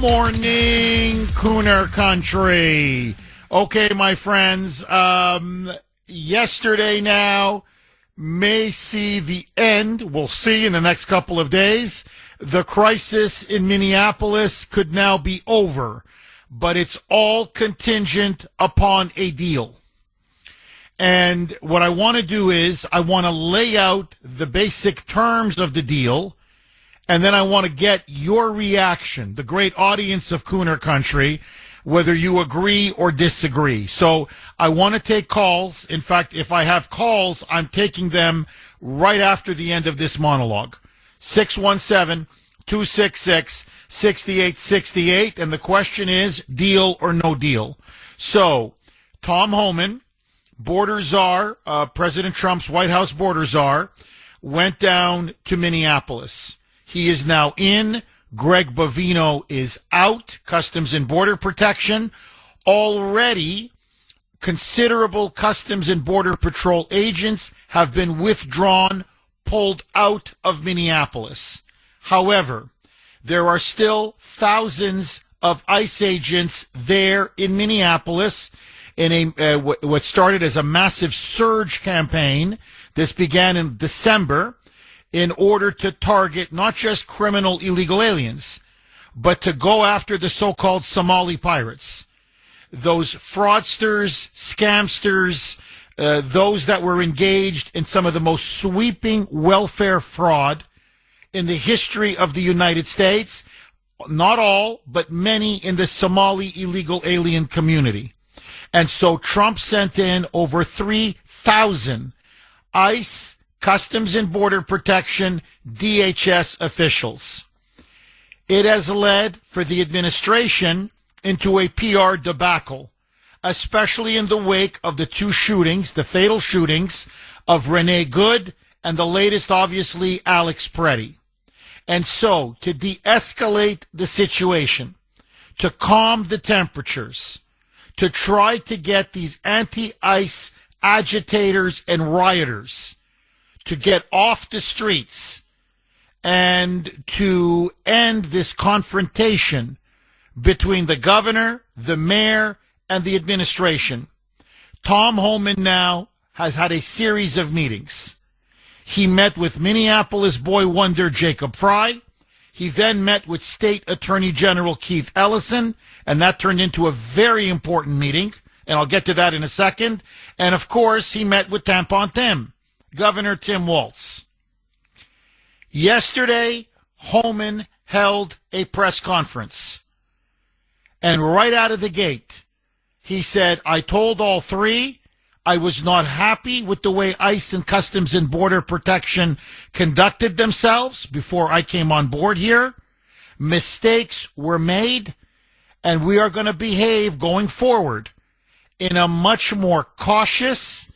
morning, Kuhner country. Okay, my friends, yesterday now may see the end. We'll see in the next couple of days. The crisis in Minneapolis could now be over, but it's all contingent upon a deal. And what I want to do is I want to lay out the basic terms of the deal, and then I want to get your reaction, the great audience of Kuhner Country, whether you agree or disagree. So I want to take calls. In fact, if I have calls, I'm taking them right after the end of this monologue. 617-266-6868. And the question is, deal or no deal? So Tom Homan, border czar, President Trump's White House border czar, went down to Minneapolis. He is now in. Greg Bovino is out. Customs and Border Protection. Already, considerable Customs and Border Patrol agents have been withdrawn, pulled out of Minneapolis. However, there are still thousands of ICE agents there in Minneapolis in what started as a massive surge campaign. This began in December, in order to target not just criminal illegal aliens, but to go after the so-called Somali pirates, those fraudsters, scamsters, those that were engaged in some of the most sweeping welfare fraud in the history of the United States. Not all, but many in the Somali illegal alien community. And so Trump sent in over 3,000 ICE, Customs and Border Protection, DHS officials. It has led for the administration into a PR debacle, especially in the wake of the two shootings, the fatal shootings of Renee Good and the latest, obviously, Alex Preddy. And so, to de-escalate the situation, to calm the temperatures, to try to get these anti-ICE agitators and rioters to get off the streets and to end this confrontation between the governor, the mayor, and the administration, Tom Homan now has had a series of meetings. He met with Minneapolis boy wonder Jacob Fry. He then met with State Attorney General Keith Ellison, and that turned into a very important meeting, and I'll get to that in a second. And, of course, he met with Tampon Tim, Governor Tim Walz. Yesterday, Homan held a press conference, and right out of the gate, he said, I told all three I was not happy with the way ICE and Customs and Border Protection conducted themselves before I came on board here. Mistakes were made, and we are going to behave going forward in a much more cautious,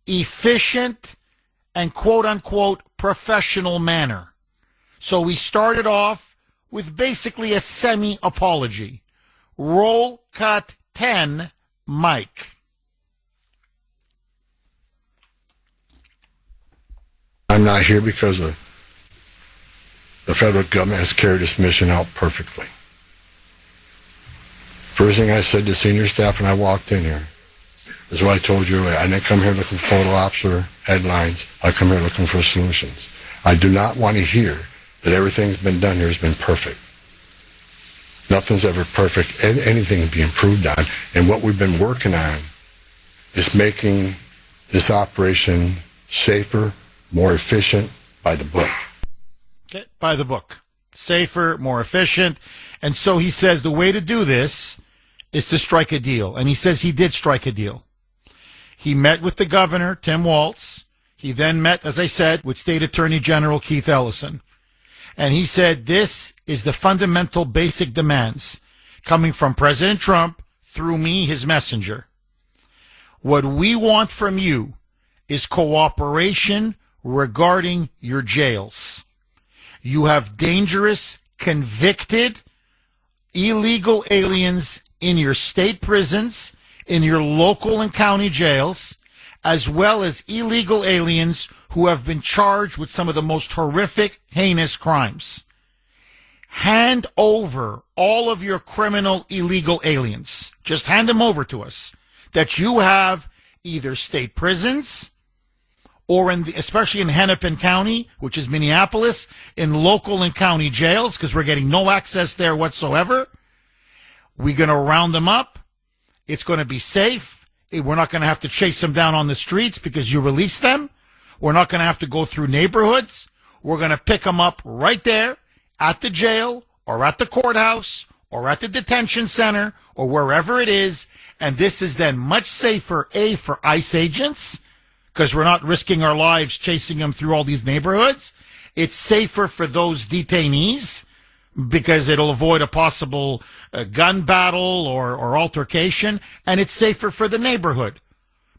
efficient, and quote-unquote professional manner. So we started off with basically a semi-apology. Roll cut 10, Mike. I'm not here because the federal government has carried its mission out perfectly. First thing I said to senior staff when I walked in here is what I told you earlier. I didn't come here looking for photo ops or headlines. I come here looking for solutions. I do not want to hear that everything's been done here has been perfect. Nothing's ever perfect. Anything can be improved on. And what we've been working on is making this operation safer, more efficient, by the book. Okay, by the book. Safer, more efficient. And so he says the way to do this is to strike a deal. And he says he did strike a deal. He met with the governor, Tim Walz. He then met, as I said, with State Attorney General Keith Ellison. And he said this is the fundamental basic demands coming from President Trump through me, his messenger. What we want from you is cooperation regarding your jails. You have dangerous, convicted, illegal aliens in your state prisons, in your local and county jails, as well as illegal aliens who have been charged with some of the most horrific, heinous crimes. hand over all of your criminal illegal aliens. Just hand them over to us. That you have either state prisons or especially in Hennepin County, which is Minneapolis, in local and county jails, because we're getting no access there whatsoever. We're going to round them up. It's going to be safe. We're not going to have to chase them down on the streets because you release them. We're not going to have to go through neighborhoods. We're going to pick them up right there at the jail or at the courthouse or at the detention center or wherever it is. And this is then much safer, A, for ICE agents, because we're not risking our lives chasing them through all these neighborhoods. It's safer for those detainees because it'll avoid a possible gun battle or altercation. And it's safer for the neighborhood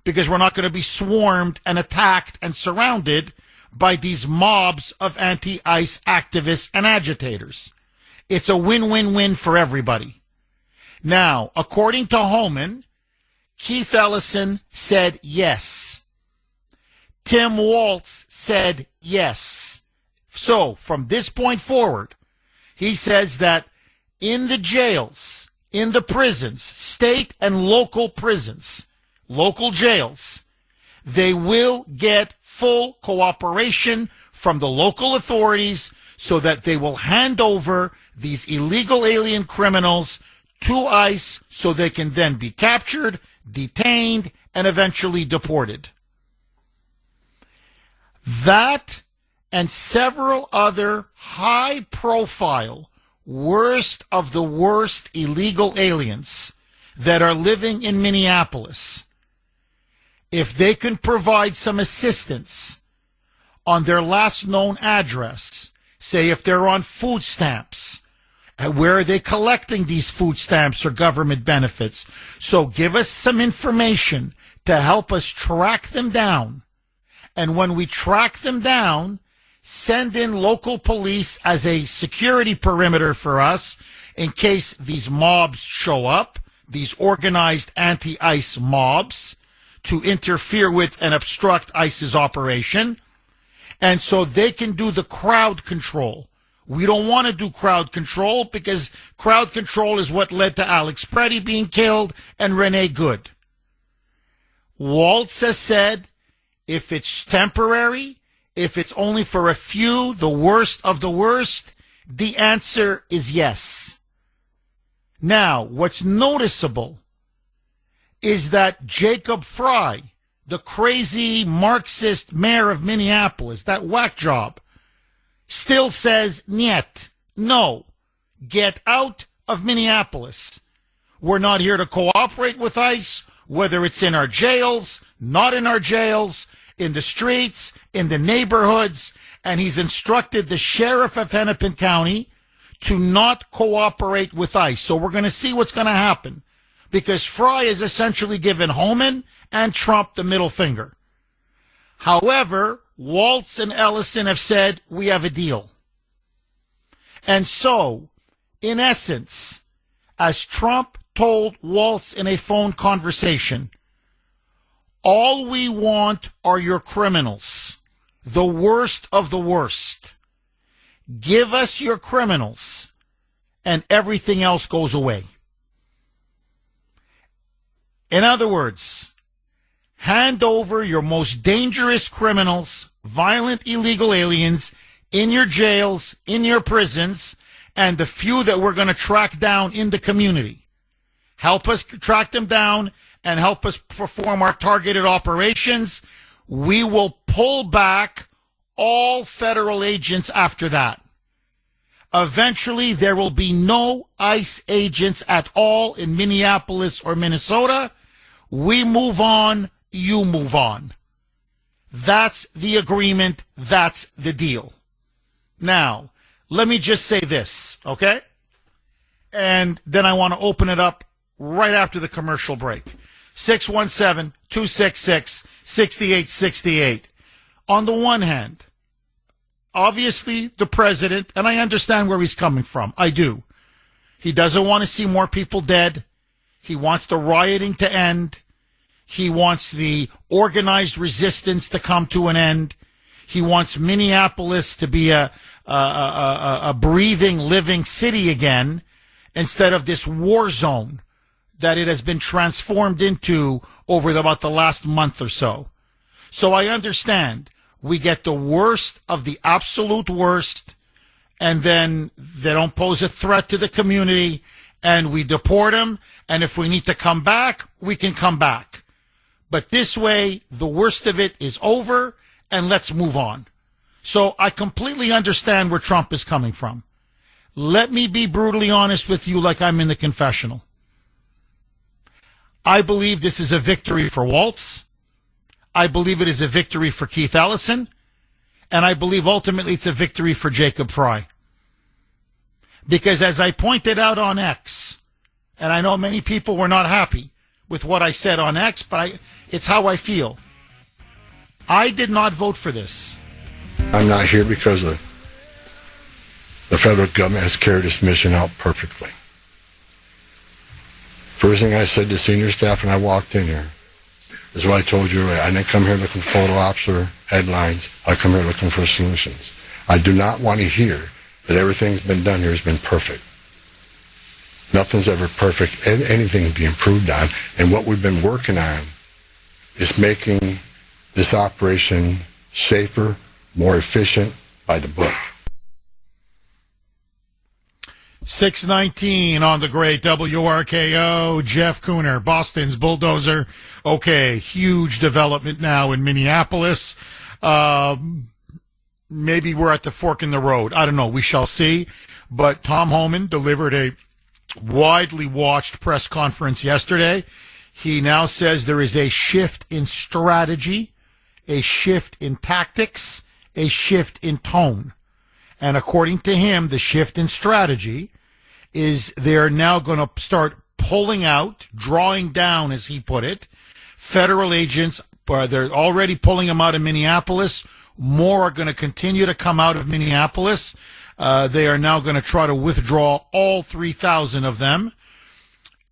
because we're not going to be swarmed and attacked and surrounded by these mobs of anti-ICE activists and agitators. It's a win-win-win for everybody. Now, according to Homan, Keith Ellison said yes. Tim Walz said yes. So, from this point forward, he says that in the jails, in the prisons, state and local prisons, local jails, they will get full cooperation from the local authorities so that they will hand over these illegal alien criminals to ICE so they can then be captured, detained, and eventually deported. That and several other high-profile, worst of the worst illegal aliens that are living in Minneapolis, if they can provide some assistance on their last known address, say if they're on food stamps, and where are they collecting these food stamps or government benefits? So give us some information to help us track them down. And when we track them down, send in local police as a security perimeter for us in case these mobs show up, these organized anti-ICE mobs, to interfere with and obstruct ICE's operation. And so they can do the crowd control. We don't want to do crowd control because crowd control is what led to Alex Preddy being killed and Renee Good. Waltz has said, if it's temporary, if it's only for a few, the worst of the worst, the answer is yes. Now, what's noticeable is that Jacob Fry, the crazy Marxist mayor of Minneapolis, that whack job, still says, niet, no, get out of Minneapolis. We're not here to cooperate with ICE, whether it's in our jails, not in our jails, in the streets, in the neighborhoods, and he's instructed the sheriff of Hennepin County to not cooperate with ICE. So we're going to see what's going to happen, because Fry has essentially given Homan and Trump the middle finger. However, Waltz and Ellison have said, we have a deal. And so, in essence, as Trump told Waltz in a phone conversation, all we want are your criminals, the worst of the worst. Give us your criminals, and everything else goes away. In other words, hand over your most dangerous criminals, violent illegal aliens, in your jails, in your prisons, and the few that we're going to track down in the community. Help us track them down and help us perform our targeted operations. We will pull back all federal agents after that. Eventually, there will be no ICE agents at all in Minneapolis or Minnesota. We move on, you move on. That's the agreement. That's the deal. Now, let me just say this, okay? And then I want to open it up right after the commercial break. 617-266-6868. On the one hand, obviously the president, and I understand where he's coming from. I do. He doesn't want to see more people dead. He wants the rioting to end. He wants the organized resistance to come to an end. He wants Minneapolis to be a a breathing, living city again, instead of this war zone that it has been transformed into over about the last month or so. So I understand we get the worst of the absolute worst, and then they don't pose a threat to the community, and we deport them, and if we need to come back, we can come back. But this way, the worst of it is over, and let's move on. So I completely understand where Trump is coming from. Let me be brutally honest with you like I'm in the confessional. I believe this is a victory for Waltz. I believe it is a victory for Keith Ellison. And I believe ultimately it's a victory for Jacob Fry. Because as I pointed out on X, and I know many people were not happy with what I said on X, but it's how I feel. I did not vote for this. I'm not here because the federal government has carried its mission out perfectly. First thing I said to senior staff when I walked in here is what I told you earlier. I didn't come here looking for photo ops or headlines. I come here looking for solutions. I do not want to hear that everything's been done here has been perfect. Nothing's ever perfect. Anything can be improved on. And what we've been working on is making this operation safer, more efficient, by the book. 619 on the great WRKO. Jeff Kuhner, Boston's bulldozer. Okay, huge development now in Minneapolis. Maybe we're at the fork in the road. I don't know. We shall see. But Tom Homan delivered a widely watched press conference yesterday. He now says there is a shift in strategy, a shift in tactics, a shift in tone. And according to him, the shift in strategy is they're now going to start pulling out, drawing down, as he put it, federal agents. They're already pulling them out of Minneapolis. More are going to continue to come out of Minneapolis. They are now going to try to withdraw all 3,000 of them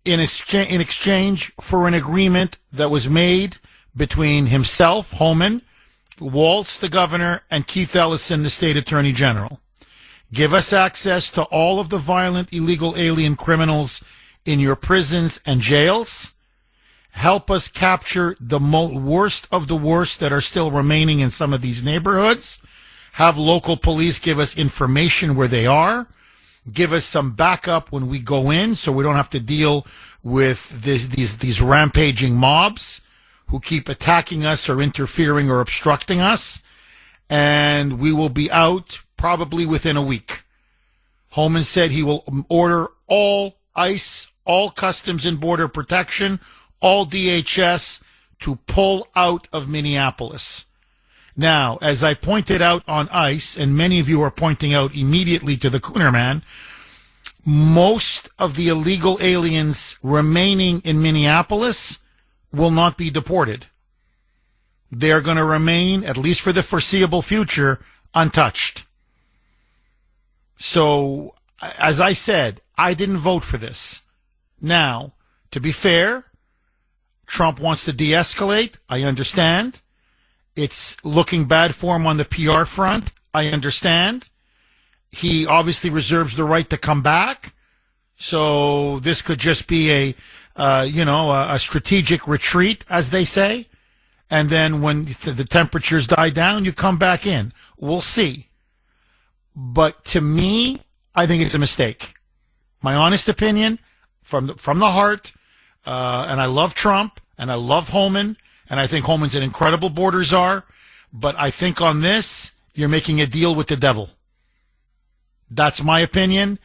in exchange for an agreement that was made between himself, Homan, Waltz, the governor, and Keith Ellison, the state attorney general. Give us access to all of the violent illegal alien criminals in your prisons and jails. Help us capture the worst of the worst that are still remaining in some of these neighborhoods. Have local police give us information where they are. Give us some backup when we go in so we don't have to deal with these rampaging mobs who keep attacking us or interfering or obstructing us. And we will be out probably within a week. Homan said he will order all ICE, all Customs and Border Protection, all DHS to pull out of Minneapolis. Now, as I pointed out on ICE, and many of you are pointing out immediately to the Kuhner man, most of the illegal aliens remaining in Minneapolis will not be deported. They are going to remain, at least for the foreseeable future, untouched. So, as I said, I didn't vote for this. Now, to be fair, Trump wants to de-escalate. I understand. It's looking bad for him on the PR front. I understand. He obviously reserves the right to come back. So this could just be a strategic retreat, as they say. And then when the temperatures die down, you come back in. We'll see. But to me, I think it's a mistake. My honest opinion, from the heart, and I love Trump, and I love Homan, and I think Homan's an incredible border czar, but I think on this, you're making a deal with the devil. That's my opinion.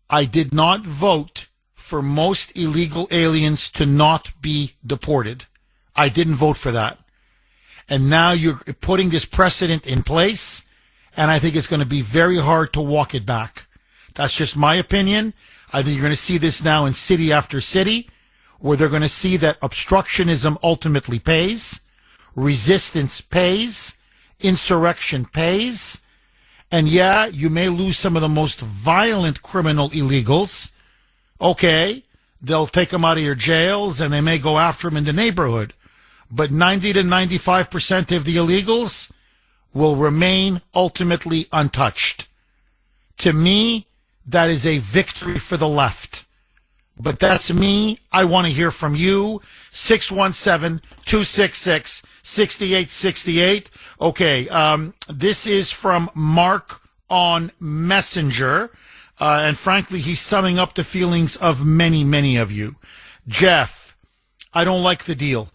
I did not vote for most illegal aliens to not be deported. I didn't vote for that. And now you're putting this precedent in place, and I think it's going to be very hard to walk it back. That's just my opinion. I think you're going to see this now in city after city, where they're going to see that obstructionism ultimately pays, resistance pays, insurrection pays, and yeah, you may lose some of the most violent criminal illegals. Okay, they'll take them out of your jails and they may go after them in the neighborhood. But 90 to 95% of the illegals will remain ultimately untouched. To me, that is a victory for the left. But that's me. I want to hear from you. 617-266-6868. Okay, this is from Mark on Messenger. And frankly, he's summing up the feelings of many, many of you. Jeff, I don't like the deal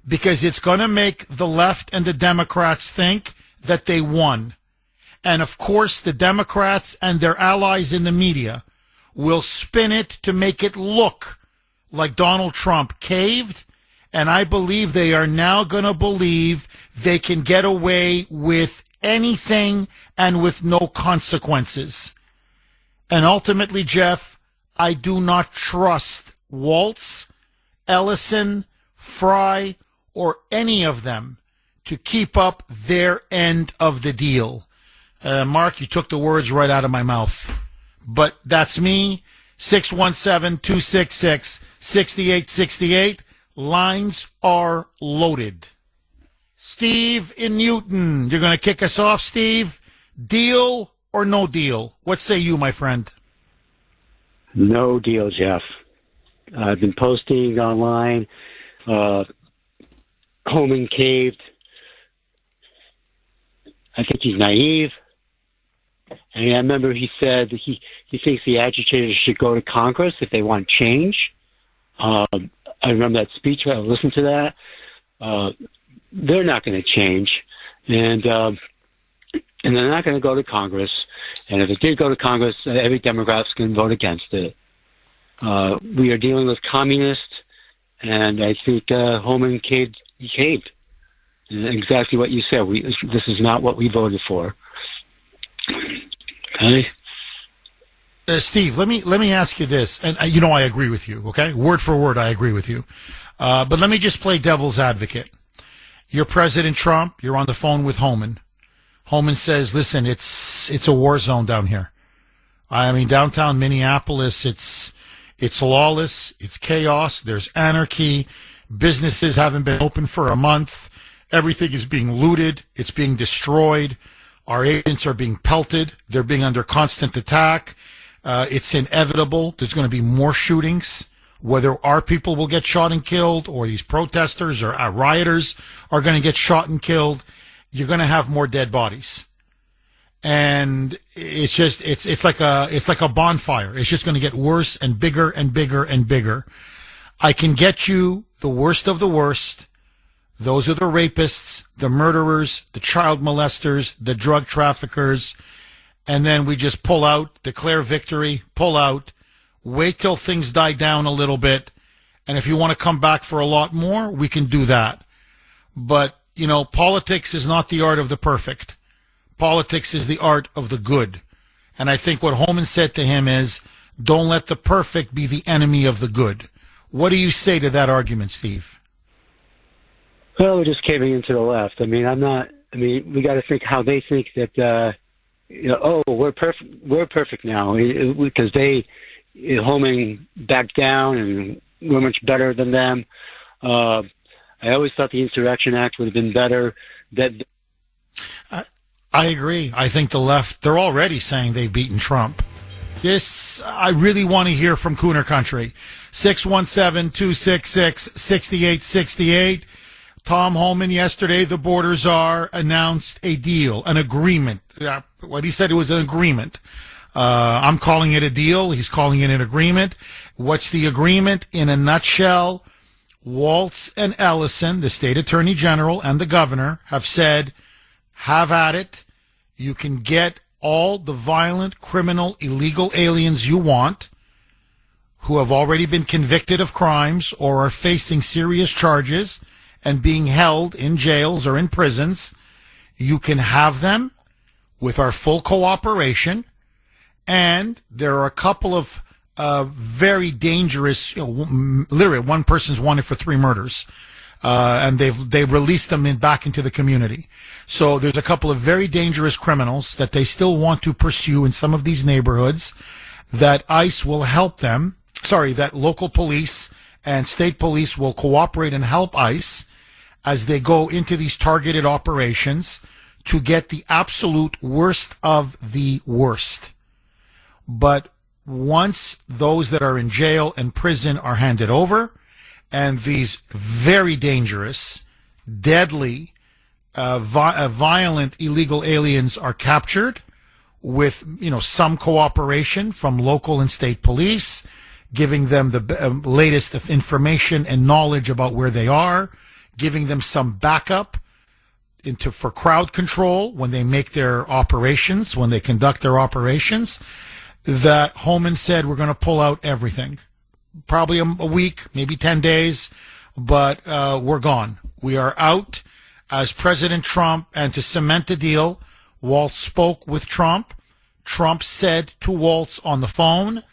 because it's going to make the left and the Democrats think that they won. And of course, the Democrats and their allies in the media will spin it to make it look like Donald Trump caved. And I believe they are now going to believe they can get away with anything and with no consequences. And ultimately, Jeff, I do not trust Waltz, Ellison, Fry, or any of them to keep up their end of the deal. Mark, you took the words right out of my mouth. But that's me, 617-266-6868. Lines are loaded. Steve in Newton, you're going to kick us off, Steve. Deal or no deal? What say you, my friend? No deal, Jeff. I've been posting online. Homan caved. I think he's naive. And I remember he said he thinks the agitators should go to Congress if they want change. I remember that speech. I listened to that. They're not going to change, and they're not going to go to Congress. And if it did go to Congress, every Democrat's going to vote against it. We are dealing with communists, and I think Homan caved. He caved. Exactly what you said. This is not what we voted for. Okay. Steve, let me ask you this, and I agree with you. Okay, word for word, I agree with you. But let me just play devil's advocate. You're President Trump. You're on the phone with Homan. Homan says, "Listen, it's a war zone down here. I mean, downtown Minneapolis, it's lawless. It's chaos. There's anarchy. Businesses haven't been open for a month. Everything is being looted. It's being destroyed. Our agents are being pelted. They're being under constant attack. It's inevitable. There's going to be more shootings, whether our people will get shot and killed or these protesters or our rioters are going to get shot and killed. You're going to have more dead bodies. And it's just, it's like a bonfire. It's just going to get worse and bigger and bigger and bigger. I can get you the worst of the worst. Those are the rapists, the murderers, the child molesters, the drug traffickers. And then we just pull out, declare victory, pull out, wait till things die down a little bit. And if you want to come back for a lot more, we can do that. But, politics is not the art of the perfect. Politics is the art of the good. And I think what Homan said to him is, don't let the perfect be the enemy of the good. What do you say to that argument, Steve? Well, we're just caving into the left. We got to think how they think that, we're perfect now because Homan backed down and we're much better than them. I always thought the Insurrection Act would have been better. I agree. I think the left, they're already saying they've beaten Trump. I really want to hear from Kuhner Country. 617-266-6868. Tom Homan, yesterday, the border czar announced a deal, an agreement. What he said, it was an agreement. I'm calling it a deal. He's calling it an agreement. What's the agreement? In a nutshell, Waltz and Ellison, the state attorney general and the governor, have said, have at it. You can get all the violent, criminal, illegal aliens you want who have already been convicted of crimes or are facing serious charges and being held in jails or in prisons. You can have them with our full cooperation. And there are a couple of very dangerous, literally one person's wanted for 3 murders. And they've released them back into the community. So there's a couple of very dangerous criminals that they still want to pursue in some of these neighborhoods that ICE will help them. That local police and state police will cooperate and help ICE as they go into these targeted operations to get the absolute worst of the worst. But once those that are in jail and prison are handed over, and these very dangerous, deadly, violent illegal aliens are captured with, some cooperation from local and state police, giving them the latest of information and knowledge about where they are, giving them some backup for crowd control when they make their operations, when they conduct their operations, that Homan said, we're going to pull out everything. Probably a week, maybe 10 days, but we're gone. We are out as President Trump, and to cement the deal, Waltz spoke with Trump. Trump said to Waltz on the phone,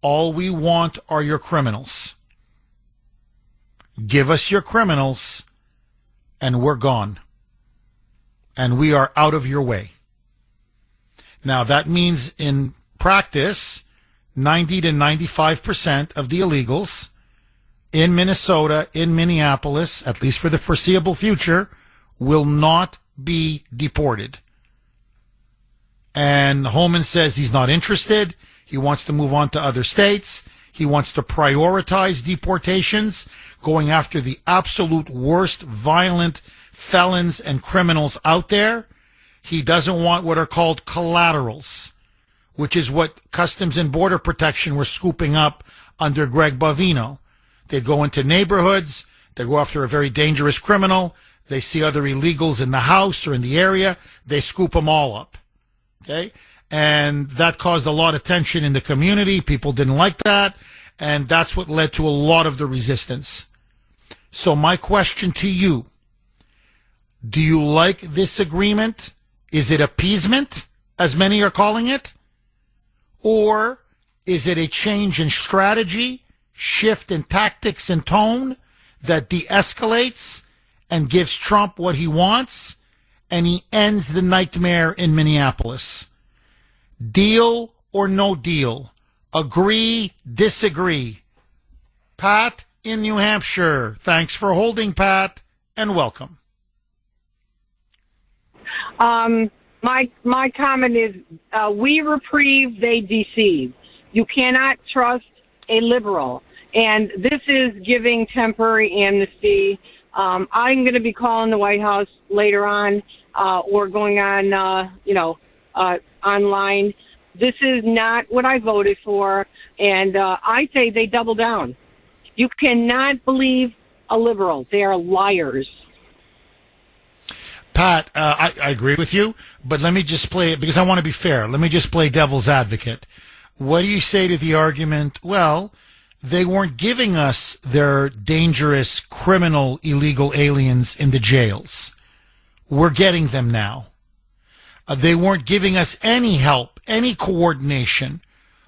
all we want are your criminals. Give us your criminals, and we're gone. And we are out of your way. Now, that means in practice, 90 to 95% of the illegals in Minnesota, in Minneapolis, at least for the foreseeable future, will not be deported. And Homan says he's not interested. He wants to move on to other states. He wants to prioritize deportations, going after the absolute worst violent felons and criminals out there. He doesn't want what are called collaterals, which is what Customs and Border Protection were scooping up under Greg Bovino. They'd go into neighborhoods, they go after a very dangerous criminal, they see other illegals in the house or in the area, they scoop them all up. Okay? And that caused a lot of tension in the community. People didn't like that, and that's what led to a lot of the resistance. So my question to you, do you like this agreement? Is it appeasement, as many are calling it? Or is it a change in strategy, shift in tactics and tone that de-escalates and gives Trump what he wants, and he ends the nightmare in Minneapolis? Deal or no deal? Agree, disagree? Pat in New Hampshire. Thanks for holding, Pat, and welcome. My comment is, we reprieve, they deceive. You cannot trust a liberal. And this is giving temporary amnesty. I'm going to be calling the White House later on, or going on, online. This is not what I voted for. And I say they double down. You cannot believe a liberal. They are liars. Pat, I agree with you, but let me just play it, because I want to be fair. Let me just play devil's advocate. What do you say to the argument, well, they weren't giving us their dangerous, criminal, illegal aliens in the jails. We're getting them now. They weren't giving us any help, any coordination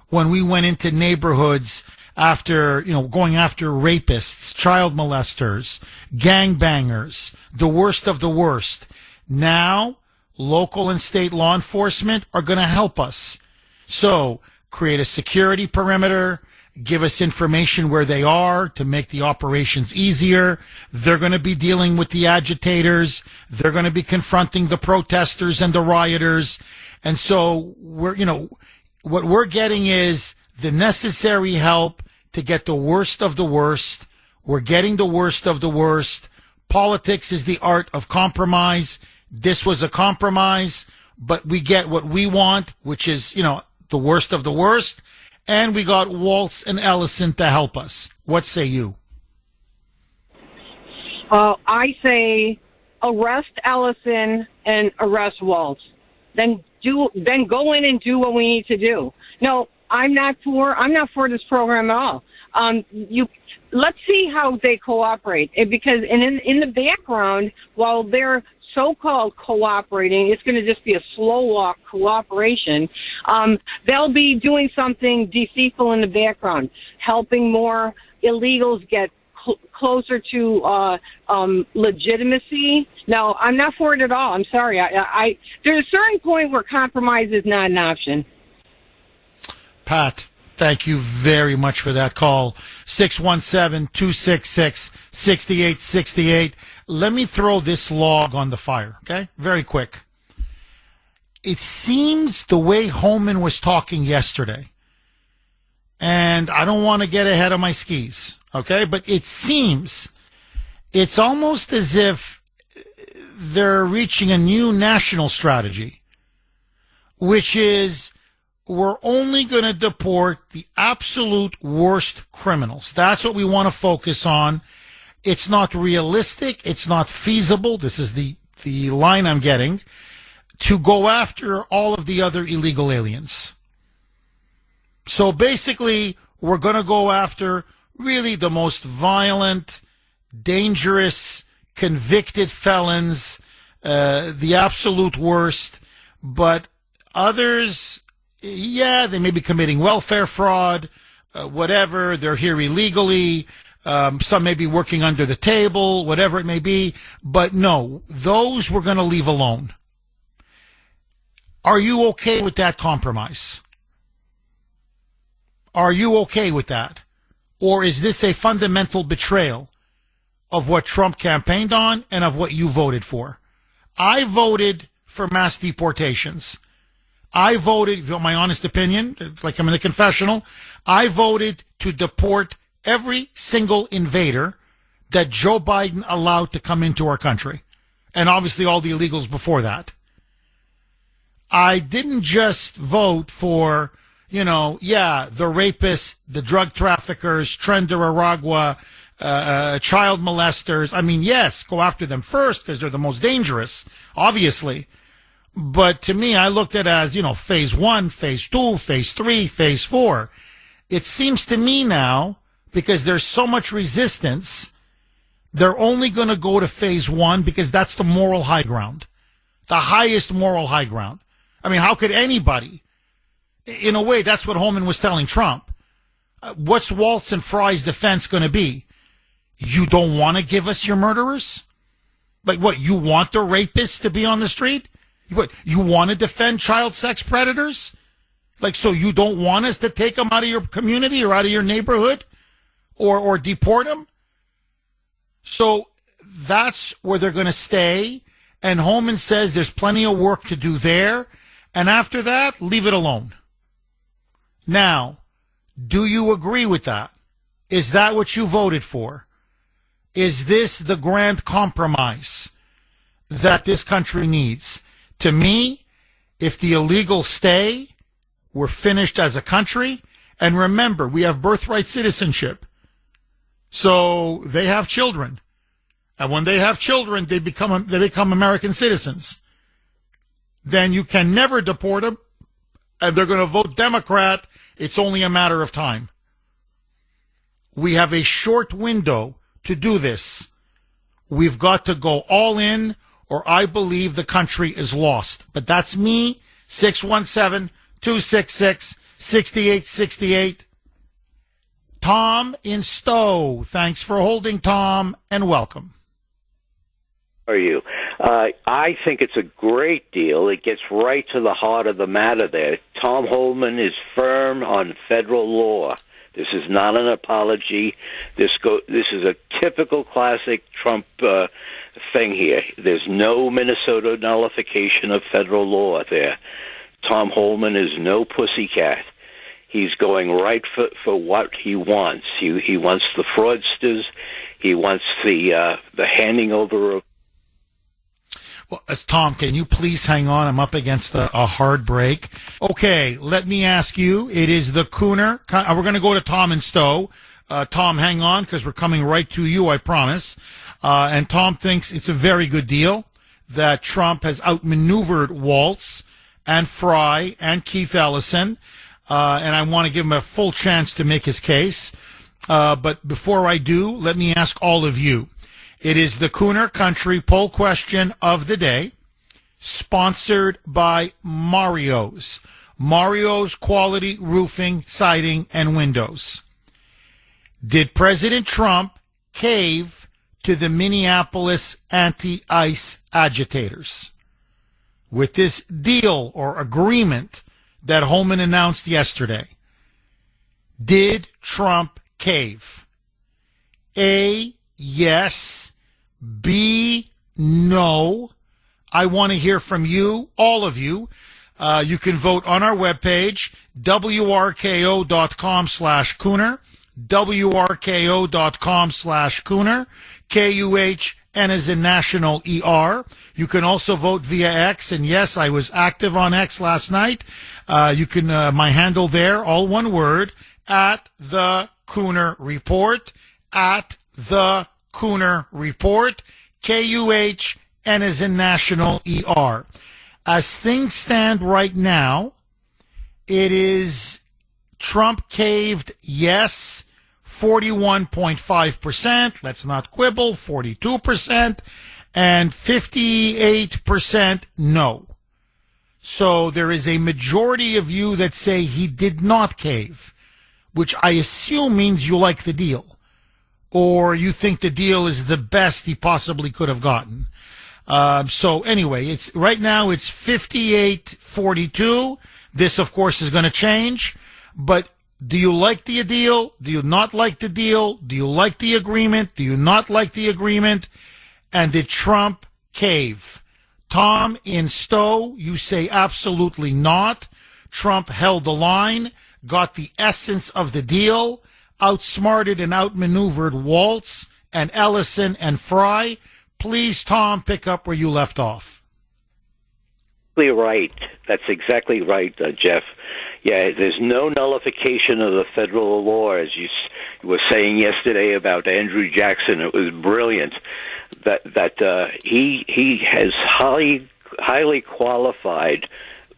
when we went into neighborhoods after, going after rapists, child molesters, gangbangers, the worst of the worst. Now, local and state law enforcement are going to help us. So, create a security perimeter, give us information where they are to make the operations easier. They're going to be dealing with the agitators. They're going to be confronting the protesters and the rioters. And so, what we're getting is the necessary help to get the worst of the worst. We're getting the worst of the worst. Politics is the art of compromise. This was a compromise, but we get what we want, which is, the worst of the worst. And we got Waltz and Ellison to help us. What say you? I say arrest Ellison and arrest Waltz. Then go in and do what we need to do. No, I'm not for this program at all. Let's see how they cooperate, because in the background, while they're so-called cooperating, it's going to just be a slow walk cooperation. They'll be doing something deceitful in the background, helping more illegals get closer to legitimacy. No, I'm not for it at all. I'm sorry. There's a certain point where compromise is not an option. Pat, thank you very much for that call. 617-266-6868. Let me throw this log on the fire, okay? Very quick. it seems the way Holman was talking yesterday, and I don't want to get ahead of my skis, okay? But it seems it's almost as if they're reaching a new national strategy, which is we're only going to deport the absolute worst criminals. That's what we want to focus on. It's not realistic. It's not feasible. This is the line I'm getting, to go after all of the other illegal aliens. So basically, we're going to go after really the most violent, dangerous, convicted felons, the absolute worst. But others, yeah, they may be committing welfare fraud, whatever. They're here illegally. Some may be working under the table, whatever it may be. But no, those we're going to leave alone. Are you okay with that compromise? Are you okay with that? Or is this a fundamental betrayal of what Trump campaigned on and of what you voted for? I voted for mass deportations. I voted, if you want my honest opinion, like I'm in the confessional, I voted to deport every single invader that Joe Biden allowed to come into our country. And obviously all the illegals before that. I didn't just vote for, the rapists, the drug traffickers, Tren de Aragua, child molesters. I mean, yes, go after them first because they're the most dangerous, obviously. But to me, I looked at it as, phase 1, phase 2, phase 3, phase 4. It seems to me now, because there's so much resistance, they're only going to go to phase 1 because that's the moral high ground, the highest moral high ground. I mean, how could anybody? In a way, that's what Holman was telling Trump. What's Waltz and Fry's defense going to be? You don't want to give us your murderers? Like what, you want the rapists to be on the street? What, you want to defend child sex predators? Like, so you don't want us to take them out of your community or out of your neighborhood? Or deport them? So that's where they're going to stay. And Holman says there's plenty of work to do there. And after that, leave it alone. Now, do you agree with that? Is that what you voted for? Is this the grand compromise that this country needs? To me, if the illegals stay, we're finished as a country. And remember, we have birthright citizenship. So they have children. And when they have children, they become American citizens. Then you can never deport them, and they're going to vote Democrat. It's only a matter of time. We have a short window to do this. We've got to go all in, or I believe the country is lost. But that's me, 617-266-6868. Tom in Stowe. Thanks for holding, Tom, and welcome. How are you? I think it's a great deal. It gets right to the heart of the matter there. Tom Holman is firm on federal law. This is not an apology. This is a typical classic Trump thing here. There's no Minnesota nullification of federal law there. Tom Holman is no pussycat. He's going right for what he wants. He wants the fraudsters. He wants the handing over of. Well, Tom, can you please hang on? I'm up against a hard break. Okay, let me ask you. It is the Kuhner. We're going to go to Tom in Stowe. Tom, hang on, because we're coming right to you, I promise. And Tom thinks it's a very good deal that Trump has outmaneuvered Waltz and Fry and Keith Ellison. And I want to give him a full chance to make his case. But before I do, let me ask all of you. It is the Kuhner Country poll question of the day, sponsored by Mario's. Mario's Quality Roofing, Siding, and Windows. Did President Trump cave to the Minneapolis anti-ICE agitators? With this deal or agreement that Holman announced yesterday, did Trump cave? A, yes. B, no. I want to hear from you, all of you. You can vote on our webpage, wrko.com/Kuhner, wrko.com/Kuhner, KUHN as in National ER. You can also vote via X, and yes, I was active on X last night. You can, my handle there, all one word, at the Kuhner Report, at the Kuhner Report, KUHN as in National ER. As things stand right now, it is Trump caved, yes, 41.5%. Let's not quibble, 42%, and 58% no. So there is a majority of you that say he did not cave, which I assume means you like the deal, or you think the deal is the best he possibly could have gotten. So anyway, it's right now it's 58-42. This, of course, is going to change. But do you like the deal? Do you not like the deal? Do you like the agreement? Do you not like the agreement? And did Trump cave? Tom in Stowe, you say absolutely not. Trump held the line, got the essence of the deal, outsmarted and outmaneuvered Waltz and Ellison and Fry. Please, Tom, pick up where you left off. Right. That's exactly right, Jeff. Yeah, there's no nullification of the federal law, as you were saying yesterday about Andrew Jackson. It was brilliant that he has highly qualified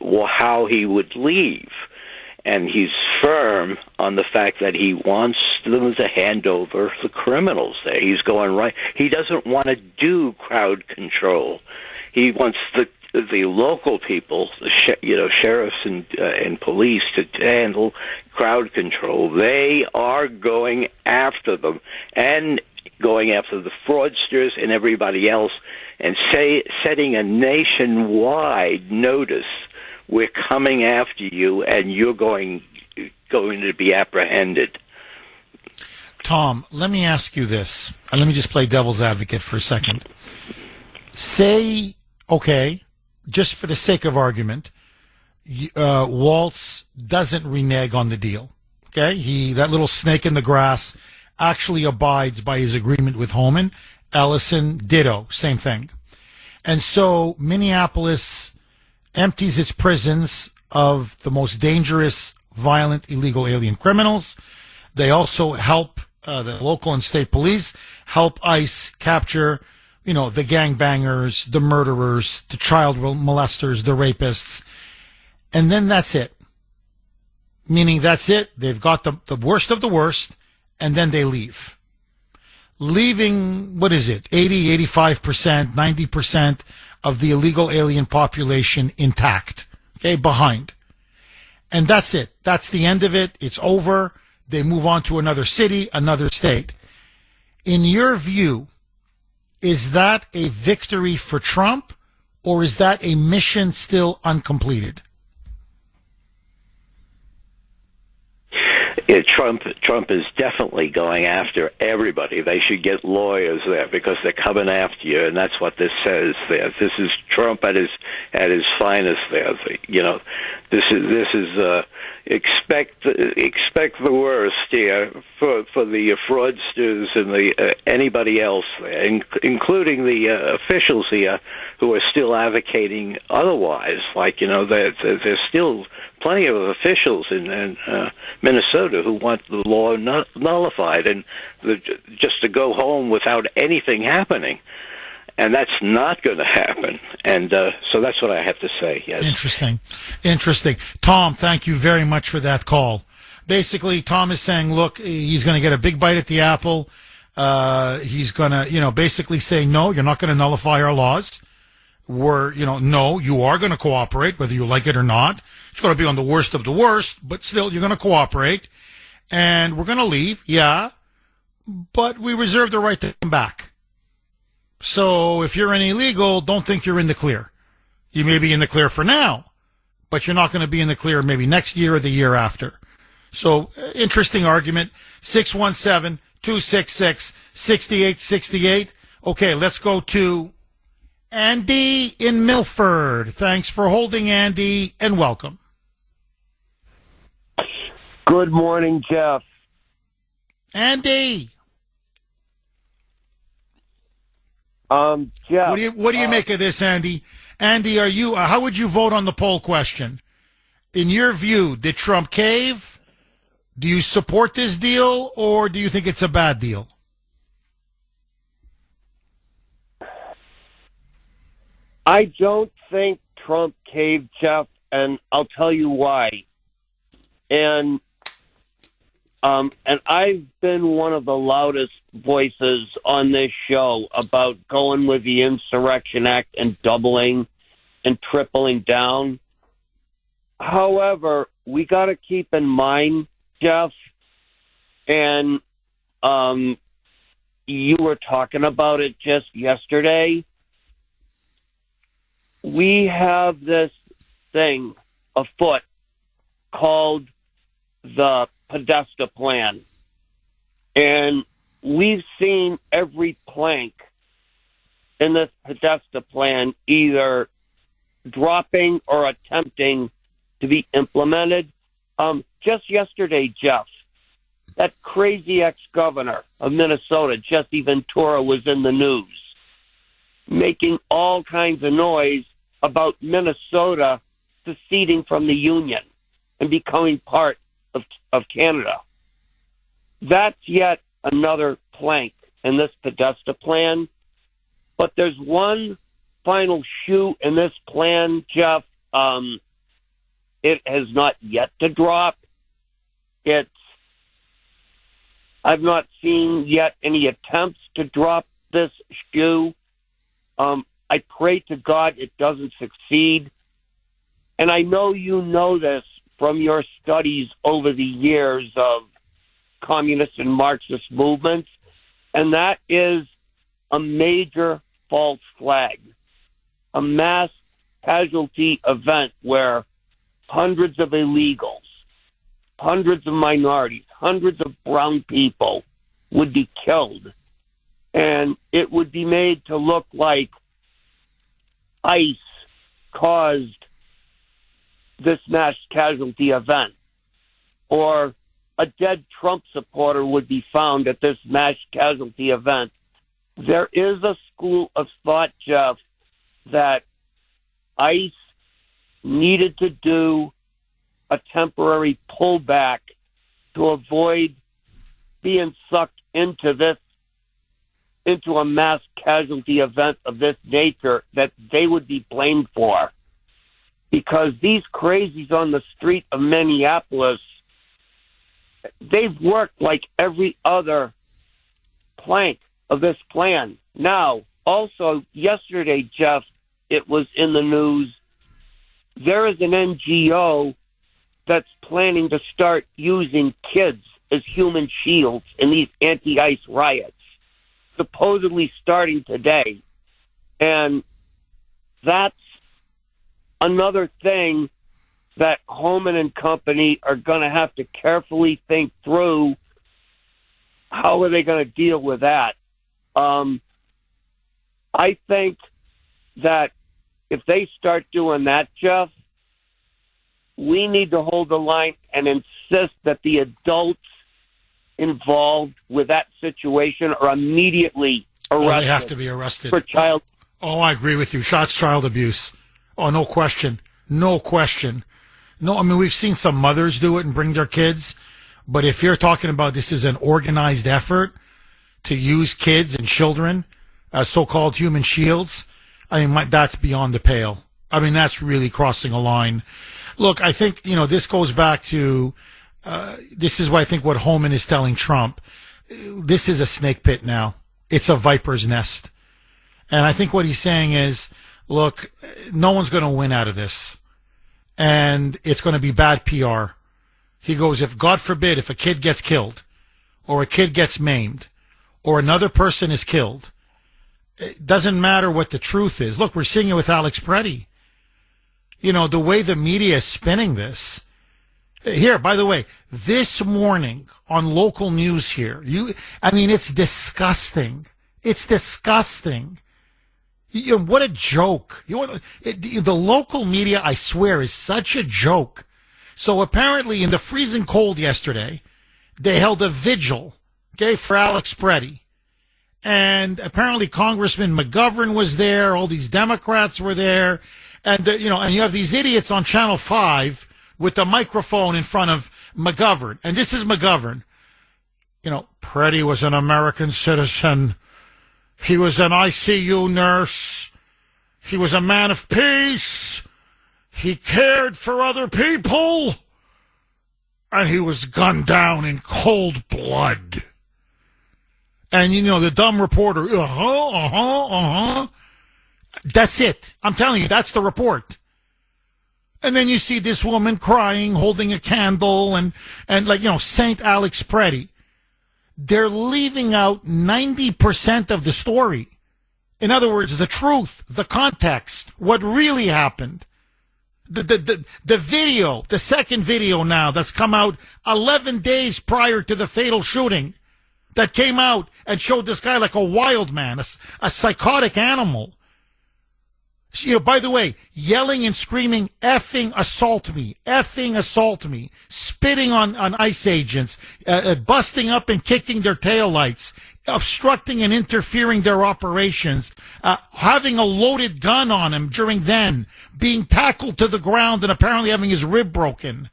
how he would leave. And he's firm on the fact that he wants them to hand over the criminals there. He's going right. He doesn't want to do crowd control. He wants the local people, sheriffs and police, to handle crowd control. They are going after them and going after the fraudsters and everybody else, and setting a nationwide notice. We're coming after you, and you're going to be apprehended. Tom, let me ask you this, and let me just play devil's advocate for a second. Say, okay, just for the sake of argument, Waltz doesn't renege on the deal. Okay, that little snake in the grass actually abides by his agreement with Homan. Ellison, ditto, same thing. And so Minneapolis empties its prisons of the most dangerous, violent, illegal alien criminals. They also help the local and state police help ICE capture, the gangbangers, the murderers, the child molesters, the rapists. And then that's it. Meaning that's it. They've got the worst of the worst, and then they leave. Leaving, 80, 85%, 90% of the illegal alien population intact, behind. And that's it. That's the end of it. It's over. They move on to another city, another state. In your view, is that a victory for Trump, or is that a mission still uncompleted? Yeah, Trump is definitely going after everybody. They should get lawyers there because they're coming after you, and that's what this says there. This is Trump at his finest there. This is expect the worst here for the fraudsters and anybody else there, including the officials here who are still advocating otherwise. There's still plenty of officials in Minnesota who want the law nullified and just to go home without anything happening. And that's not going to happen. And so that's what I have to say, yes. Interesting. Tom, thank you very much for that call. Basically, Tom is saying, look, he's going to get a big bite at the apple. He's going to, basically say, no, you're not going to nullify our laws. No, you are going to cooperate, whether you like it or not. It's going to be on the worst of the worst, but still, you're going to cooperate. And we're going to leave, yeah, but we reserve the right to come back. So if you're an illegal, don't think you're in the clear. You may be in the clear for now, but you're not going to be in the clear maybe next year or the year after. So interesting argument. 617-266-6868. Okay, let's go to Andy in Milford. Thanks for holding, Andy, and welcome. Good morning, Jeff. Andy. Jeff. What do you make of this, Andy? Andy, are you? How would you vote on the poll question? In your view, did Trump cave? Do you support this deal, or do you think it's a bad deal? I don't think Trump caved, Jeff, and I'll tell you why. And I've been one of the loudest voices on this show about going with the Insurrection Act and doubling and tripling down. However, we got to keep in mind, Jeff, and you were talking about it just yesterday. We have this thing afoot called the Podesta Plan. And we've seen every plank in this Podesta Plan either dropping or attempting to be implemented. Just yesterday, Jeff, that crazy ex-governor of Minnesota, Jesse Ventura, was in the news, making all kinds of noise about Minnesota seceding from the Union and becoming part of Canada. That's yet another plank in this Podesta Plan. But there's one final shoe in this plan, Jeff. It has not yet to drop. I've not seen yet any attempts to drop this shoe. I pray to God it doesn't succeed. And I know you know this from your studies over the years of communist and Marxist movements, and that is a major false flag, a mass casualty event where hundreds of illegals, hundreds of minorities, hundreds of brown people would be killed. And it would be made to look like ICE caused this mass casualty event, or a dead Trump supporter would be found at this mass casualty event. There is a school of thought, Jeff, that ICE needed to do a temporary pullback to avoid being sucked into a mass casualty event of this nature that they would be blamed for. Because these crazies on the street of Minneapolis, they've worked like every other plank of this plan. Now, also yesterday, Jeff, it was in the news, there is an NGO that's planning to start using kids as human shields in these anti-ICE riots, supposedly starting today. And that's another thing that Homan and company are going to have to carefully think through. How are they going to deal with that? I think that if they start doing that, Jeff, we need to hold the line and insist that the adults involved with that situation are immediately arrested. Oh, they have to be arrested for child. Oh, I agree with you. That's child abuse. Oh, no question. No question. No, I mean, we've seen some mothers do it and bring their kids, but if you're talking about this is an organized effort to use kids and children as so-called human shields, I mean, that's beyond the pale. I mean, that's really crossing a line. Look, I think, this goes back to, this is what I think what Homan is telling Trump. This is a snake pit now. It's a viper's nest. And I think what he's saying is, look, no one's going to win out of this. And it's going to be bad PR. He goes, if God forbid, if a kid gets killed or a kid gets maimed or another person is killed, it doesn't matter what the truth is. Look, we're seeing it with Alex Preddy. The way the media is spinning this. Here, by the way, this morning on local news here, it's disgusting. It's disgusting. What a joke. The local media, I swear, is such a joke. So apparently in the freezing cold yesterday, they held a vigil, okay, for Alex Preddy. And apparently Congressman McGovern was there. All these Democrats were there. And, and you have these idiots on Channel 5 with the microphone in front of McGovern. And this is McGovern. Preddy was an American citizen. He was an ICU nurse. He was a man of peace. He cared for other people. And he was gunned down in cold blood. And, the dumb reporter, That's it. I'm telling you, that's the report. And then you see this woman crying, holding a candle, and Saint Alex Preddy. They're leaving out 90% of the story. In other words, the truth, the context, what really happened. The video, the second video now that's come out 11 days prior to the fatal shooting, that came out and showed this guy like a wild man, a psychotic animal. By the way, yelling and screaming, effing assault me, spitting on ICE agents, busting up and kicking their taillights, obstructing and interfering their operations, having a loaded gun on him during then, being tackled to the ground and apparently having his rib broken.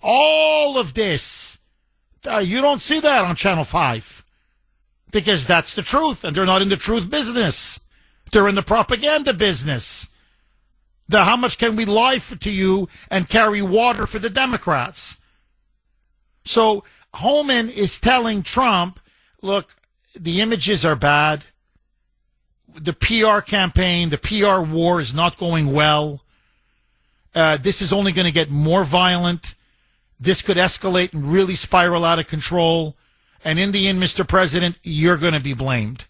All of this. You don't see that on Channel 5 because that's the truth, and they're not in the truth business. They're in the propaganda business. How much can we lie to you and carry water for the Democrats? So Homan is telling Trump, look, the images are bad. The PR campaign, the PR war is not going well. This is only going to get more violent. This could escalate and really spiral out of control. And in the end, Mr. President, you're going to be blamed.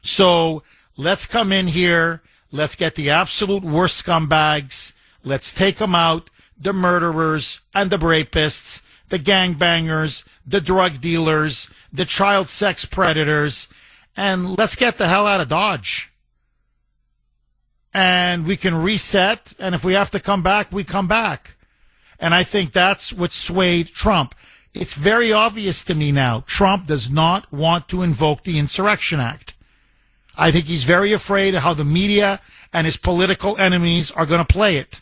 So let's come in here. Let's get the absolute worst scumbags. Let's take them out, the murderers and the rapists, the gangbangers, the drug dealers, the child sex predators, and let's get the hell out of Dodge. And we can reset, and if we have to come back, we come back. And I think that's what swayed Trump. It's very obvious to me now, Trump does not want to invoke the Insurrection Act. I think he's very afraid of how the media and his political enemies are going to play it.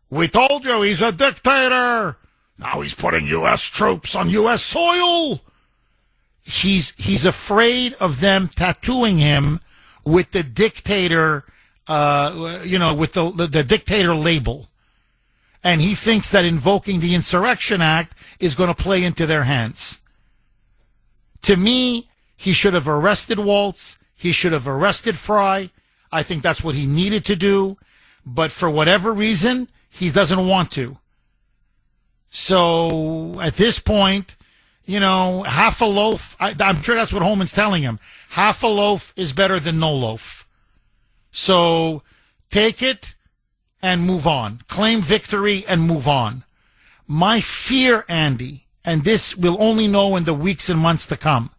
We told you he's a dictator. Now he's putting U.S. troops on U.S. soil. He's afraid of them tattooing him with the dictator, with the dictator label. And he thinks that invoking the Insurrection Act is going to play into their hands. To me, he should have arrested Waltz. He should have arrested Fry. I think that's what he needed to do. But for whatever reason, he doesn't want to. So at this point, half a loaf, I'm sure that's what Holman's telling him. Half a loaf is better than no loaf. So take it and move on. Claim victory and move on. My fear, Andy, and this we'll only know in the weeks and months to come,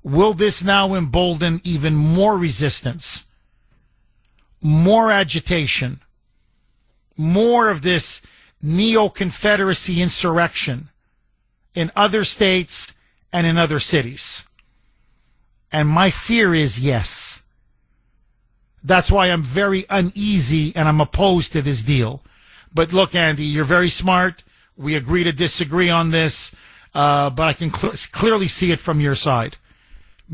will this now embolden even more resistance, more agitation, more of this neo-Confederacy insurrection in other states and in other cities? And my fear is yes. That's why I'm very uneasy and I'm opposed to this deal. But look, Andy, you're very smart. We agree to disagree on this, but I can clearly see it from your side.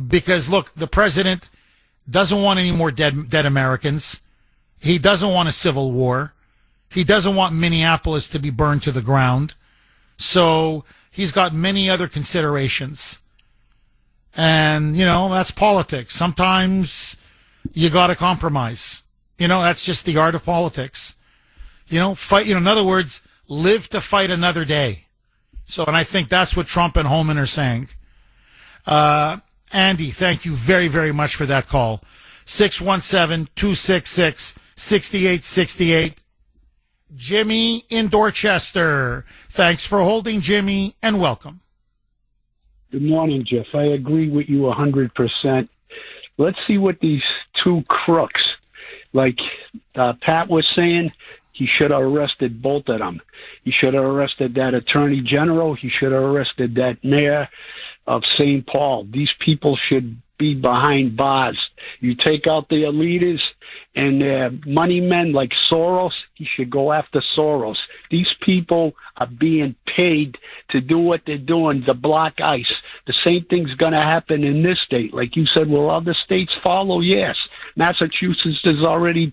Because, look, the president doesn't want any more dead Americans. He doesn't want a civil war. He doesn't want Minneapolis to be burned to the ground. So he's got many other considerations. And, that's politics. Sometimes you got to compromise. That's just the art of politics. Fight, in other words, live to fight another day. So, and I think that's what Trump and Holman are saying. Andy, thank you very, very much for that call. 617-266-6868. Jimmy in Dorchester. Thanks for holding, Jimmy, and welcome. Good morning, Jeff. I agree with you 100%. Let's see what these two crooks. Like Pat was saying, he should have arrested both of them. He should have arrested that attorney general. He should have arrested that mayor of St. Paul. These people should be behind bars. You take out their leaders and their money men like Soros, he should go after Soros. These people are being paid to do what they're doing, to block ICE. The same thing's going to happen in this state. Like you said, will other states follow? Yes. Massachusetts is already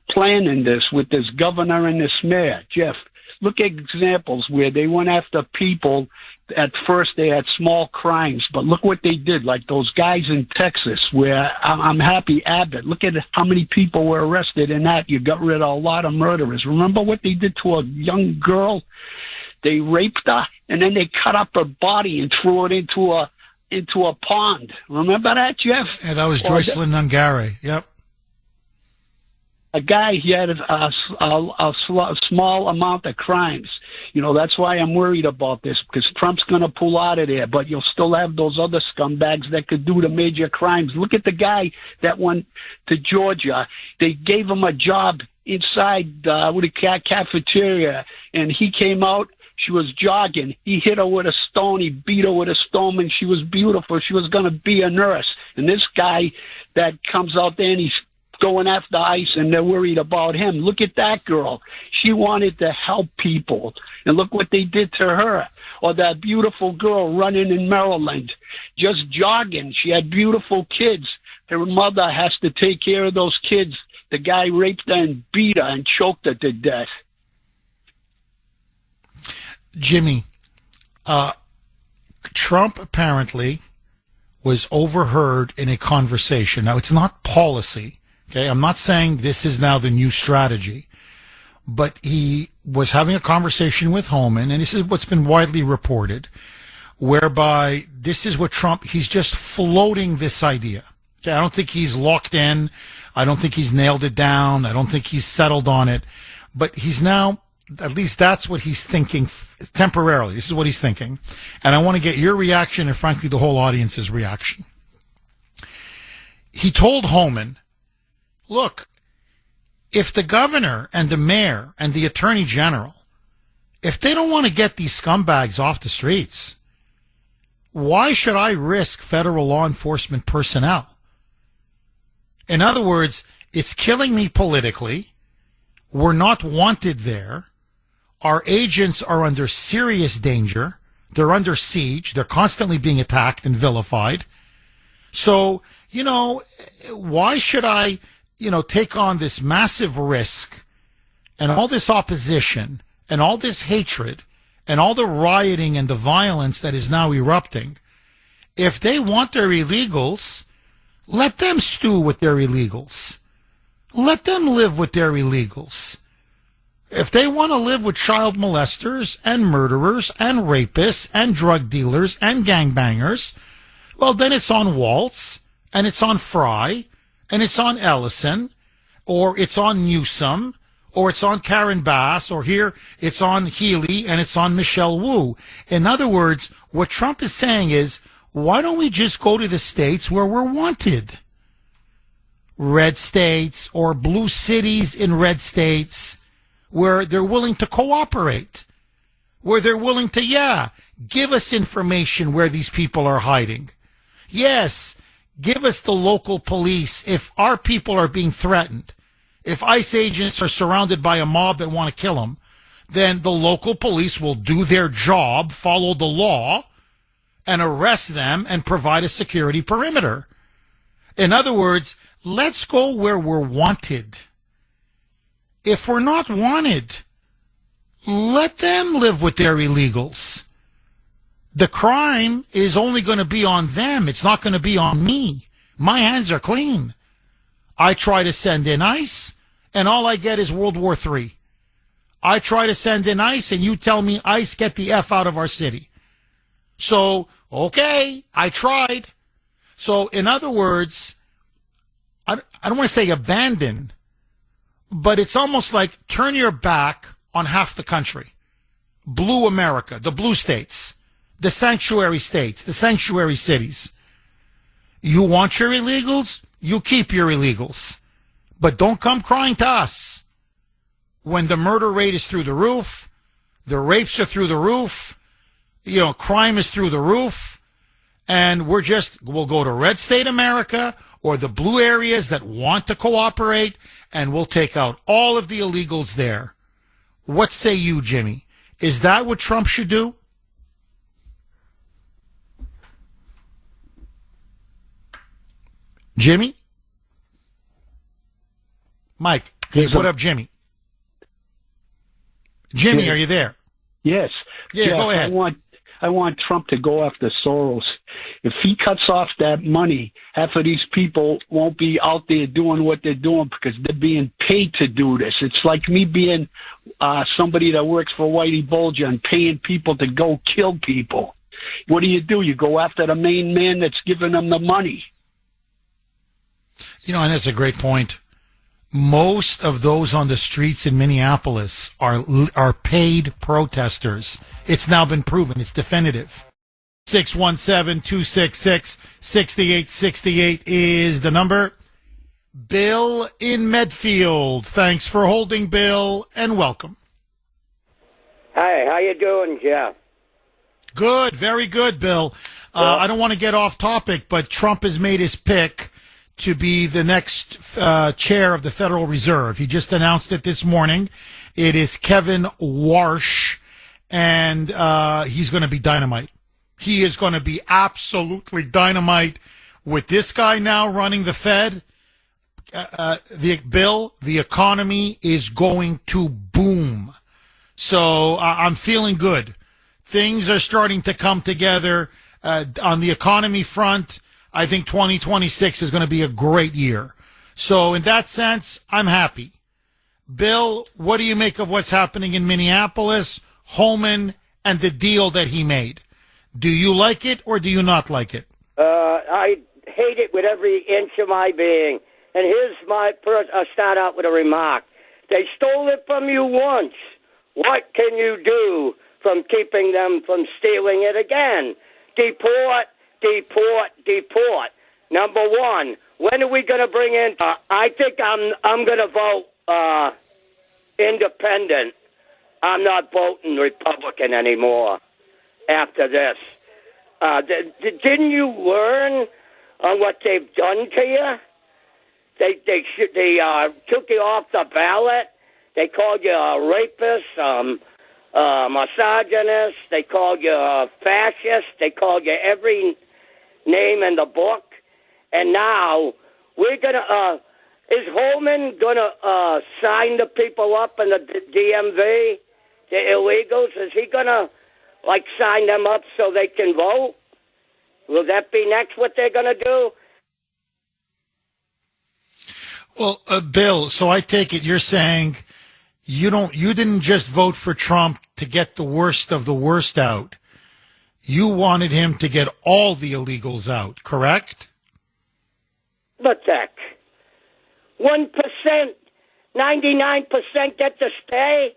planning this with this governor and this mayor. Jeff, look at examples where they went after people. At first, they had small crimes, but look what they did. Like those guys in Texas, where I'm happy Abbott. Look at how many people were arrested in that. You got rid of a lot of murderers. Remember what they did to a young girl? They raped her, and then they cut up her body and threw it into a pond. Remember that, Jeff? Yeah, that was Joycelyn Nungare. Yep. A guy, he had a small amount of crimes. You know, that's why I'm worried about this, because Trump's going to pull out of there, but you'll still have those other scumbags that could do the major crimes. Look at the guy that went to Georgia. They gave him a job inside with a cafeteria, and he came out. She was jogging. He hit her with a stone. He beat her with a stone, and she was beautiful. She was going to be a nurse. And this guy that comes out there and he's going after ICE, and they're worried about him. Look at that girl. She wanted to help people, and look what they did to her. Or that beautiful girl running in Maryland, just jogging. She had beautiful kids. Her mother has to take care of those kids. The guy raped her and beat her and choked her to death. Jimmy, Trump apparently was overheard in a conversation. Now, it's not policy. Okay, I'm not saying this is now the new strategy, but he was having a conversation with Homan, and this is what's been widely reported, whereby this is what Trump, he's just floating this idea. Okay, I don't think he's locked in. I don't think he's nailed it down. I don't think he's settled on it, but he's now, at least that's what he's thinking temporarily. This is what he's thinking. And I want to get your reaction and, frankly, the whole audience's reaction. He told Homan, look, if the governor and the mayor and the attorney general, if they don't want to get these scumbags off the streets, why should I risk federal law enforcement personnel? In other words, it's killing me politically. We're not wanted there. Our agents are under serious danger. They're under siege. They're constantly being attacked and vilified. So, you know, why should I, take on this massive risk and all this opposition and all this hatred and all the rioting and the violence that is now erupting? If they want their illegals, let them stew with their illegals. Let them live with their illegals. If they want to live with child molesters and murderers and rapists and drug dealers and gangbangers, well, then it's on Waltz and it's on Fry and it's on Ellison, or it's on Newsom, or it's on Karen Bass, or here it's on Healy and it's on Michelle Wu. In other words, what Trump is saying is, why don't we just go to the states where we're wanted? Red states or blue cities in red states where they're willing to cooperate, where they're willing to, give us information where these people are hiding. Yes, give us the local police if our people are being threatened. If ICE agents are surrounded by a mob that want to kill them, then the local police will do their job, follow the law, and arrest them and provide a security perimeter. In other words, let's go where we're wanted. If we're not wanted, let them live with their illegals. The crime is only going to be on them. It's not going to be on me. My hands are clean. I try to send in ICE, and all I get is World War III. I try to send in ICE, and you tell me, ICE, get the F out of our city. So, okay, I tried. So, in other words, I don't want to say abandon, but it's almost like turn your back on half the country. Blue America, the blue states, the sanctuary states, the sanctuary cities. You want your illegals? You keep your illegals. But don't come crying to us when the murder rate is through the roof, the rapes are through the roof, crime is through the roof, and we'll go to red state America or the blue areas that want to cooperate, and we'll take out all of the illegals there. What say you, Jimmy? Is that what Trump should do? Jimmy? Mike, can you put up Jimmy? Jimmy, are you there? Yes. Yeah, Jeff, go ahead. I want Trump to go after Soros. If he cuts off that money, half of these people won't be out there doing what they're doing because they're being paid to do this. It's like me being somebody that works for Whitey Bulger and paying people to go kill people. What do? You go after the main man that's giving them the money. And that's a great point. Most of those on the streets in Minneapolis are paid protesters. It's now been proven. It's definitive. 617-266-6868 is the number. Bill in Medfield. Thanks for holding, Bill, and welcome. Hi, how you doing, Jeff? Good, very good, Bill. I don't want to get off topic, but Trump has made his pick to be the next chair of the Federal Reserve. He just announced it this morning. It is Kevin Warsh, and he's going to be dynamite. He is going to be absolutely dynamite with this guy now running the Fed. The economy is going to boom. So I'm feeling good. Things are starting to come together on the economy front. I think 2026 is going to be a great year. So in that sense, I'm happy. Bill, what do you make of what's happening in Minneapolis, Holman, and the deal that he made? Do you like it or do you not like it? I hate it with every inch of my being. And here's I'll start out with a remark. They stole it from you once. What can you do from keeping them from stealing it again? Deport, deport, deport. Number one, when are we going to bring in? I think I'm going to vote independent. I'm not voting Republican anymore after this. Didn't you learn on what they've done to you? They took you off the ballot. They called you a rapist, misogynist. They called you a fascist. They called you every name in the book. And now we're gonna. Is Holman gonna sign the people up in the DMV, the illegals? Is he gonna sign them up so they can vote? Will that be next? What they're gonna do? Well, Bill, so I take it you're saying you didn't just vote for Trump to get the worst of the worst out. You wanted him to get all the illegals out, correct? But heck, 1%, 99% get to stay,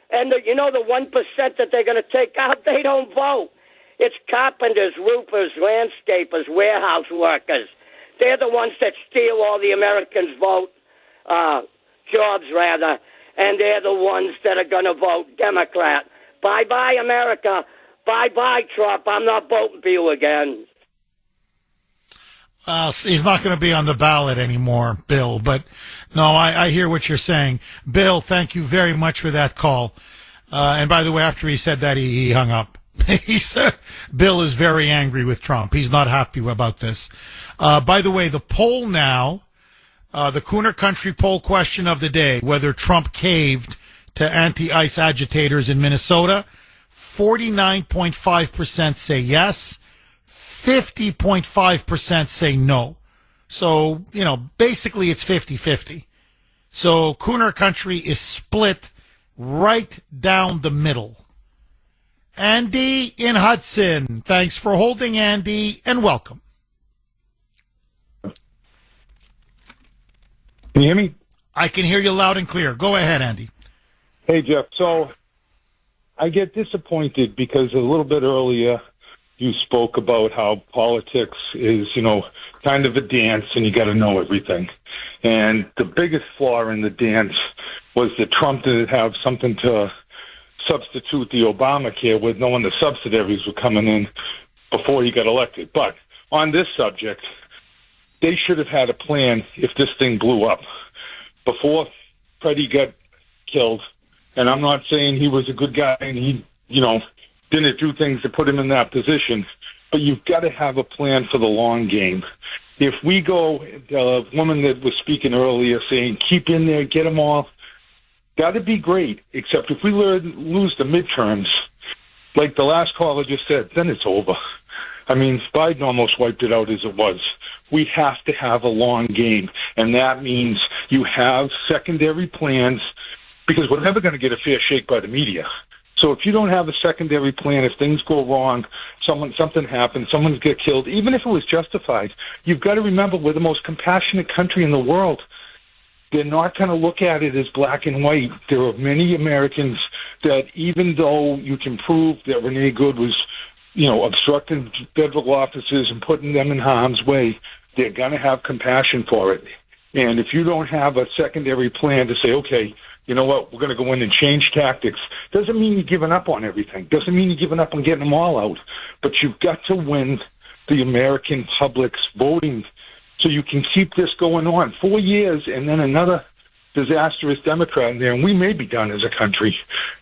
and the 1% that they're going to take out, they don't vote. It's carpenters, roofers, landscapers, warehouse workers. They're the ones that steal all the Americans' jobs, rather, and they're the ones that are going to vote Democrat. Bye-bye, America. Bye-bye, Trump. I'm not voting for you again. He's not going to be on the ballot anymore, Bill. But, no, I hear what you're saying. Bill, thank you very much for that call. And, by the way, after he said that, he hung up. He said Bill is very angry with Trump. He's not happy about this. By the way, the poll now, the Kuhner Country poll question of the day, whether Trump caved to anti-ICE agitators in Minnesota, 49.5% say yes, 50.5% say no. So, basically it's 50-50. So Kuhner Country is split right down the middle. Andy in Hudson. Thanks for holding, Andy, and welcome. Can you hear me? I can hear you loud and clear. Go ahead, Andy. Hey, Jeff. So I get disappointed because a little bit earlier you spoke about how politics is, kind of a dance and you got to know everything. And the biggest flaw in the dance was that Trump didn't have something to substitute the Obamacare with, knowing the subsidiaries were coming in before he got elected. But on this subject, they should have had a plan if this thing blew up. Before Freddie got killed, and I'm not saying he was a good guy and he, didn't do things to put him in that position, but you've got to have a plan for the long game. If we go, the woman that was speaking earlier saying, keep in there, get them all, that'd be great, except if we lose the midterms, like the last caller just said, then it's over. I mean, Biden almost wiped it out as it was. We have to have a long game, and that means you have secondary plans, because we're never going to get a fair shake by the media. So if you don't have a secondary plan, if things go wrong, something happens, someone gets killed, even if it was justified, you've got to remember we're the most compassionate country in the world. They're not going to look at it as black and white. There are many Americans that, even though you can prove that Renee Good was, obstructing federal offices and putting them in harm's way, they're going to have compassion for it. And if you don't have a secondary plan to say, okay, you know what, we're going to go in and change tactics, doesn't mean you're giving up on everything. Doesn't mean you're giving up on getting them all out. But you've got to win the American public's voting so you can keep this going on 4 years and then another disastrous Democrat in there, and we may be done as a country.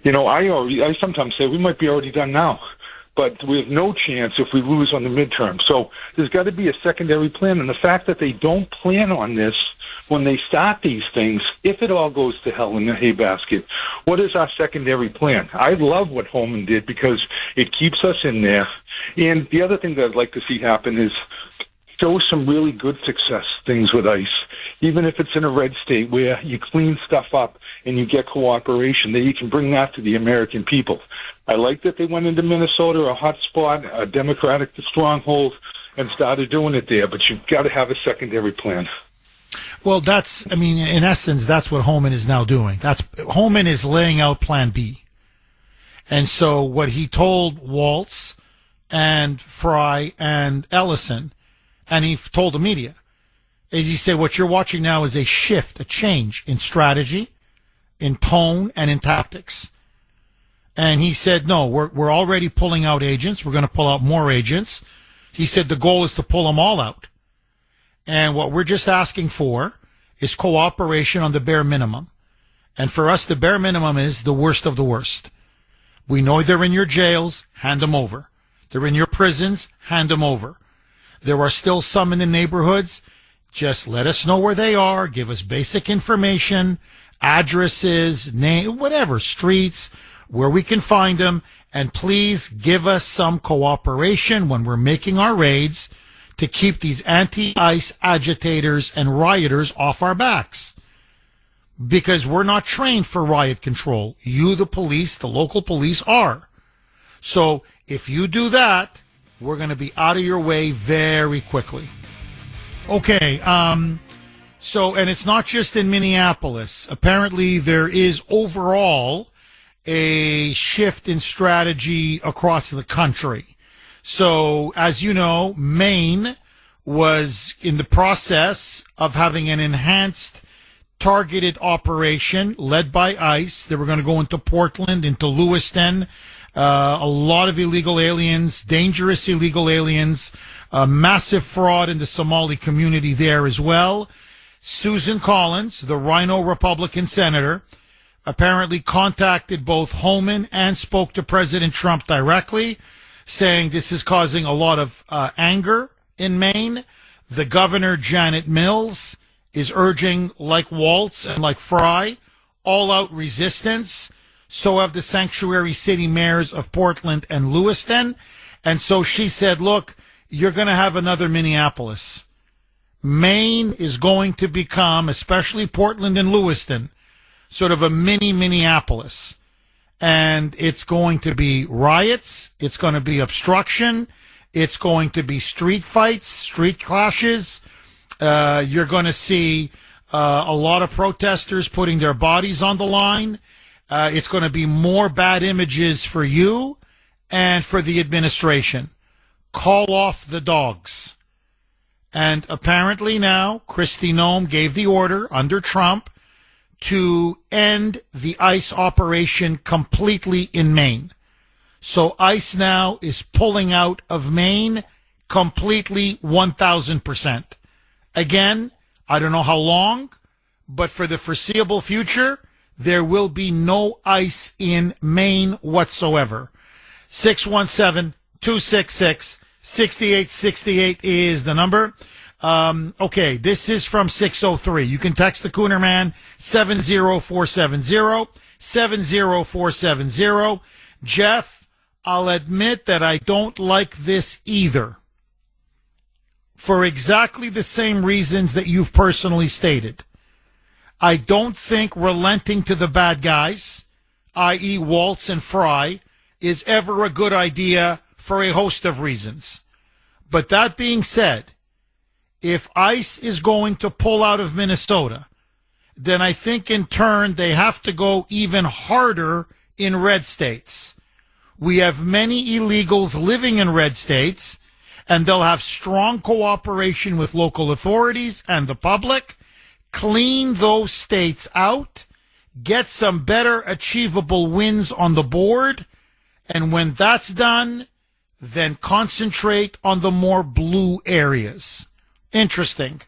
I sometimes say we might be already done now, but we have no chance if we lose on the midterm. So there's got to be a secondary plan, and the fact that they don't plan on this when they start these things, if it all goes to hell in the hay basket, what is our secondary plan? I love what Holman did because it keeps us in there. And the other thing that I'd like to see happen is show some really good success things with ICE, even if it's in a red state where you clean stuff up and you get cooperation, that you can bring that to the American people. I like that they went into Minnesota, a hot spot, a Democratic stronghold, and started doing it there, but you've got to have a secondary plan. Well, in essence, that's what Holman is now doing. Holman is laying out Plan B. And so what he told Waltz and Fry and Ellison, and he told the media, is he said, what you're watching now is a shift, a change in strategy, in tone, and in tactics. And he said, no, we're already pulling out agents. We're going to pull out more agents. He said the goal is to pull them all out. And what we're just asking for is cooperation on the bare minimum. And for us, the bare minimum is the worst of the worst. We know they're in your jails, hand them over. They're in your prisons, hand them over. There are still some in the neighborhoods. Just let us know where they are. Give us basic information, addresses, name, whatever, streets, where we can find them. And please give us some cooperation when we're making our raids to keep these anti-ICE agitators and rioters off our backs. Because we're not trained for riot control. You, the police, the local police are. So if you do that, we're going to be out of your way very quickly. Okay, and it's not just in Minneapolis. Apparently there is overall a shift in strategy across the country. So, as you know, Maine was in the process of having an enhanced targeted operation led by ICE. They were going to go into Portland, into Lewiston, a lot of illegal aliens, dangerous illegal aliens, massive fraud in the Somali community there as well. Susan Collins, the Rhino Republican senator, apparently contacted both Holman and spoke to President Trump directly, saying this is causing a lot of anger in Maine. The governor, Janet Mills, is urging, like Waltz and like Fry, all-out resistance. So have the sanctuary city mayors of Portland and Lewiston. And so she said, look, you're going to have another Minneapolis. Maine is going to become, especially Portland and Lewiston, sort of a mini Minneapolis. And it's going to be riots. It's going to be obstruction. It's going to be street fights, street clashes. You're going to see a lot of protesters putting their bodies on the line. It's going to be more bad images for you and for the administration. call off the dogs. And apparently now, Kristi Noem gave the order under Trump to end the ICE operation completely in Maine. So ICE now is pulling out of Maine completely 1,000%. Again, I don't know how long, but for the foreseeable future, there will be no ICE in Maine whatsoever. 617-266-6868 is the number. Okay, this is from 603. You can text the Kuhner Man, 70470, 70470. Jeff, I'll admit that I don't like this either, for exactly the same reasons that you've personally stated. I don't think relenting to the bad guys, i.e. Waltz and Fry, is ever a good idea for a host of reasons. But that being said, if ICE is going to pull out of Minnesota, then I think in turn they have to go even harder in red states. We have many illegals living in red states, and they'll have strong cooperation with local authorities and the public. Clean those states out, get some better achievable wins on the board, and when that's done, then concentrate on the more blue areas. Interesting.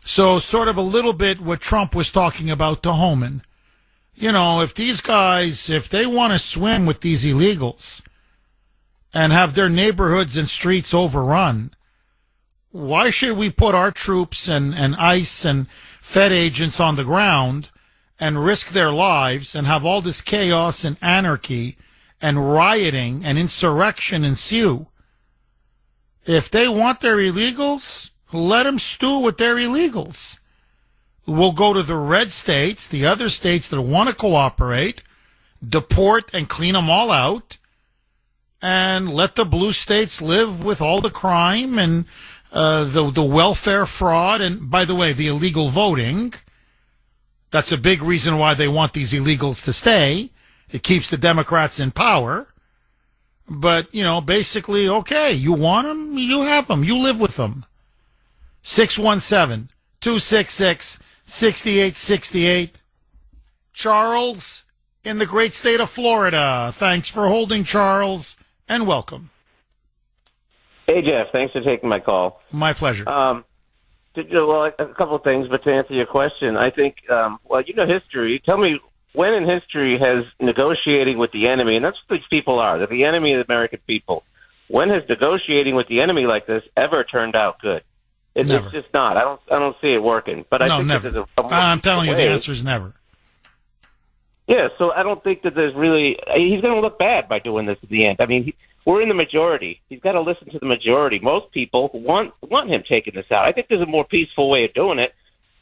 So sort of a little bit what Trump was talking about to Homan. You know, if these guys, if they want to swim with these illegals and have their neighborhoods and streets overrun, why should we put our troops and ICE and Fed agents on the ground and risk their lives and have all this chaos and anarchy and rioting and insurrection ensue? If they want their illegals, let them stew with their illegals. We'll go to the red states, the other states that want to cooperate, deport and clean them all out, and let the blue states live with all the crime and the welfare fraud, and, by the way, the illegal voting. That's a big reason why they want these illegals to stay. It keeps the Democrats in power. But, you know, basically, okay, you want them, you have them, you live with them. 617-266-6868. Charles in the great state of Florida. Thanks for holding, Charles, and welcome. Hey, Jeff. Thanks for taking my call. My pleasure. Well, a couple of things, but to answer your question, I think, well, you know history. Tell me, when in history has negotiating with the enemy, and that's what these people are, they're the enemy of the American people, when has negotiating with the enemy like this ever turned out good? It's just not. I don't see it working. But I think never. I'm telling you, the answer is never. Yeah, so I don't think that there's really. He's going to look bad by doing this at the end. I mean, we're in the majority. He's got to listen to the majority. Most people want him taking this out. I think there's a more peaceful way of doing it.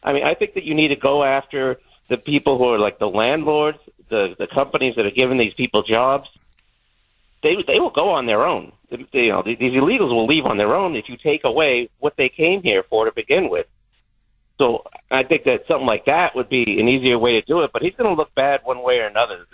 I mean, I think that you need to go after the people who are like the landlords, the companies that are giving these people jobs. They will go on their own. These illegals will leave on their own if you take away what they came here for to begin with. So I think that something like that would be an easier way to do it. But he's going to look bad one way or another.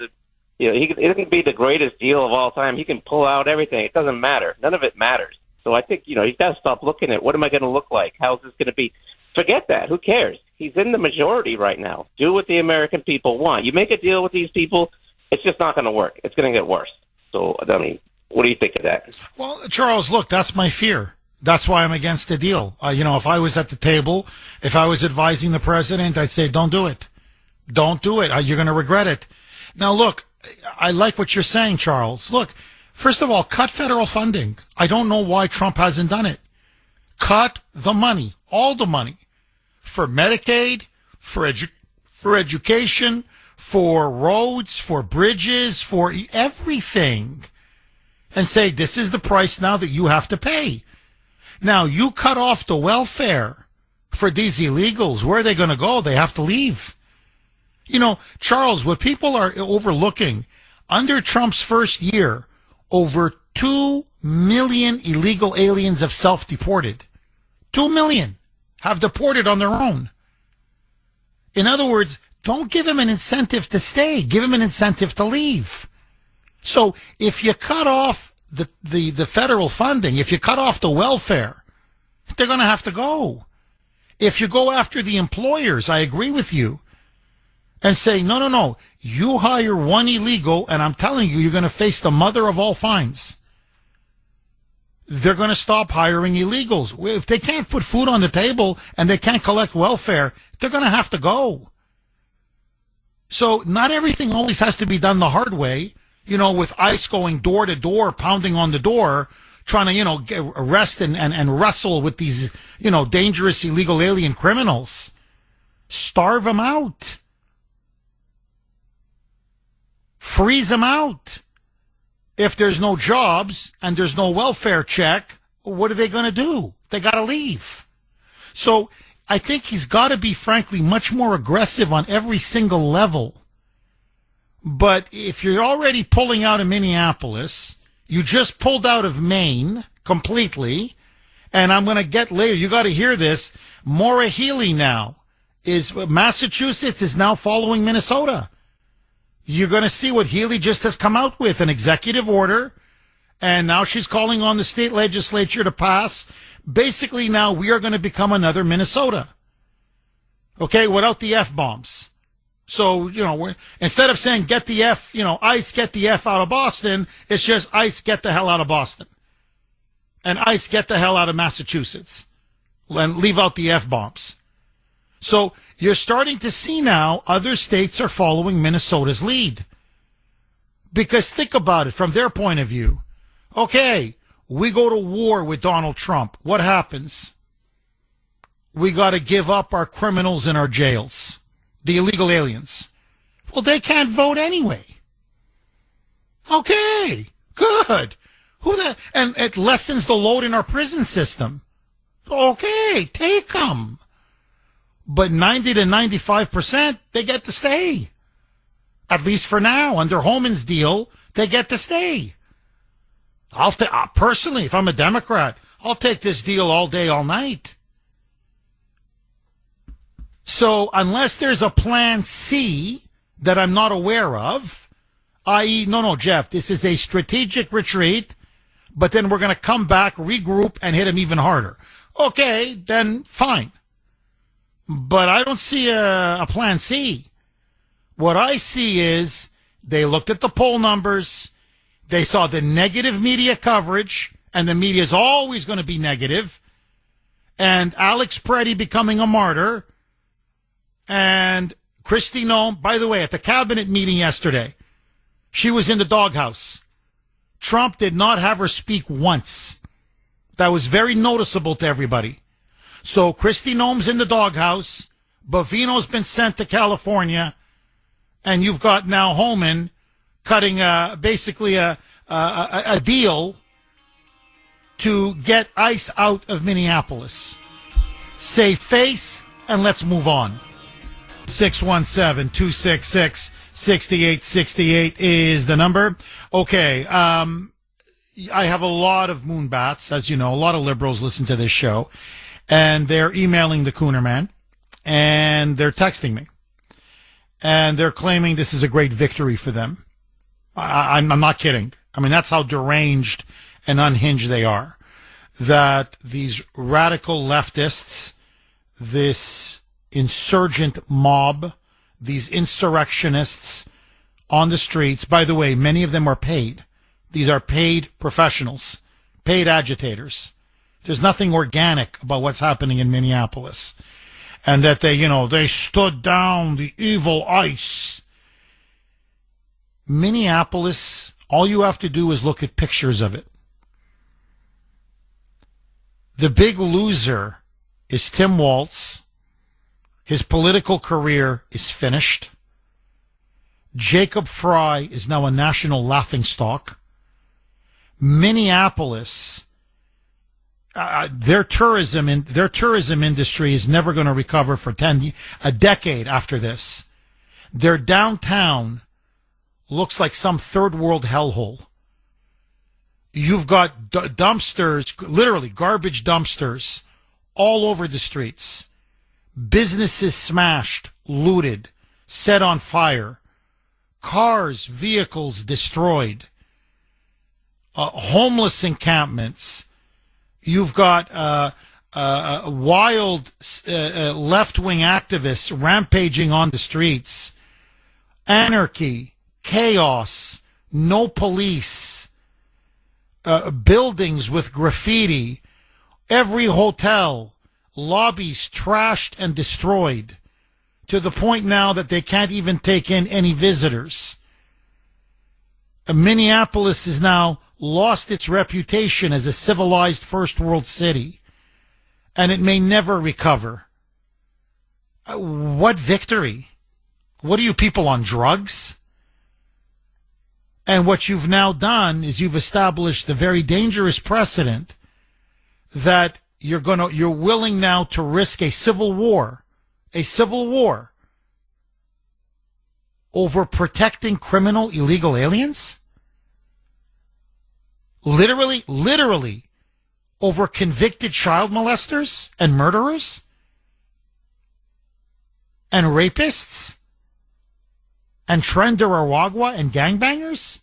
It can be the greatest deal of all time. He can pull out everything. It doesn't matter. None of it matters. So I think, he's got to stop looking at what am I going to look like? How's this going to be? Forget that. Who cares? He's in the majority right now. Do what the American people want. You make a deal with these people, it's just not going to work. It's going to get worse. So, I mean, what do you think of that? Well, Charles, look, that's my fear. That's why I'm against the deal. If I was at the table, if I was advising the president, I'd say, don't do it. Don't do it. You're going to regret it. Now, look, I like what you're saying, Charles. Look, first of all, cut federal funding. I don't know why Trump hasn't done it. Cut the money, all the money, for Medicaid, for education, for roads, for bridges, for everything. And say, this is the price now that you have to pay. Now, you cut off the welfare for these illegals. Where are they going to go? They have to leave. Charles, what people are overlooking, under Trump's first year, over 2 million illegal aliens have self-deported. 2 million have deported on their own. In other words, don't give him an incentive to stay. Give him an incentive to leave. So if you cut off the federal funding, if you cut off the welfare, they're going to have to go. If you go after the employers, I agree with you, and say, no, you hire one illegal, and I'm telling you, you're going to face the mother of all fines. They're going to stop hiring illegals. If they can't put food on the table and they can't collect welfare, they're going to have to go. So not everything always has to be done the hard way, with ICE going door to door, pounding on the door, trying to, arrest and wrestle with these, dangerous illegal alien criminals. Starve them out. Freeze them out. If there's no jobs and there's no welfare check, what are they going to do? They got to leave. So I think he's got to be, frankly, much more aggressive on every single level. But if you're already pulling out of Minneapolis, you just pulled out of Maine completely, and I'm going to get later, you got to hear this, Maura Healey now Massachusetts is now following Minnesota. You're going to see what Healey just has come out with, an executive order, and now she's calling on the state legislature to pass. Basically, now we are going to become another Minnesota. Okay, without the F-bombs. So, instead of saying get the F, ICE get the F out of Boston, it's just ICE get the hell out of Boston. And ICE get the hell out of Massachusetts. And leave out the F-bombs. So you're starting to see now other states are following Minnesota's lead. Because think about it from their point of view. Okay, we go to war with Donald Trump. What happens? We got to give up our criminals in our jails, the illegal aliens. Well, they can't vote anyway. Okay, good. And it lessens the load in our prison system. Okay, take them. But 90 to 95%, they get to stay. At least for now. Under Homan's deal, they get to stay. Personally, if I'm a Democrat, I'll take this deal all day, all night. So unless there's a plan C that I'm not aware of, i.e., no, Jeff, this is a strategic retreat, but then we're going to come back, regroup, and hit them even harder. Okay, then fine. But I don't see a plan C. What I see is they looked at the poll numbers, they saw the negative media coverage, and the media is always going to be negative, and Alex Preddy becoming a martyr, and Kristi Noem, by the way, at the cabinet meeting yesterday, she was in the doghouse. Trump did not have her speak once. That was very noticeable to everybody. So Kristi Noem's in the doghouse, Bovino's been sent to California, and you've got now Homan cutting basically a deal to get ICE out of Minneapolis. Save face, and let's move on. 617-266-6868 is the number. Okay, I have a lot of moonbats, as you know. A lot of liberals listen to this show. And they're emailing the Kuhner man, and they're texting me. And they're claiming this is a great victory for them. I'm not kidding. I mean, that's how deranged and unhinged they are. That these radical leftists, this insurgent mob, these insurrectionists on the streets, by the way, many of them are paid. These are paid professionals, paid agitators. There's nothing organic about what's happening in Minneapolis. And that they stood down the evil ICE. Minneapolis, all you have to do is look at pictures of it. The big loser is Tim Walz. His political career is finished. Jacob Fry is now a national laughingstock. Minneapolis, their tourism industry is never going to recover for a decade after this. Their downtown looks like some third world hellhole. You've got dumpsters, literally garbage dumpsters, all over the streets. Businesses smashed, looted, set on fire. Cars, vehicles destroyed. homeless encampments. You've got wild left-wing activists rampaging on the streets. Anarchy, chaos, no police, buildings with graffiti, every hotel, lobbies trashed and destroyed, to the point now that they can't even take in any visitors. Minneapolis has now lost its reputation as a civilized first world city, and it may never recover. What victory? What are you people on drugs? And what you've now done is you've established the very dangerous precedent that you're willing now to risk a civil war over protecting criminal illegal aliens? Literally over convicted child molesters and murderers and rapists and Trenderawagwa and gangbangers?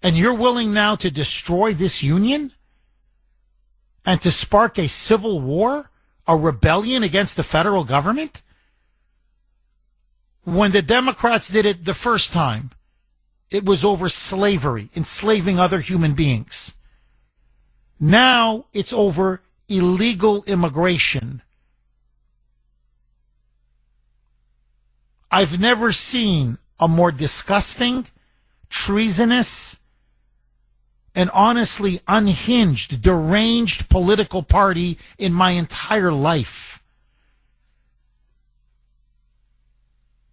And you're willing now to destroy this union and to spark a civil war, a rebellion against the federal government? When the Democrats did it the first time, it was over slavery, enslaving other human beings. Now it's over illegal immigration. I've never seen a more disgusting, treasonous, and honestly unhinged, deranged political party in my entire life.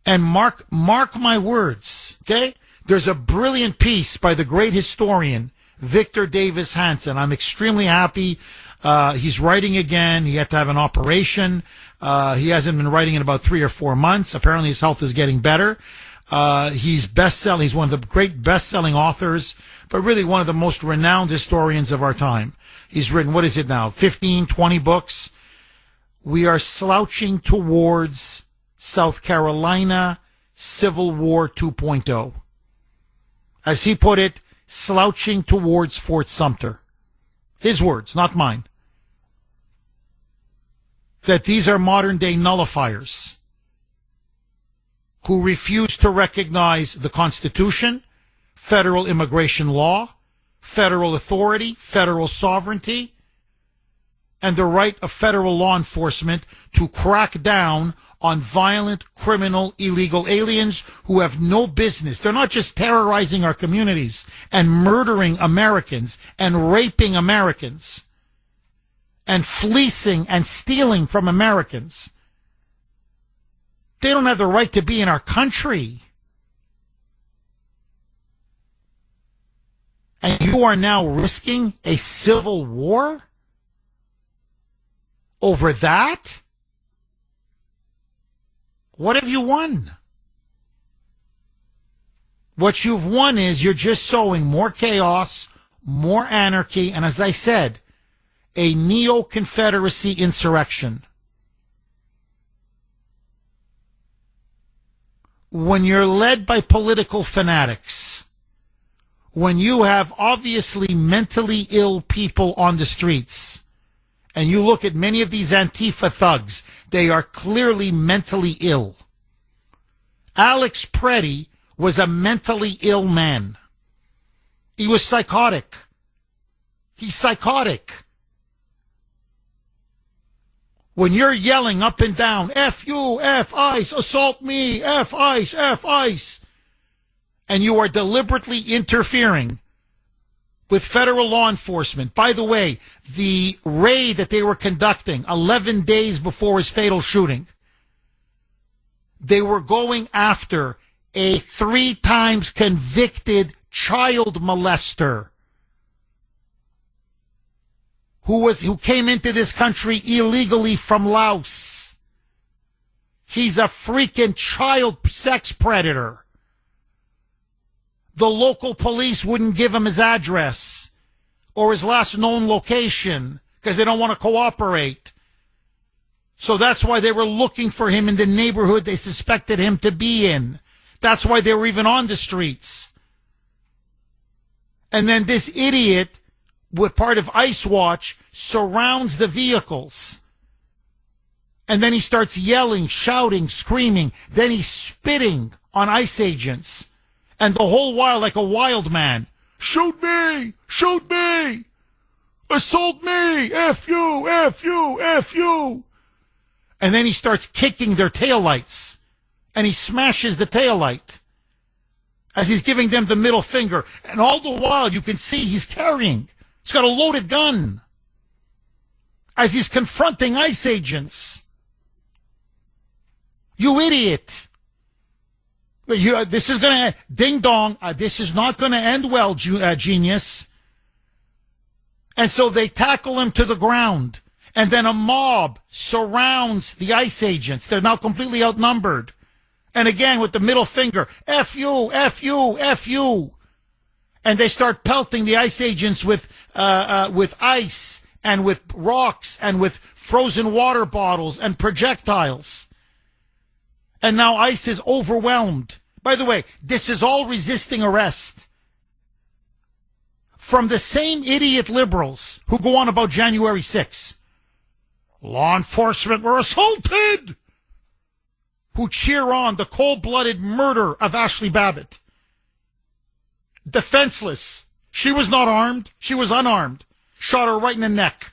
And mark my words, okay? There's a brilliant piece by the great historian Victor Davis Hanson. I'm extremely happy. He's writing again. He had to have an operation. He hasn't been writing in about 3 or 4 months. Apparently his health is getting better. He's best-selling. He's one of the great best-selling authors, but really one of the most renowned historians of our time. He's written, what is it now, 15, 20 books. We are slouching towards South Carolina Civil War 2.0. As he put it, slouching towards Fort Sumter. His words, not mine. That these are modern-day nullifiers who refuse to recognize the Constitution, federal immigration law, federal authority, federal sovereignty, and the right of federal law enforcement to crack down on violent, criminal, illegal aliens who have no business. They're not just terrorizing our communities and murdering Americans and raping Americans and fleecing and stealing from Americans. They don't have the right to be in our country. And you are now risking a civil war over that? What have you won? What you've won is you're just sowing more chaos, more anarchy, and as I said, a neo-Confederacy insurrection. When you're led by political fanatics, when you have obviously mentally ill people on the streets, and you look at many of these Antifa thugs, they are clearly mentally ill. Alex Preddy was a mentally ill man. He was psychotic. He's psychotic. When you're yelling up and down, F you, F ICE, assault me, F ICE, F ICE, and you are deliberately interfering with federal law enforcement. By the way, the raid that they were conducting 11 days before his fatal shooting, they were going after a 3 times convicted child molester who came into this country illegally from Laos. He's a freaking child sex predator. The local police wouldn't give him his address or his last known location because they don't want to cooperate. So that's why they were looking for him in the neighborhood they suspected him to be in. That's why they were even on the streets. And then this idiot, with part of Ice Watch, surrounds the vehicles. And then he starts yelling, shouting, screaming. Then he's spitting on ICE agents. And the whole while, like a wild man, shoot me, shoot me, assault me, F you, F you, F you. And then he starts kicking their taillights. And he smashes the taillight as he's giving them the middle finger. And all the while, you can see he's carrying. He's got a loaded gun as he's confronting ICE agents. You idiot. This is going to, ding dong, this is not going to end well, genius. And so they tackle him to the ground. And then a mob surrounds the ICE agents. They're now completely outnumbered. And again, with the middle finger, F you, F you, F you. And they start pelting the ICE agents with ice and with rocks and with frozen water bottles and projectiles. And now ICE is overwhelmed. By the way, this is all resisting arrest from the same idiot liberals who go on about January 6th. Law enforcement were assaulted, who cheer on the cold-blooded murder of Ashley Babbitt. Defenseless. She was not armed. She was unarmed. Shot her right in the neck.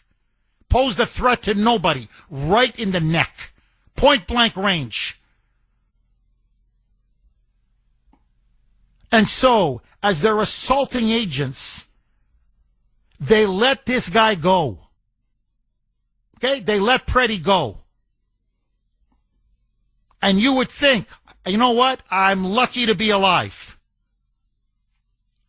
Posed a threat to nobody. Right in the neck. Point-blank range. And so, as they're assaulting agents, they let this guy go. Okay? They let Preddy go. And you would think, you know what? I'm lucky to be alive.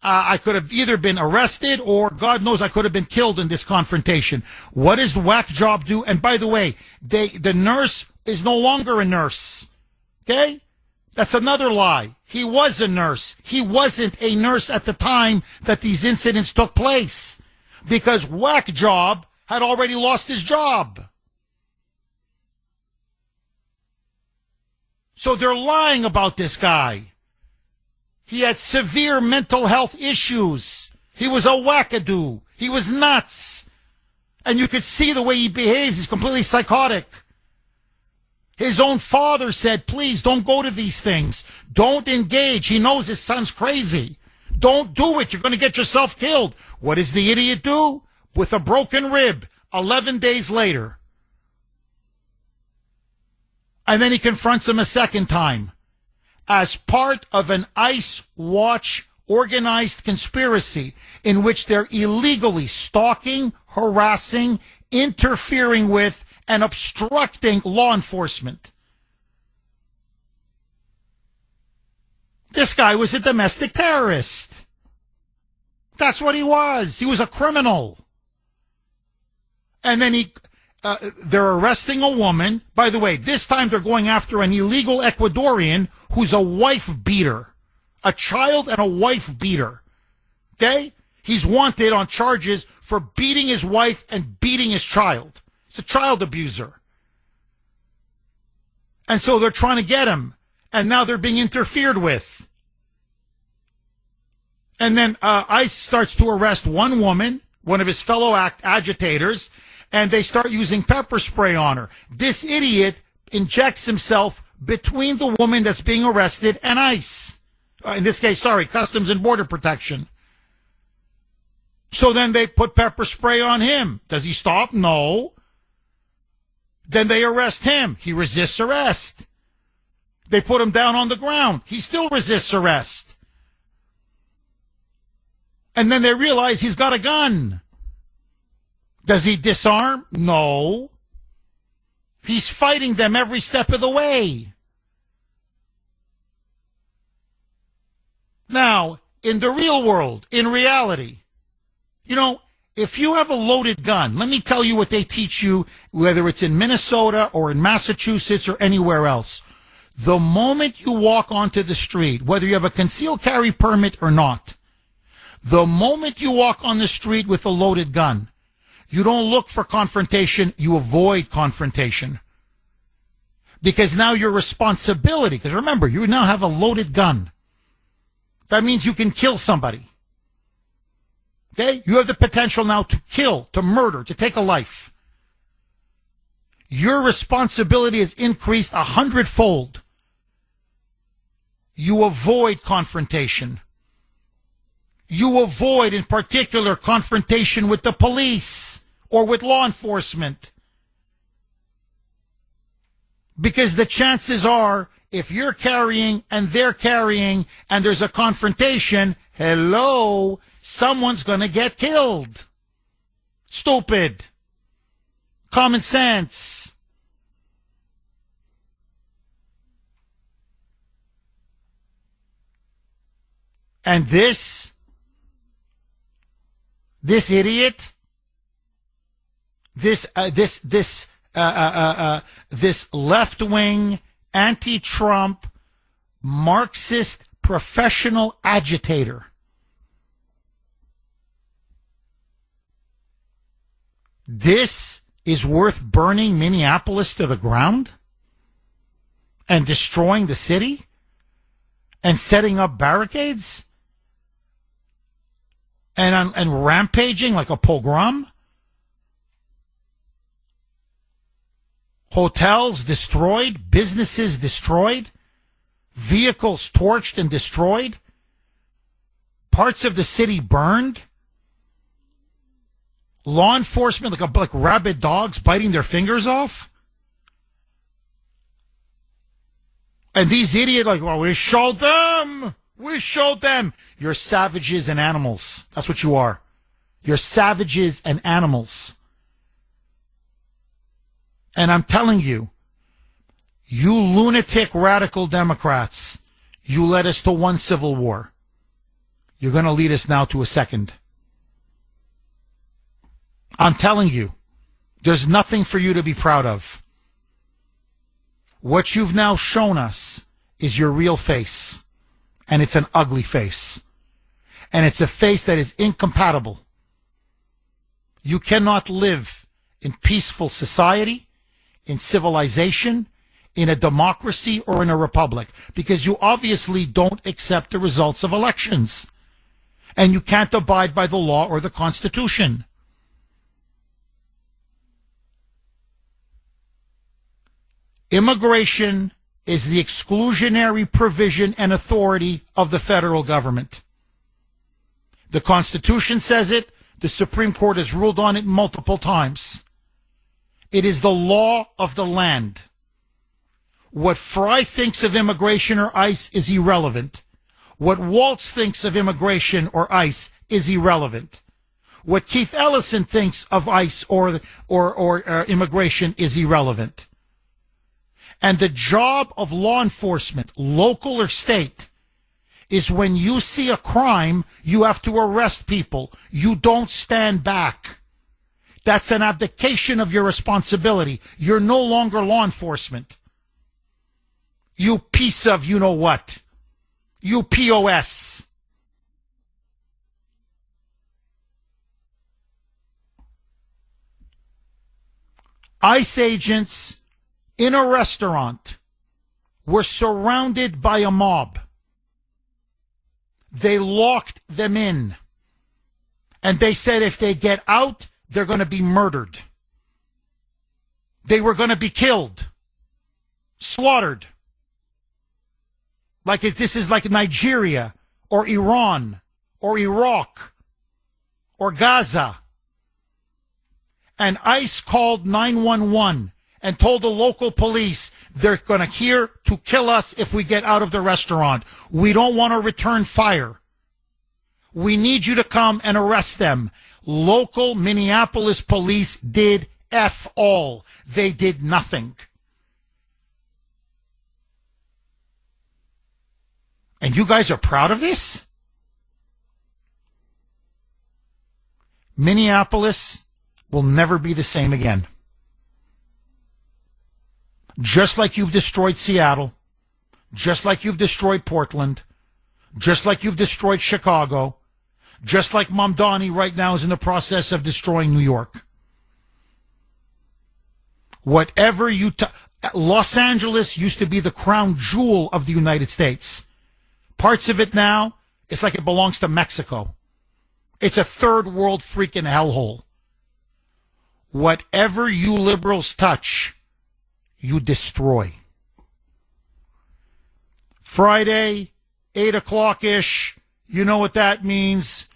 I could have either been arrested or, God knows, I could have been killed in this confrontation. What does the whack job do? And by the way, the nurse is no longer a nurse. Okay? That's another lie. He was a nurse. He wasn't a nurse at the time that these incidents took place because whack job had already lost his job. So they're lying about this guy. He had severe mental health issues. He was a wackadoo. He was nuts. And you could see the way he behaves. He's completely psychotic. His own father said, please don't go to these things. Don't engage. He knows his son's crazy. Don't do it. You're going to get yourself killed. What does the idiot do? With a broken rib, 11 days later. And then he confronts him a second time as part of an ICE Watch organized conspiracy in which they're illegally stalking, harassing, interfering with, and obstructing law enforcement. This guy was a domestic terrorist. That's what he was. He was a criminal. And then they're arresting a woman. By the way, this time they're going after an illegal Ecuadorian who's a wife beater. A child and a wife beater. Okay? He's wanted on charges for beating his wife and beating his child. He's a child abuser. And so they're trying to get him. And now they're being interfered with. And then ICE starts to arrest one woman, one of his fellow agitators, and they start using pepper spray on her. This idiot injects himself between the woman that's being arrested and ICE. In this case, Customs and Border Protection. So then they put pepper spray on him. Does he stop? No. Then they arrest him. He resists arrest. They put him down on the ground. He still resists arrest. And then they realize he's got a gun. Does he disarm? No. He's fighting them every step of the way. Now, in the real world, in reality, if you have a loaded gun, let me tell you what they teach you, whether it's in Minnesota or in Massachusetts or anywhere else. The moment you walk onto the street, whether you have a concealed carry permit or not, the moment you walk on the street with a loaded gun, you don't look for confrontation, you avoid confrontation. Because now your responsibility, because remember, you now have a loaded gun. That means you can kill somebody. Okay? You have the potential now to kill, to murder, to take a life. Your responsibility is increased 100-fold. You avoid confrontation. You avoid, in particular, confrontation with the police or with law enforcement. Because the chances are, if you're carrying and they're carrying and there's a confrontation, hello, someone's going to get killed. Stupid. Common sense. And this idiot, this left-wing, anti-Trump, Marxist professional agitator this is worth burning Minneapolis to the ground and destroying the city and setting up barricades and rampaging like a pogrom? Hotels destroyed, businesses destroyed, vehicles torched and destroyed, parts of the city burned, law enforcement like rabid dogs biting their fingers off. And these idiots like, well, we showed them. We showed them. You're savages and animals. That's what you are. You're savages and animals. And I'm telling you, you lunatic radical Democrats, you led us to one civil war. You're going to lead us now to a second. I'm telling you, there's nothing for you to be proud of. What you've now shown us is your real face. And it's an ugly face. And it's a face that is incompatible. You cannot live in peaceful society, in civilization, in a democracy, or in a republic, because you obviously don't accept the results of elections. And you can't abide by the law or the Constitution. Immigration is the exclusionary provision and authority of the federal government. The Constitution says it. The Supreme Court has ruled on it multiple times. It is the law of the land. What Fry thinks of immigration or ICE is irrelevant. What Waltz thinks of immigration or ICE is irrelevant. What Keith Ellison thinks of ICE or immigration is irrelevant. And the job of law enforcement, local or state, is when you see a crime, you have to arrest people. You don't stand back. That's an abdication of your responsibility. You're no longer law enforcement. You piece of you-know-what. You POS. ICE agents in a restaurant were surrounded by a mob. They locked them in. And they said if they get out, they're going to be murdered. They were going to be killed. Slaughtered. Like if this is like Nigeria or Iran or Iraq or Gaza. And ICE called 911 and told the local police they're going to here to kill us if we get out of the restaurant. We don't want to return fire. We need you to come and arrest them. Local Minneapolis police did F all. They did nothing. And you guys are proud of this? Minneapolis will never be the same again. Just like you've destroyed Seattle, just like you've destroyed Portland, just like you've destroyed Chicago, just like Mamdani right now is in the process of destroying New York. Whatever you... Los Angeles used to be the crown jewel of the United States. Parts of it now, it's like it belongs to Mexico. It's a third world freaking hellhole. Whatever you liberals touch, you destroy. Friday, 8 o'clock-ish. You know what that means.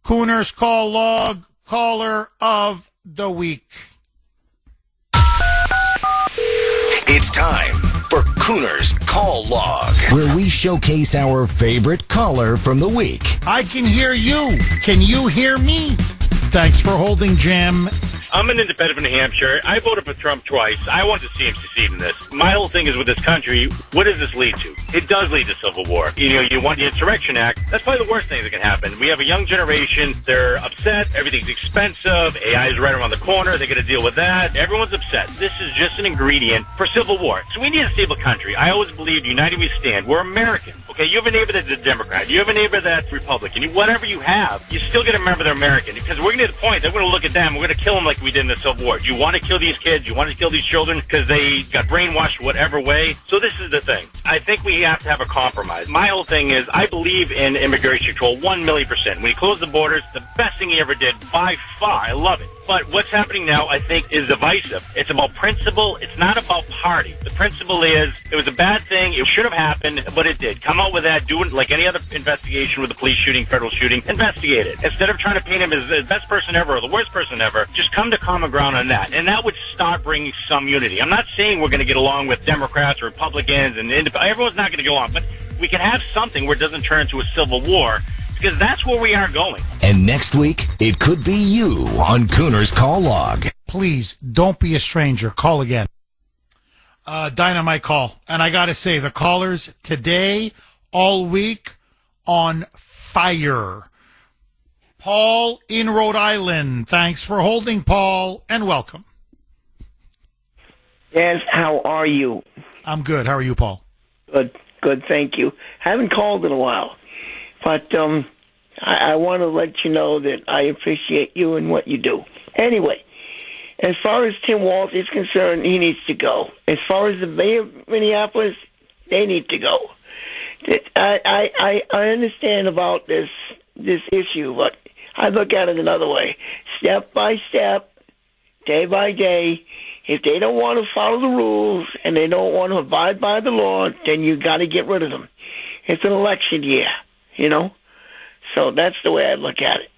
Kuhner's Call Log, Caller of the Week. It's time for Kuhner's Call Log, where we showcase our favorite caller from the week. I can hear you. Can you hear me? Thanks for holding, Jim. I'm an independent from New Hampshire. I voted for Trump twice. I want to see him succeed in this. My whole thing is with this country, what does this lead to? It does lead to civil war. You want the Insurrection Act. That's probably the worst thing that can happen. We have a young generation. They're upset. Everything's expensive. AI is right around the corner. They're going to deal with that. Everyone's upset. This is just an ingredient for civil war. So we need a stable country. I always believed united we stand. We're American. Okay, you have a neighbor that's a Democrat. You have a neighbor that's Republican. Whatever you have, you still got to remember they're American. Because we're going to get to the point that we're going to look at them. We're going to kill them like we did in the Civil War. Do you want to kill these kids? You want to kill these children because they got brainwashed whatever way? So this is the thing. I think we have to have a compromise. My whole thing is I believe in immigration control 1,000,000%. When he closed the borders, the best thing he ever did by far. I love it. But what's happening now, I think, is divisive. It's about principle. It's not about party. The principle is it was a bad thing. It should have happened, but it did. Come out with that. Do it like any other investigation with the police shooting, federal shooting. Investigate it. Instead of trying to paint him as the best person ever or the worst person ever, just come to common ground on that. And that would start bringing some unity. I'm not saying we're going to get along with Democrats or Republicans and everyone's not going to get along, but we can have something where it doesn't turn into a civil war. Because that's where we are going. And next week, it could be you on Kuhner's Call Log. Please, don't be a stranger. Call again. Dynamite call. And I got to say, the callers today, all week, on fire. Paul in Rhode Island. Thanks for holding, Paul, and welcome. Yes, how are you? I'm good. How are you, Paul? Good, thank you. Haven't called in a while. But I want to let you know that I appreciate you and what you do. Anyway, as far as Tim Walz is concerned, he needs to go. As far as the mayor of Minneapolis, they need to go. I understand about this issue, but I look at it another way. Step by step, day by day. If they don't want to follow the rules and they don't want to abide by the law, then you got to get rid of them. It's an election year. So that's the way I look at it.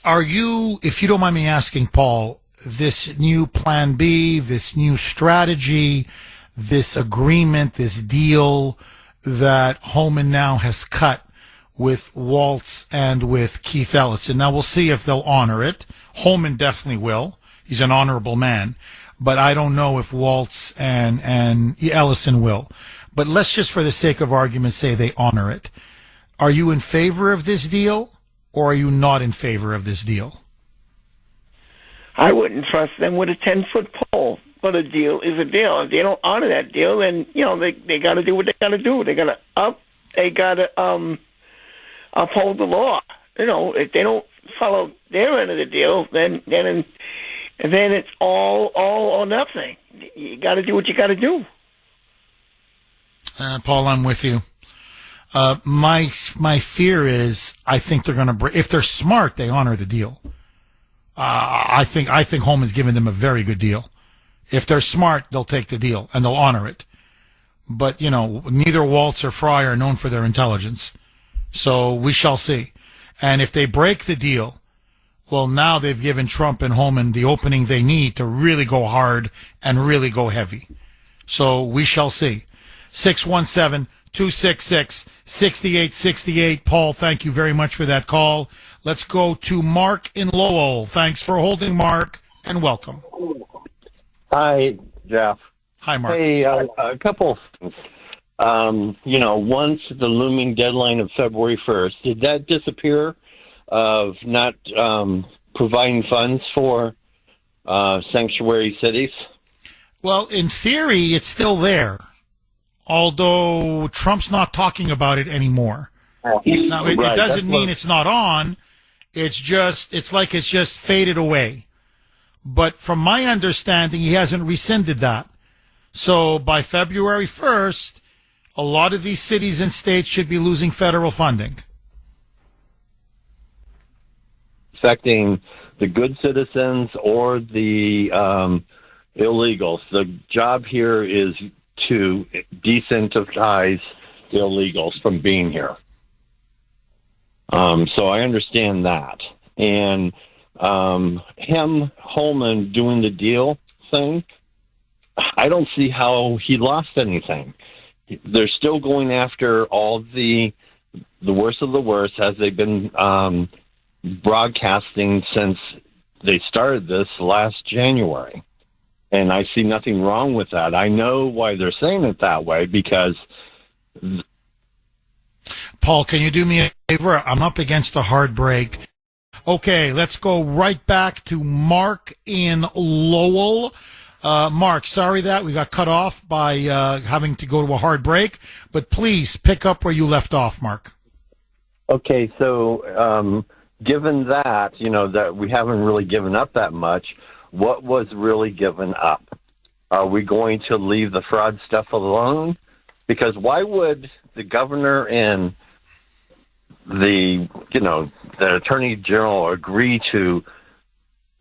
Are you, if you don't mind me asking, Paul, this new plan B, this new strategy, this agreement, this deal that Homan now has cut with Walz and with Keith Ellison. Now we'll see if they'll honor it. Homan definitely will. He's an honorable man. But I don't know if Walz and Ellison will. But let's just, for the sake of argument, say they honor it. Are you in favor of this deal, or are you not in favor of this deal? I wouldn't trust them with a 10-foot pole, but a deal is a deal. If they don't honor that deal, then they got to do what they got to do. They got to uphold the law. If they don't follow their end of the deal, then it's all or nothing. You got to do what you got to do. Paul, I'm with you. My fear is I think they're going to break. If they're smart, they honor the deal. I think Homan's given them a very good deal. If they're smart, they'll take the deal and they'll honor it. But neither Walz or Fry are known for their intelligence, so we shall see. And if they break the deal, well, now they've given Trump and Homan the opening they need to really go hard and really go heavy. So we shall see. 617-266-6868. Paul, thank you very much for that call. Let's go to Mark in Lowell. Thanks for holding, Mark, and welcome. Hi, Jeff. Hi, Mark. Hey, a couple of things. Once the looming deadline of February 1st, did that disappear of not providing funds for sanctuary cities? Well, in theory, it's still there. Although Trump's not talking about it anymore. Now, it doesn't mean it's not on. It's like it's just faded away. But from my understanding, he hasn't rescinded that. So by February 1st, a lot of these cities and states should be losing federal funding. affecting the good citizens or the illegals. The job here is to desensitize the illegals from being here. So I understand that. And Holman doing the deal thing, I don't see how he lost anything. They're still going after all the worst of the worst, as they've been broadcasting since they started this last January. And I see nothing wrong with that. I know why they're saying it that way, because... Paul, can you do me a favor? I'm up against a hard break. Okay, let's go right back to Mark in Lowell. Mark, sorry that we got cut off by having to go to a hard break, but please pick up where you left off, Mark. Okay, so given that, that we haven't really given up that much, what was really given up? Are we going to leave the fraud stuff alone? Because why would the governor and the attorney general agree to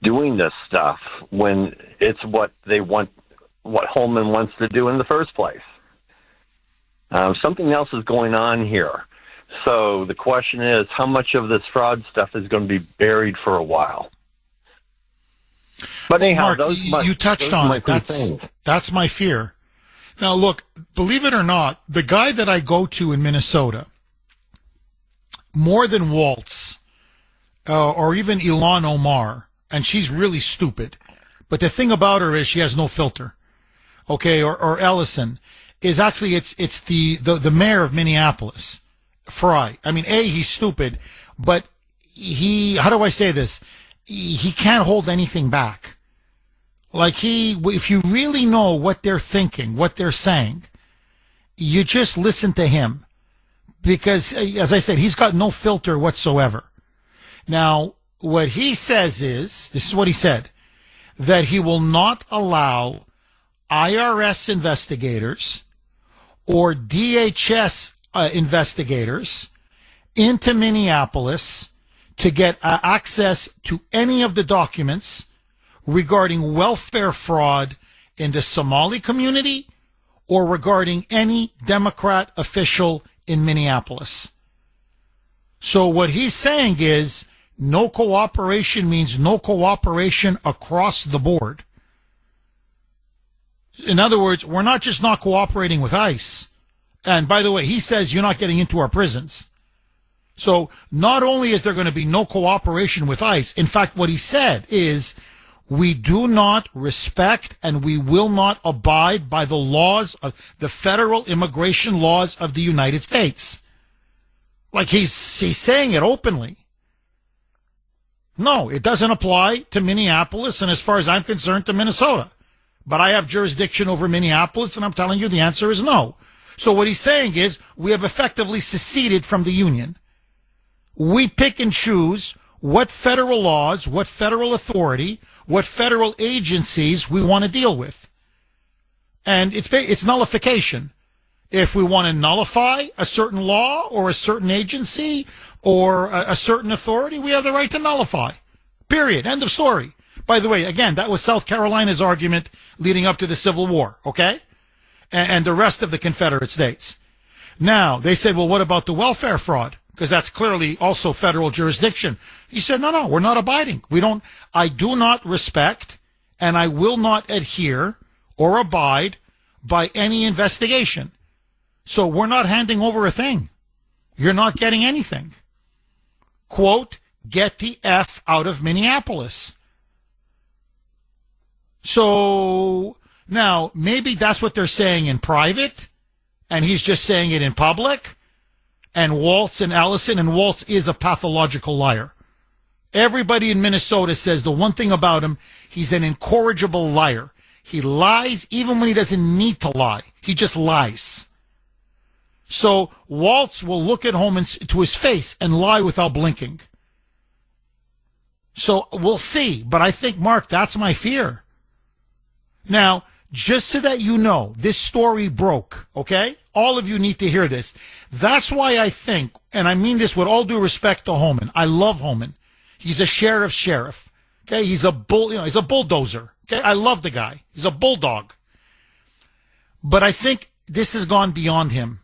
doing this stuff when it's what they want, what Holman wants to do in the first place? Something else is going on here. So the question is, how much of this fraud stuff is going to be buried for a while? But anyhow, Mark, you touched on it. That's my fear. Now, look, believe it or not, the guy that I go to in Minnesota, more than Waltz or even Ilhan Omar, and she's really stupid, but the thing about her is she has no filter, okay, or Ellison, is actually it's the mayor of Minneapolis, Fry. I mean, he's stupid, but how do I say this? He can't hold anything back. Like if you really know what they're thinking, what they're saying, you just listen to him. Because, as I said, he's got no filter whatsoever. Now, what he says is, this is what he said, that he will not allow IRS investigators or DHS investigators into Minneapolis to get access to any of the documents regarding welfare fraud in the Somali community or regarding any Democrat official in Minneapolis. So what he's saying is no cooperation means no cooperation across the board. In other words, we're not just not cooperating with ICE. And by the way, he says you're not getting into our prisons. So not only is there going to be no cooperation with ICE, in fact, what he said is we do not respect and we will not abide by the laws of the federal immigration laws of the United States. Like he's saying it openly. No, it doesn't apply to Minneapolis, and as far as I'm concerned, to Minnesota. But I have jurisdiction over Minneapolis, and I'm telling you the answer is no. So what he's saying is we have effectively seceded from the union. We pick and choose what federal laws, what federal authority, what federal agencies we want to deal with. And it's nullification. If we want to nullify a certain law or a certain agency or a certain authority, we have the right to nullify. Period. End of story. By the way, again, that was South Carolina's argument leading up to the Civil War, okay? And the rest of the Confederate States. Now, they said, well, what about the welfare fraud? Because that's clearly also federal jurisdiction. He said, no, we're not abiding. I do not respect and I will not adhere or abide by any investigation. So we're not handing over a thing. You're not getting anything. Quote, get the F out of Minneapolis. So now maybe that's what they're saying in private and he's just saying it in public. And Waltz and Ellison, and Waltz is a pathological liar. Everybody in Minnesota says the one thing about him, he's an incorrigible liar. He lies even when he doesn't need to lie. He just lies. So Waltz will look at Holman to his face and lie without blinking. So we'll see. But I think, Mark, that's my fear. Now, just so that you know, this story broke, okay? All of you need to hear this. That's why I think, and I mean this with all due respect to Holman. I love Holman. He's a sheriff. Okay, he's a he's a bulldozer. Okay, I love the guy. He's a bulldog. But I think this has gone beyond him.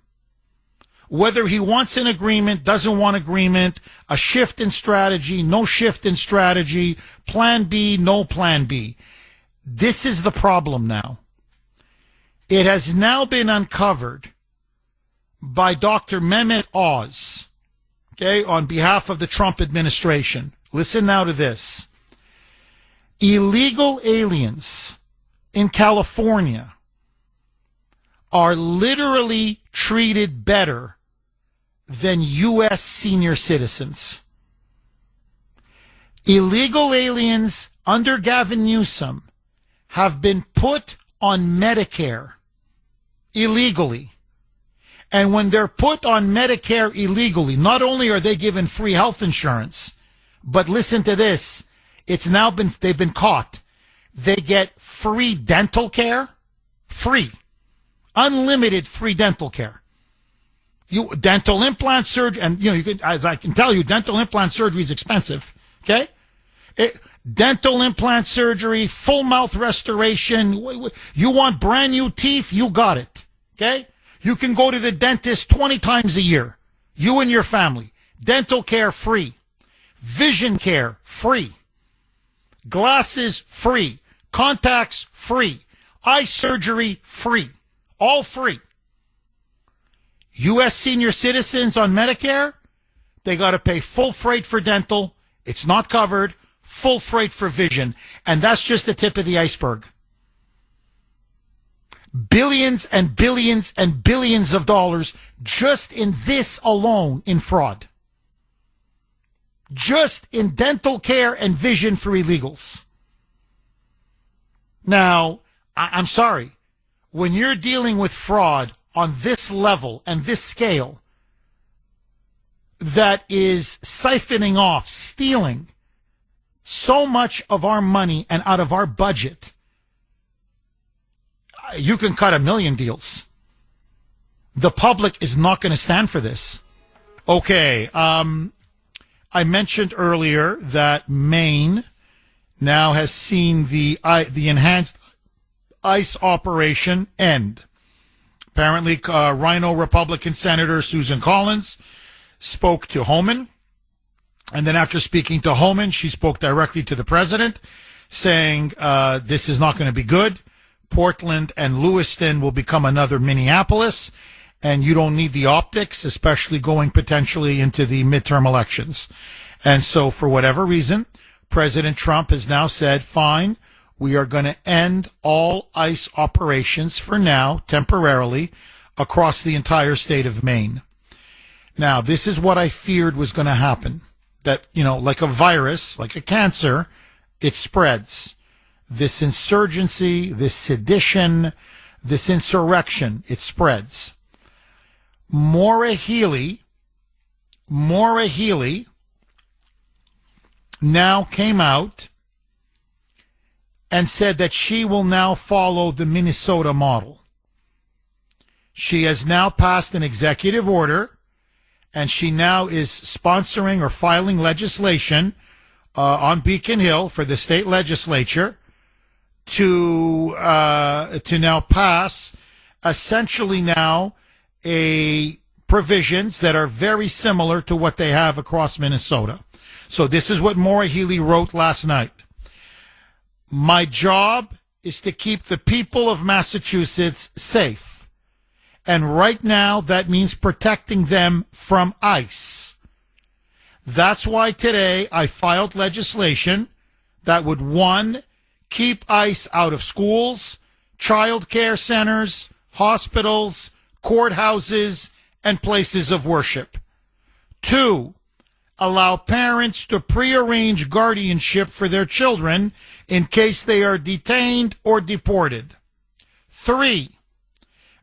Whether he wants an agreement, doesn't want agreement, a shift in strategy, no shift in strategy, plan B, no plan B. This is the problem now. It has now been uncovered by Dr. Mehmet Oz, okay, on behalf of the Trump administration. Listen now to this. Illegal aliens in California are literally treated better than U.S. senior citizens. Illegal aliens under Gavin Newsom have been put on Medicare illegally. And when they're put on Medicare illegally, not only are they given free health insurance, but listen to this, they've been caught. They get free dental care, free, unlimited free dental care. Dental implant surgery, and as I can tell you, dental implant surgery is expensive. Okay, dental implant surgery, full mouth restoration. You want brand new teeth? You got it. Okay, you can go to the dentist 20 times a year. You and your family. Dental care free, vision care free, glasses free, contacts free, eye surgery free, all free. U.S. senior citizens on Medicare, they got to pay full freight for dental. It's not covered. Full freight for vision. And that's just the tip of the iceberg. Billions and billions and billions of dollars just in this alone in fraud. Just in dental care and vision for illegals. Now, I'm sorry. When you're dealing with fraud on this level and this scale that is siphoning off, stealing so much of our money and out of our budget, you can cut 1 million deals. The public is not going to stand for this. Okay, I mentioned earlier that Maine now has seen the enhanced ICE operation end. Apparently, Rhino Republican Senator Susan Collins spoke to Homan. And then after speaking to Homan, she spoke directly to the president, saying this is not going to be good. Portland and Lewiston will become another Minneapolis, and you don't need the optics, especially going potentially into the midterm elections. And so for whatever reason, President Trump has now said, fine, we are going to end all ICE operations for now, temporarily, across the entire state of Maine. Now, this is what I feared was going to happen. That, like a virus, like a cancer, it spreads. This insurgency, this sedition, this insurrection, it spreads. Maura Healey now came out and said that she will now follow the Minnesota model. She has now passed an executive order, and she now is sponsoring or filing legislation on Beacon Hill for the state legislature to now pass essentially now provisions that are very similar to what they have across Minnesota. So this is what Maura Healey wrote last night. My job is to keep the people of Massachusetts safe. And right now, that means protecting them from ICE. That's why today I filed legislation that would, 1, keep ICE out of schools, child care centers, hospitals, courthouses, and places of worship. 2, allow parents to prearrange guardianship for their children in case they are detained or deported. 3,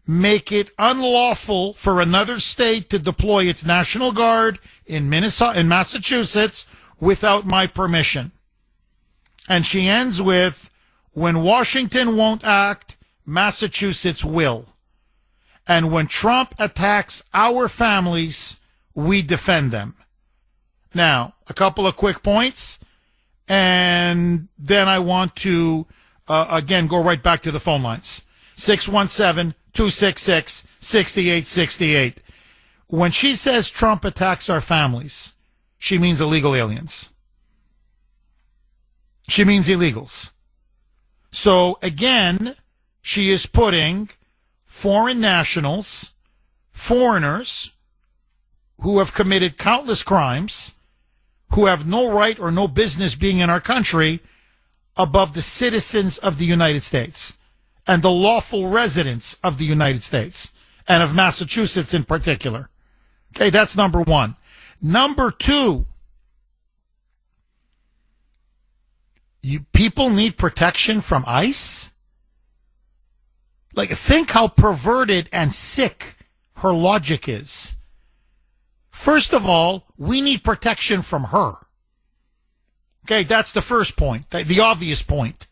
make it unlawful for another state to deploy its National Guard in Massachusetts without my permission. And she ends with, when Washington won't act, Massachusetts will. And when Trump attacks our families, we defend them. Now, a couple of quick points, and then I want to, again, go right back to the phone lines. 617-266-6868. When she says Trump attacks our families, she means illegal aliens. She means illegals. So, again, she is putting foreign nationals, foreigners who have committed countless crimes, who have no right or no business being in our country, above the citizens of the United States and the lawful residents of the United States and of Massachusetts in particular. Okay, that's number one. Number two, people need protection from ICE? Like, think how perverted and sick her logic is. First of all, we need protection from her. Okay, that's the first point, the obvious point.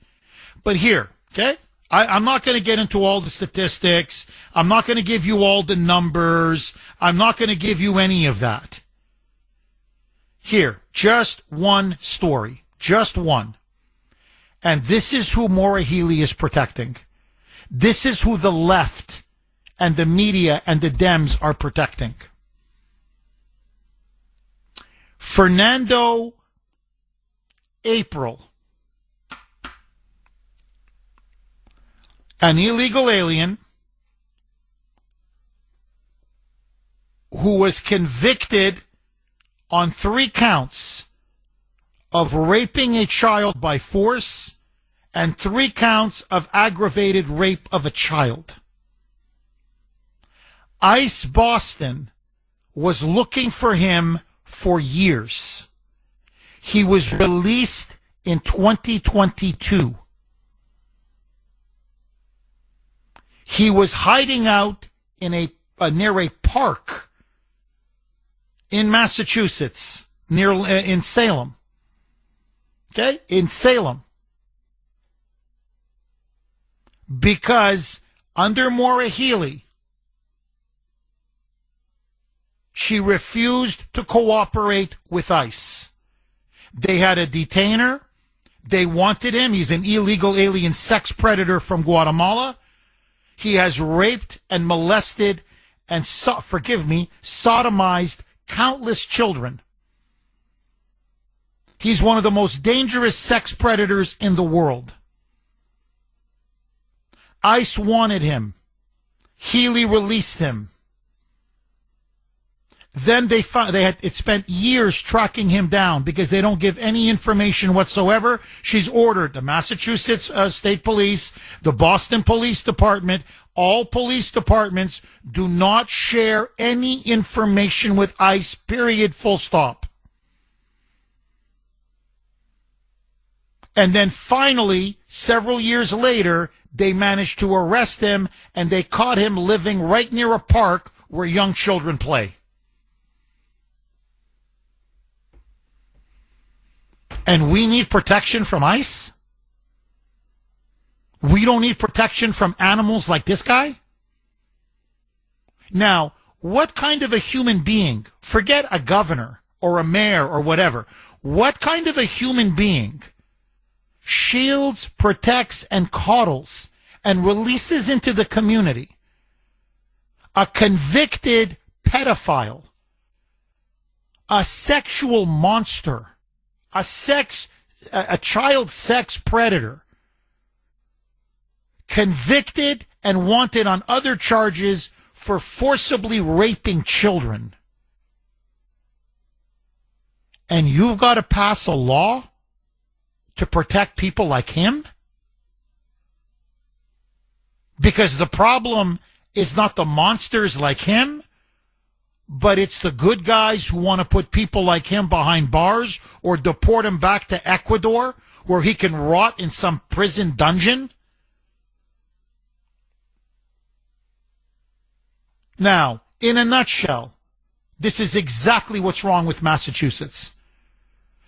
But here, okay, I'm not going to get into all the statistics. I'm not going to give you all the numbers. I'm not going to give you any of that. Here, just one story, just one. And this is who Maura Healey is protecting. This is who the left and the media and the Dems are protecting. Fernando April, an illegal alien who was convicted on 3 counts of raping a child by force and 3 counts of aggravated rape of a child. ICE Boston was looking for him for years. He was released in 2022. He was hiding out in near a park in Massachusetts, in Salem. Okay? In Salem. Because under Maura Healey, she refused to cooperate with ICE. They had a detainer. They wanted him. He's an illegal alien sex predator from Guatemala. He has raped and molested and, sodomized countless children. He's one of the most dangerous sex predators in the world. ICE wanted him. Healey released him. Then they had spent years tracking him down because they don't give any information whatsoever. She's ordered the Massachusetts State Police, the Boston Police Department, all police departments do not share any information with ICE, period, full stop. And then finally, several years later, they managed to arrest him and they caught him living right near a park where young children play. And we need protection from ICE? We don't need protection from animals like this guy? Now, what kind of a human being, forget a governor or a mayor or whatever, what kind of a human being shields, protects, and coddles and releases into the community a convicted pedophile, a sexual monster, a child sex predator, convicted and wanted on other charges for forcibly raping children? And you've got to pass a law to protect people like him? Because the problem is not the monsters like him, but it's the good guys who want to put people like him behind bars or deport him back to Ecuador where he can rot in some prison dungeon? Now, in a nutshell, this is exactly what's wrong with Massachusetts.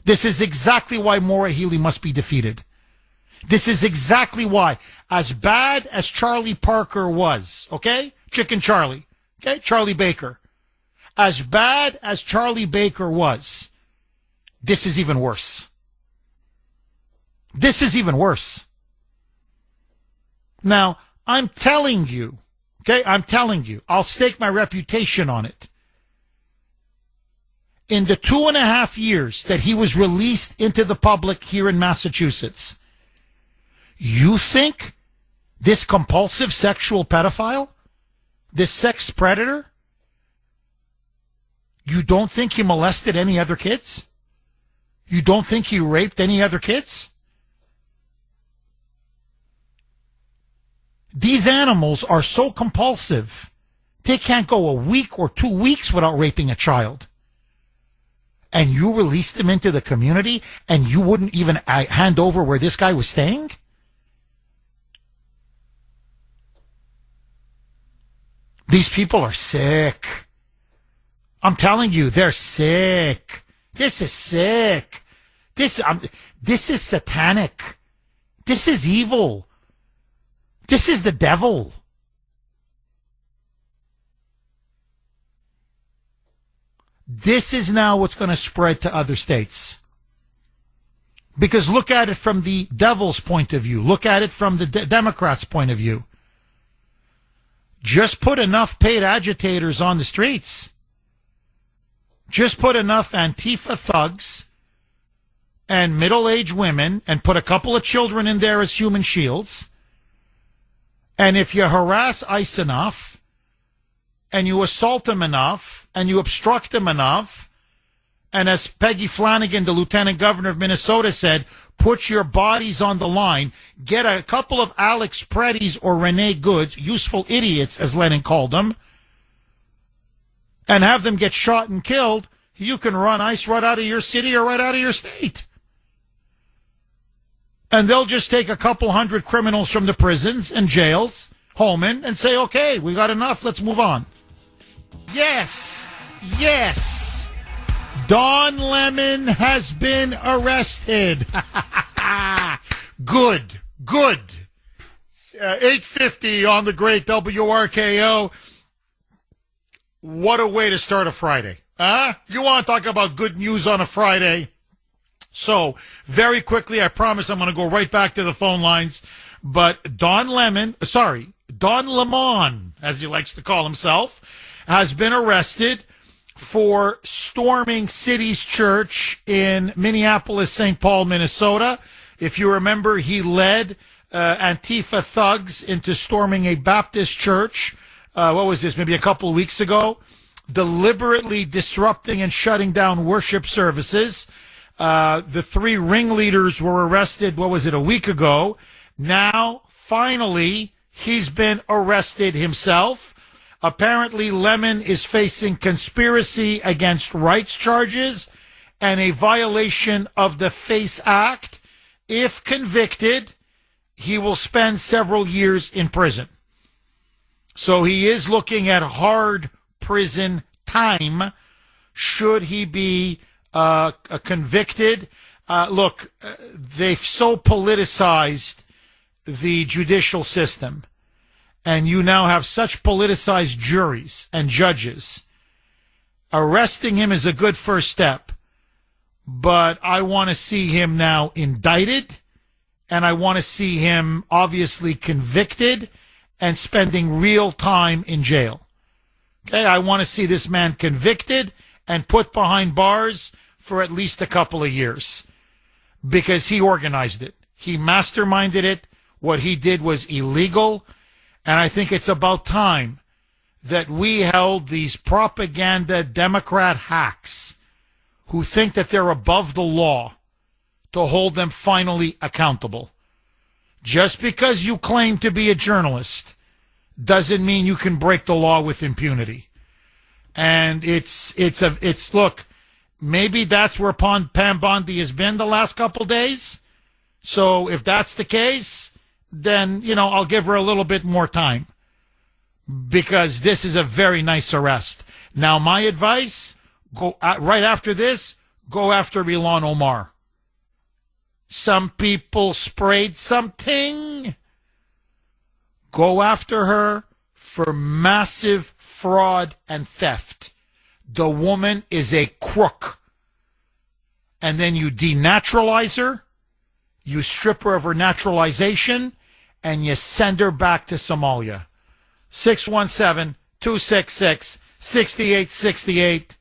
This is exactly why Maura Healey must be defeated. This is exactly why, as bad as Charlie Parker was, okay? Chicken Charlie, okay? Charlie Baker. As bad as Charlie Baker was, This is even worse. This is even worse. Now, I'm telling you, okay, I'm telling you, I'll stake my reputation on it. In the 2.5 years that he was released into the public here in Massachusetts, you think this compulsive sexual pedophile, this sex predator, you don't think he molested any other kids? You don't think he raped any other kids? These animals are so compulsive, they can't go a week or 2 weeks without raping a child. And you released him into the community and you wouldn't even hand over where this guy was staying? These people are sick. I'm telling you, they're sick. This is sick. This is satanic. This is evil. This is the devil. This is now what's going to spread to other states. Because look at it from the devil's point of view. Look at it from the Democrats' point of view. Just put enough paid agitators on the streets. Just put enough Antifa thugs and middle-aged women and put a couple of children in there as human shields. And if you harass ICE enough and you assault them enough and you obstruct them enough, and as Peggy Flanagan, the lieutenant governor of Minnesota, said, put your bodies on the line, get a couple of Alex Preddies or Renee Goods, useful idiots, as Lenin called them, and have them get shot and killed, you can run ICE right out of your city or right out of your state. And they'll just take a couple hundred criminals from the prisons and jails, Holman, and say, okay, we got enough, let's move on. Yes, yes. Don Lemon has been arrested. Good, good. 8:50 on the great WRKO. What a way to start a Friday. You want to talk about good news on a Friday? So, very quickly, I promise I'm going to go right back to the phone lines. But Don Lemon, as he likes to call himself, has been arrested for storming City's Church in Minneapolis, St. Paul, Minnesota. If you remember, he led Antifa thugs into storming a Baptist church. What was this, maybe a couple of weeks ago? Deliberately disrupting and shutting down worship services. The 3 ringleaders were arrested, what was it, a week ago. Now, finally, he's been arrested himself. Apparently, Lemon is facing conspiracy against rights charges and a violation of the FACE Act. If convicted, he will spend several years in prison. So he is looking at hard prison time should he be convicted. Look, they've so politicized the judicial system. And you now have such politicized juries and judges. Arresting him is a good first step. But I want to see him now indicted. And I want to see him obviously convicted and spending real time in jail. Okay, I want to see this man convicted and put behind bars for at least a couple of years. Because he organized it. He masterminded it. What he did was illegal. And I think it's about time that we held these propaganda Democrat hacks who think that they're above the law to hold them finally accountable. Just because you claim to be a journalist doesn't mean you can break the law with impunity. And it's look, maybe that's where Pam Bondi has been the last couple days. So if that's the case, then, I'll give her a little bit more time because this is a very nice arrest. Now, my advice, go right after this, go after Ilhan Omar. Some people sprayed something. Go after her for massive fraud and theft. The woman is a crook. and then you denaturalize her, you strip her of her naturalization, and you send her back to Somalia. 617-266-6868.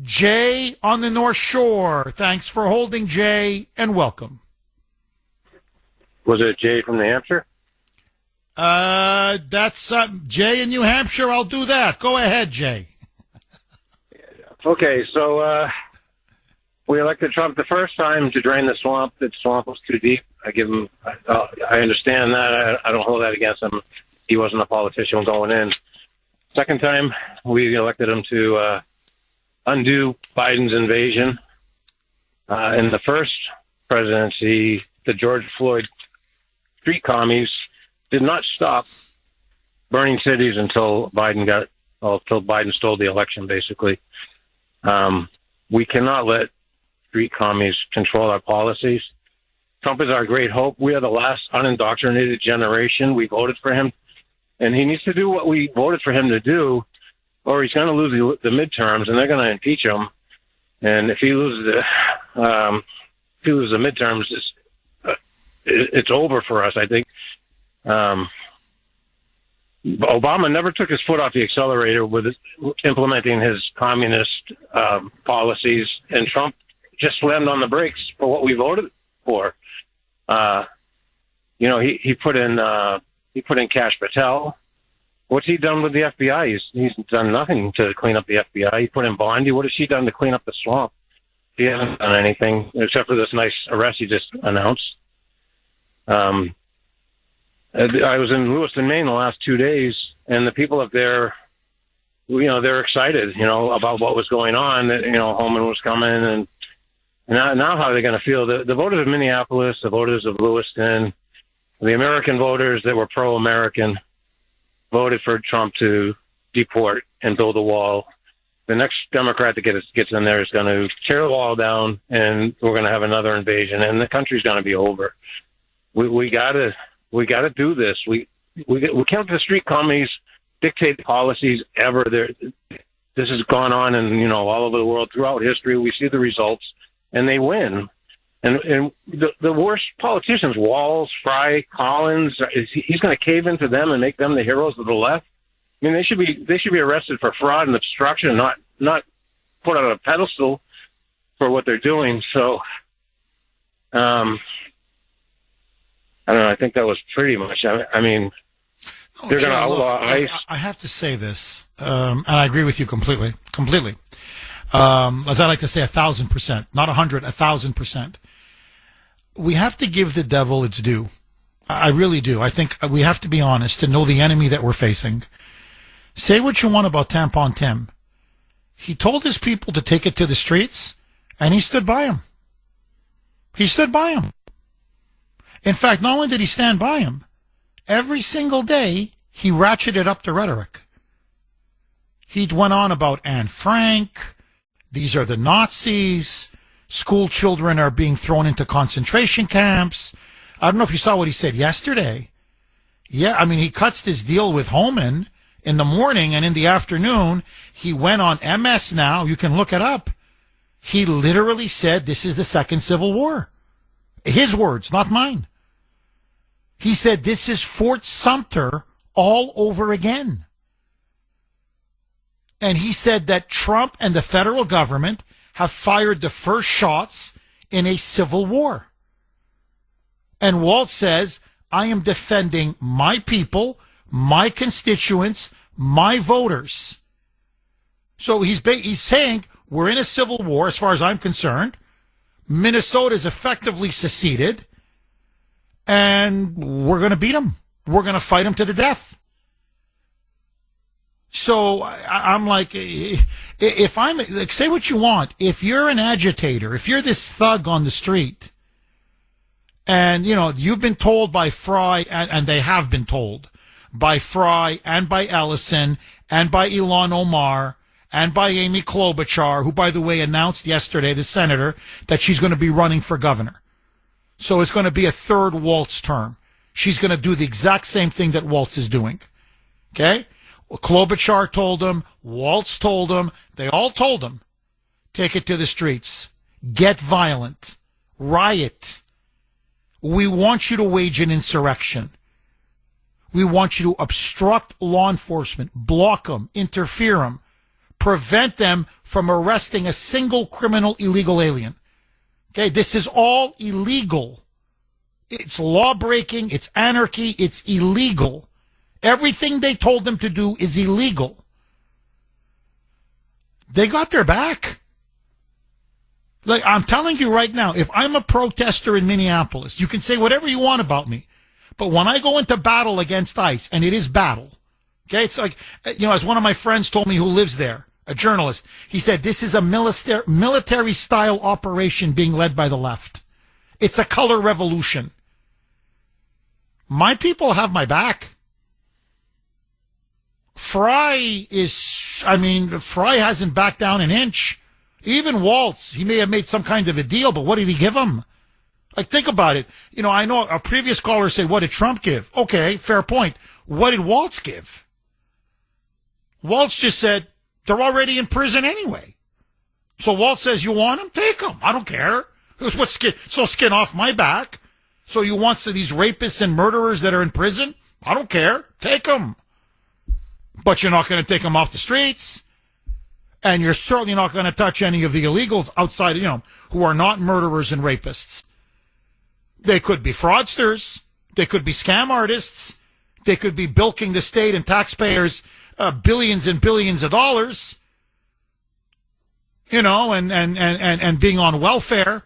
Jay on the North Shore. Thanks for holding, Jay, and welcome. Was it Jay from New Hampshire? That's Jay in New Hampshire. I'll do that. Go ahead, Jay. Okay, so we elected Trump the first time to drain the swamp. The swamp was too deep. I understand that. I don't hold that against him. He wasn't a politician going in. Second time, we elected him to undo Biden's invasion. In the first presidency, the George Floyd street commies did not stop burning cities until Biden stole the election, basically. We cannot let street commies control our policies. Trump is our great hope. We are the last unindoctrinated generation. We voted for him, and he needs to do what we voted for him to do, or he's going to lose the midterms, and they're going to impeach him. And if he loses the midterms, it's over for us, I think. Obama never took his foot off the accelerator with implementing his communist policies, and Trump just slammed on the brakes for what we voted for. He put in Kash Patel. What's he done with the FBI? He's done nothing to clean up the FBI. He put in Bondi. What has she done to clean up the swamp? He hasn't done anything except for this nice arrest he just announced. I was in Lewiston, Maine the last 2 days, and the people up there, they're excited, about what was going on. That Holman was coming, and now how are they going to feel? The voters of Minneapolis, the voters of Lewiston, the American voters that were pro-American voted for Trump to deport and build a wall. The next Democrat that gets in there is going to tear the wall down, and we're going to have another invasion, and the country's going to be over. We got to do this. We can't let the street commies dictate policies ever. This has gone on, and all over the world throughout history. We see the results, and they win. And the worst politicians, Walz, Fry, Collins, he's going to cave into them and make them the heroes of the left. I mean, they should be arrested for fraud and obstruction, not put on a pedestal for what they're doing. So, I don't know. I think that was pretty much. I mean, they're going to outlaw ICE. I have to say this, and I agree with you completely. As I like to say, 1,000%, not 100, 1,000%. We have to give the devil its due. I really do. I think we have to be honest to know the enemy that we're facing. Say what you want about Tampon Tim. He told his people to take it to the streets, and he stood by him. He stood by him. In fact, not only did he stand by him, every single day he ratcheted up the rhetoric. He went on about Anne Frank. These are the Nazis. School children are being thrown into concentration camps. I don't know if you saw what he said yesterday. Yeah, I mean, he cuts this deal with Holman in the morning, and in the afternoon, he went on MS Now. You can look it up. He literally said this is the second Civil War. His words, not mine. He said this is Fort Sumter all over again. And he said that Trump and the federal government have fired the first shots in a civil war. And Walt says, I am defending my people, my constituents, my voters. So he's saying we're in a civil war as far as I'm concerned. Minnesota is effectively seceded, and we're going to beat them. We're going to fight them to the death. So I'm like, if I'm like, say what you want. If you're an agitator, if you're this thug on the street, and you've been told by Fry, and they have been told by Fry and by Ellison and by Ilhan Omar and by Amy Klobuchar, who, by the way, announced yesterday, the senator, that she's going to be running for governor. So it's going to be a third Waltz term. She's going to do the exact same thing that Waltz is doing. Okay? Klobuchar told him, Waltz told him, they all told him, take it to the streets. get violent, riot. We want you to wage an insurrection. We want you to obstruct law enforcement, block them, interfere them, prevent them from arresting a single criminal illegal alien. Okay, this is all illegal. It's law-breaking, it's anarchy, it's illegal. Everything they told them to do is illegal. They got their back. Like, I'm telling you right now, if I'm a protester in Minneapolis, you can say whatever you want about me. But when I go into battle against ICE, and it is battle, okay, it's like, as one of my friends told me who lives there, a journalist, he said, this is a military-style operation being led by the left. It's a color revolution. My people have my back. Fry hasn't backed down an inch. Even Waltz, he may have made some kind of a deal, but what did he give him? Like, think about it. I know a previous caller said, what did Trump give? Okay, fair point. What did Waltz give? Waltz just said, they're already in prison anyway. So Waltz says, you want them? Take them. I don't care. Skin off my back. So you want these rapists and murderers that are in prison? I don't care. Take them. But you're not going to take them off the streets. And you're certainly not going to touch any of the illegals outside, who are not murderers and rapists. They could be fraudsters. They could be scam artists. They could be bilking the state and taxpayers billions and billions of dollars. And being on welfare.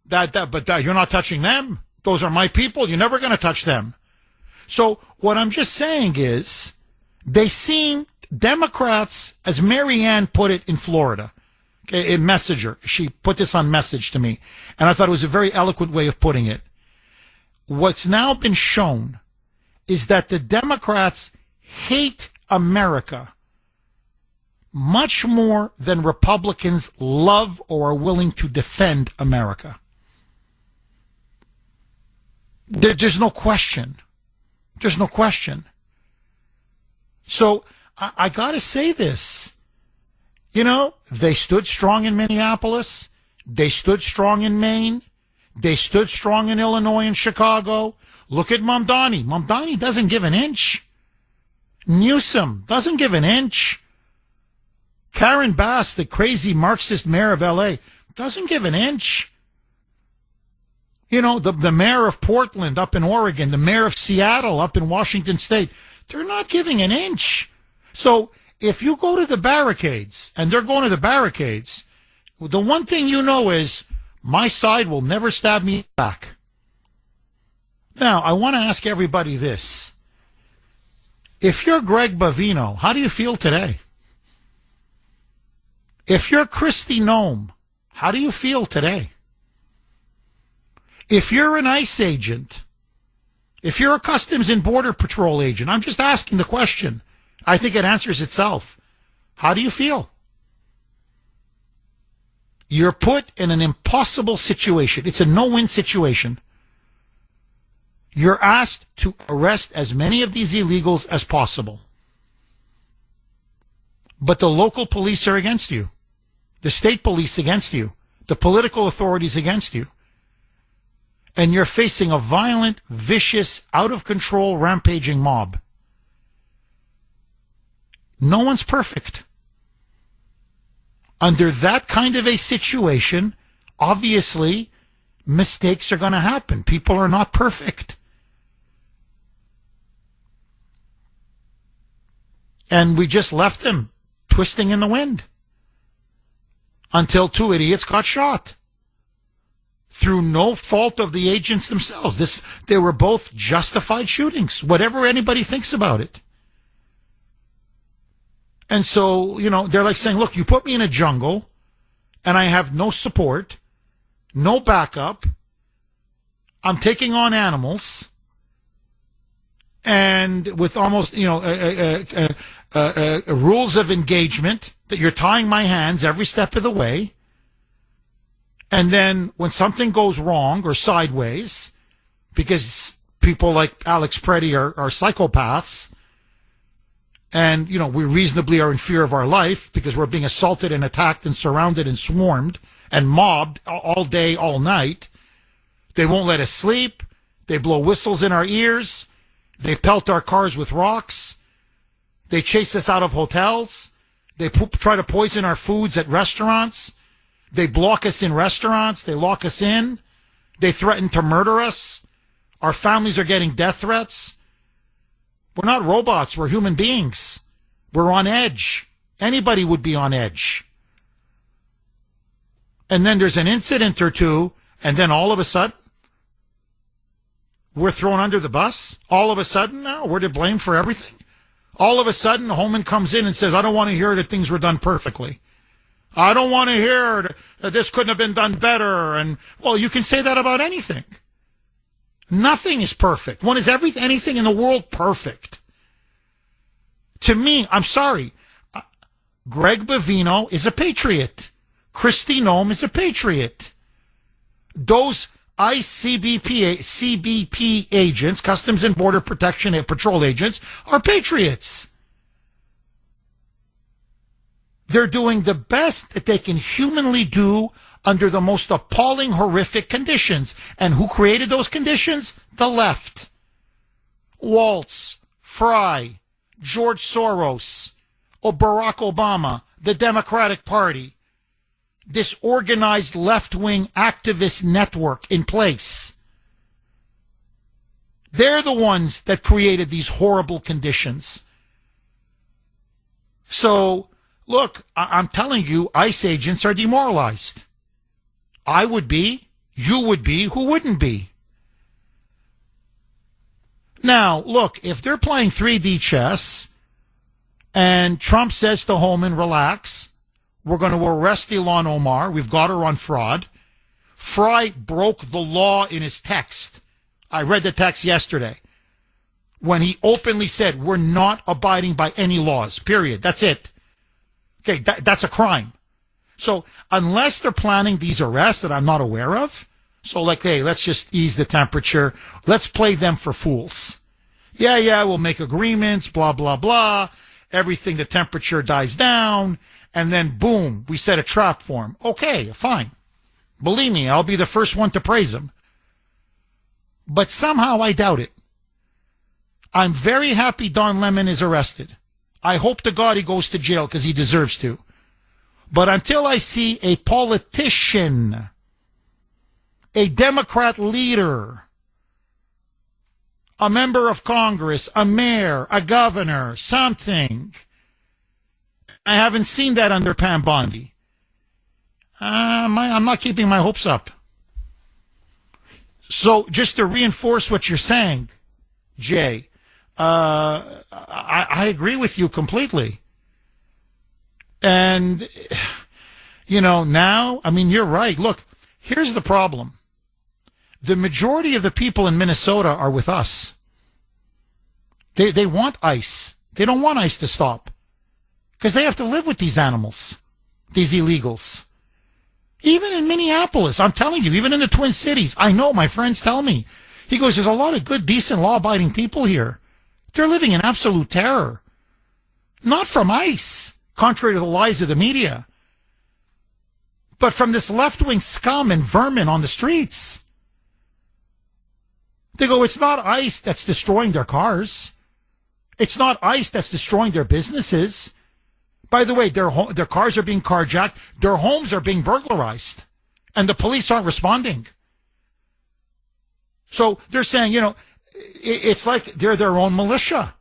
But you're not touching them. Those are my people. You're never going to touch them. So what I'm just saying is, they seem, Democrats, as Marianne put it in Florida, okay, in Messenger, she put this on message to me, and I thought it was a very eloquent way of putting it. What's now been shown is that the Democrats hate America much more than Republicans love or are willing to defend America. There's no question. There's no question. So I got to say this. They stood strong in Minneapolis. They stood strong in Maine. They stood strong in Illinois and Chicago. Look at Mamdani. Mamdani doesn't give an inch. Newsom doesn't give an inch. Karen Bass, the crazy Marxist mayor of L.A., doesn't give an inch. The mayor of Portland up in Oregon, the mayor of Seattle up in Washington State, they're not giving an inch. So if you go to the barricades, and they're going to the barricades, the one thing is my side will never stab me back. Now, I want to ask everybody this. If you're Greg Bavino, how do you feel today? If you're Kristi Noem, how do you feel today? If you're an ICE agent, if you're a Customs and Border Patrol agent, I'm just asking the question. I think it answers itself. How do you feel? You're put in an impossible situation. It's a no-win situation. You're asked to arrest as many of these illegals as possible. But the local police are against you. The state police against you. The political authorities against you. And you're facing a violent, vicious, out-of-control, rampaging mob. No one's perfect. Under that kind of a situation, obviously, mistakes are going to happen. People are not perfect. And we just left them twisting in the wind until two idiots got shot. Through no fault of the agents themselves. They were both justified shootings, whatever anybody thinks about it. And so, they're like saying, look, you put me in a jungle and I have no support, no backup. I'm taking on animals and with almost, rules of engagement that you're tying my hands every step of the way. And then when something goes wrong or sideways, because people like Alex Preddy are psychopaths, and, we reasonably are in fear of our life because we're being assaulted and attacked and surrounded and swarmed and mobbed all day, all night. They won't let us sleep. They blow whistles in our ears. They pelt our cars with rocks. They chase us out of hotels. They try to poison our foods at restaurants. They block us in restaurants. They lock us in. They threaten to murder us. Our families are getting death threats. We're not robots. We're human beings. We're on edge. Anybody would be on edge. And then there's an incident or two, and then all of a sudden, we're thrown under the bus. All of a sudden, now we're to blame for everything. All of a sudden, Holman comes in and says, I don't want to hear that things were done perfectly. I don't want to hear that this couldn't have been done better. And, well, you can say that about anything. Nothing is perfect. When is anything in the world perfect? To me, I'm sorry, Greg Bavino is a patriot. Kristi Noem is a patriot. Those CBP agents, Customs and Border Protection and Patrol agents, are patriots. They're doing the best that they can humanly do under the most appalling, horrific conditions. And who created those conditions? The left. Waltz, Fry, George Soros, Barack Obama, the Democratic Party. This organized left-wing activist network in place. They're the ones that created these horrible conditions. So, look, I'm telling you, ICE agents are demoralized. I would be, you would be, who wouldn't be? Now, look, if they're playing 3D chess and Trump says to Holman, relax, we're going to arrest Ilhan Omar. We've got her on fraud. Fry broke the law in his text. I read the text yesterday when he openly said, we're not abiding by any laws, period. That's it. Okay, that's a crime. So unless they're planning these arrests that I'm not aware of, so like, hey, let's just ease the temperature. Let's play them for fools. Yeah, we'll make agreements, blah, blah, blah. Everything, the temperature dies down. And then, boom, we set a trap for him. Okay, fine. Believe me, I'll be the first one to praise him. But somehow I doubt it. I'm very happy Don Lemon is arrested. I hope to God he goes to jail because he deserves to. But until I see a politician, a Democrat leader, a member of Congress, a mayor, a governor, something, I haven't seen that under Pam Bondi. I'm not keeping my hopes up. So just to reinforce what you're saying, Jay, I agree with you completely. And, now, you're right. Look, here's the problem. The majority of the people in Minnesota are with us. They want ICE. They don't want ICE to stop. Because they have to live with these animals, these illegals. Even in Minneapolis, I'm telling you, even in the Twin Cities, I know, my friends tell me. He goes, there's a lot of good, decent, law-abiding people here. They're living in absolute terror. Not from ICE, contrary to the lies of the media, but from this left-wing scum and vermin on the streets. They go, it's not ICE that's destroying their cars. It's not ICE that's destroying their businesses. By the way, their cars are being carjacked. Their homes are being burglarized. And the police aren't responding. So they're saying, it's like they're their own militia.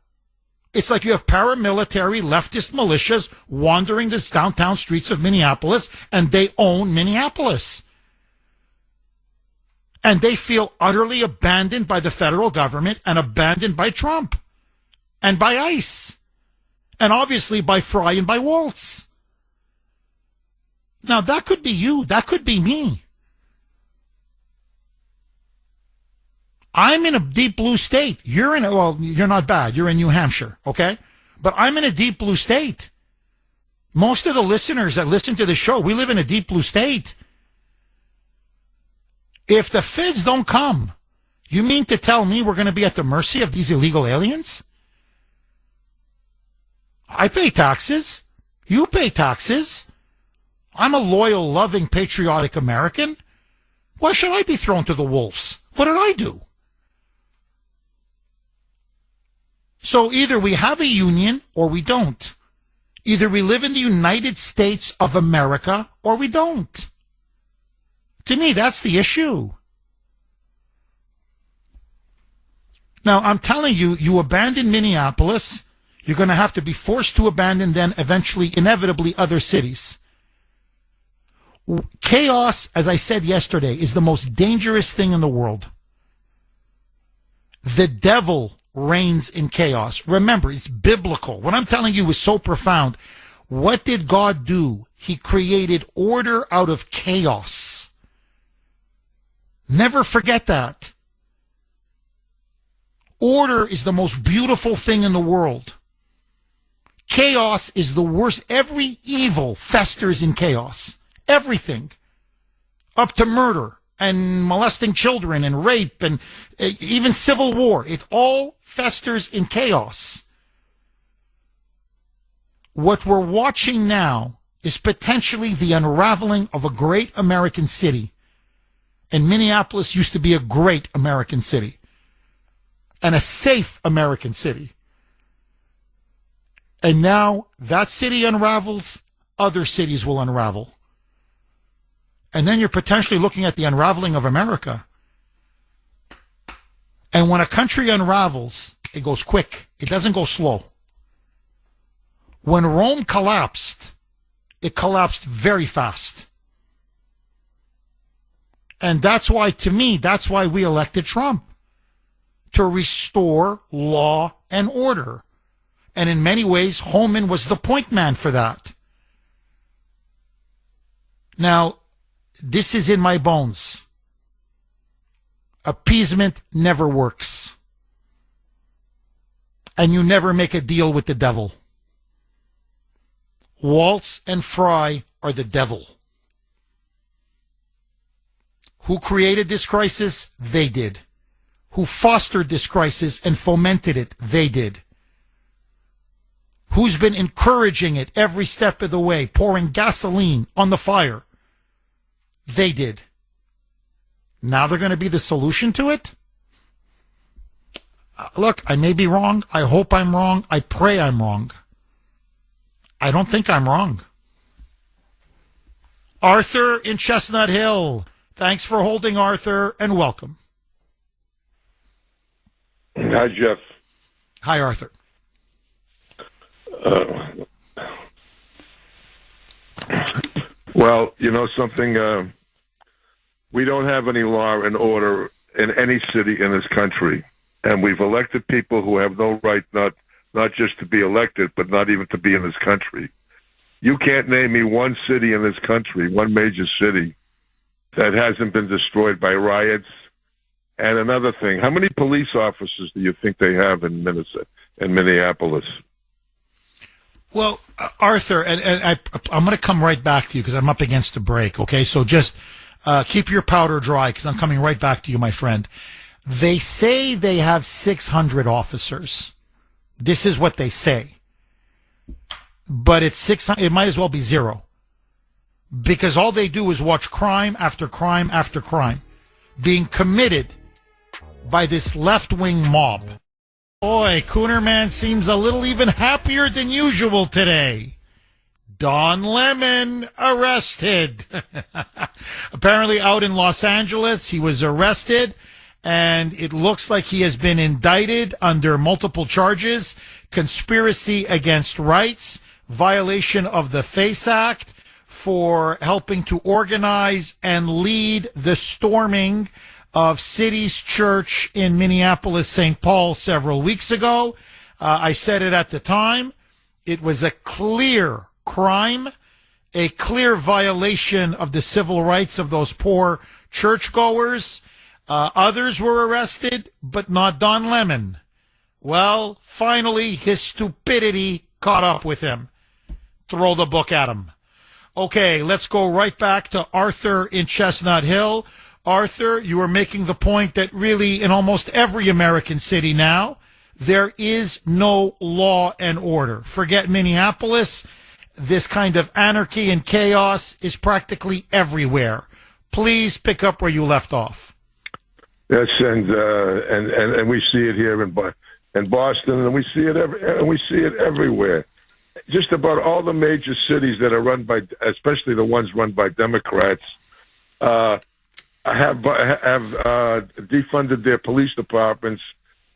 It's like you have paramilitary leftist militias wandering the downtown streets of Minneapolis, and they own Minneapolis. And they feel utterly abandoned by the federal government and abandoned by Trump and by ICE. And obviously by Fry and by Waltz. Now, that could be you. That could be me. I'm in a deep blue state. You're not bad. You're in New Hampshire, okay? But I'm in a deep blue state. Most of the listeners that listen to the show, we live in a deep blue state. If the feds don't come, you mean to tell me we're going to be at the mercy of these illegal aliens? I pay taxes. You pay taxes. I'm a loyal, loving, patriotic American. Why should I be thrown to the wolves? What did I do? So either we have a union or we don't. Either we live in the United States of America or we don't. To me, that's the issue. Now, I'm telling you, you abandon Minneapolis, you're going to have to be forced to abandon then eventually, inevitably, other cities. Chaos, as I said yesterday, is the most dangerous thing in the world. The devil reigns in chaos. Remember, it's biblical. What I'm telling you is so profound. What did God do? He created order out of chaos. Never forget that. Order is the most beautiful thing in the world. Chaos is the worst. Every evil festers in chaos. Everything. Up to murder and molesting children and rape and even civil war. It all festers in chaos. What we're watching now is potentially the unraveling of a great American city. And Minneapolis used to be a great American city. And a safe American city. And now that city unravels, other cities will unravel. And then you're potentially looking at the unraveling of America. And when a country unravels, it goes quick. It doesn't go slow. When Rome collapsed, it collapsed very fast. And that's why, to me, that's why we elected Trump. To restore law and order. And in many ways, Holman was the point man for that. Now, this is in my bones. Appeasement never works. And you never make a deal with the devil. Waltz and Fry are the devil. Who created this crisis? They did. Who fostered this crisis and fomented it? They did. Who's been encouraging it every step of the way, pouring gasoline on the fire? They did. Now they're going to be the solution to it? Look, I may be wrong. I hope I'm wrong. I pray I'm wrong. I don't think I'm wrong. Arthur in Chestnut Hill. Thanks for holding, Arthur, and welcome. Hi, Jeff. Hi, Arthur. Well, you know something? We don't have any law and order in any city in this country. And we've elected people who have no right not just to be elected, but not even to be in this country. You can't name me one city in this country, one major city, that hasn't been destroyed by riots. And another thing, how many police officers do you think they have in Minneapolis? Well, Arthur, and I'm going to come right back to you because I'm up against the break, okay? So just keep your powder dry because I'm coming right back to you, my friend. They say they have 600 officers. This is what they say. But it's 600. It might as well be zero. Because all they do is watch crime after crime after crime being committed by this left-wing mob. Boy, Kuhner man seems a little even happier than usual today. Don Lemon arrested. Apparently out in Los Angeles, he was arrested, and it looks like he has been indicted under multiple charges: conspiracy against rights, violation of the FACE Act, for helping to organize and lead the storming of City's Church in Minneapolis, St. Paul several weeks ago. I said it at the time. It was a clear crime, a clear violation of the civil rights of those poor churchgoers. Others were arrested, but not Don Lemon. Well, finally, his stupidity caught up with him. Throw the book at him. Okay, let's go right back to Arthur in Chestnut Hill. Arthur, you are making the point that really in almost every American city now, there is no law and order. Forget Minneapolis. this kind of anarchy and chaos is practically everywhere. Please pick up where you left off. Yes, and we see it here in Boston, and we see it everywhere. Just about all the major cities that are run by, especially the ones run by Democrats, have defunded their police departments,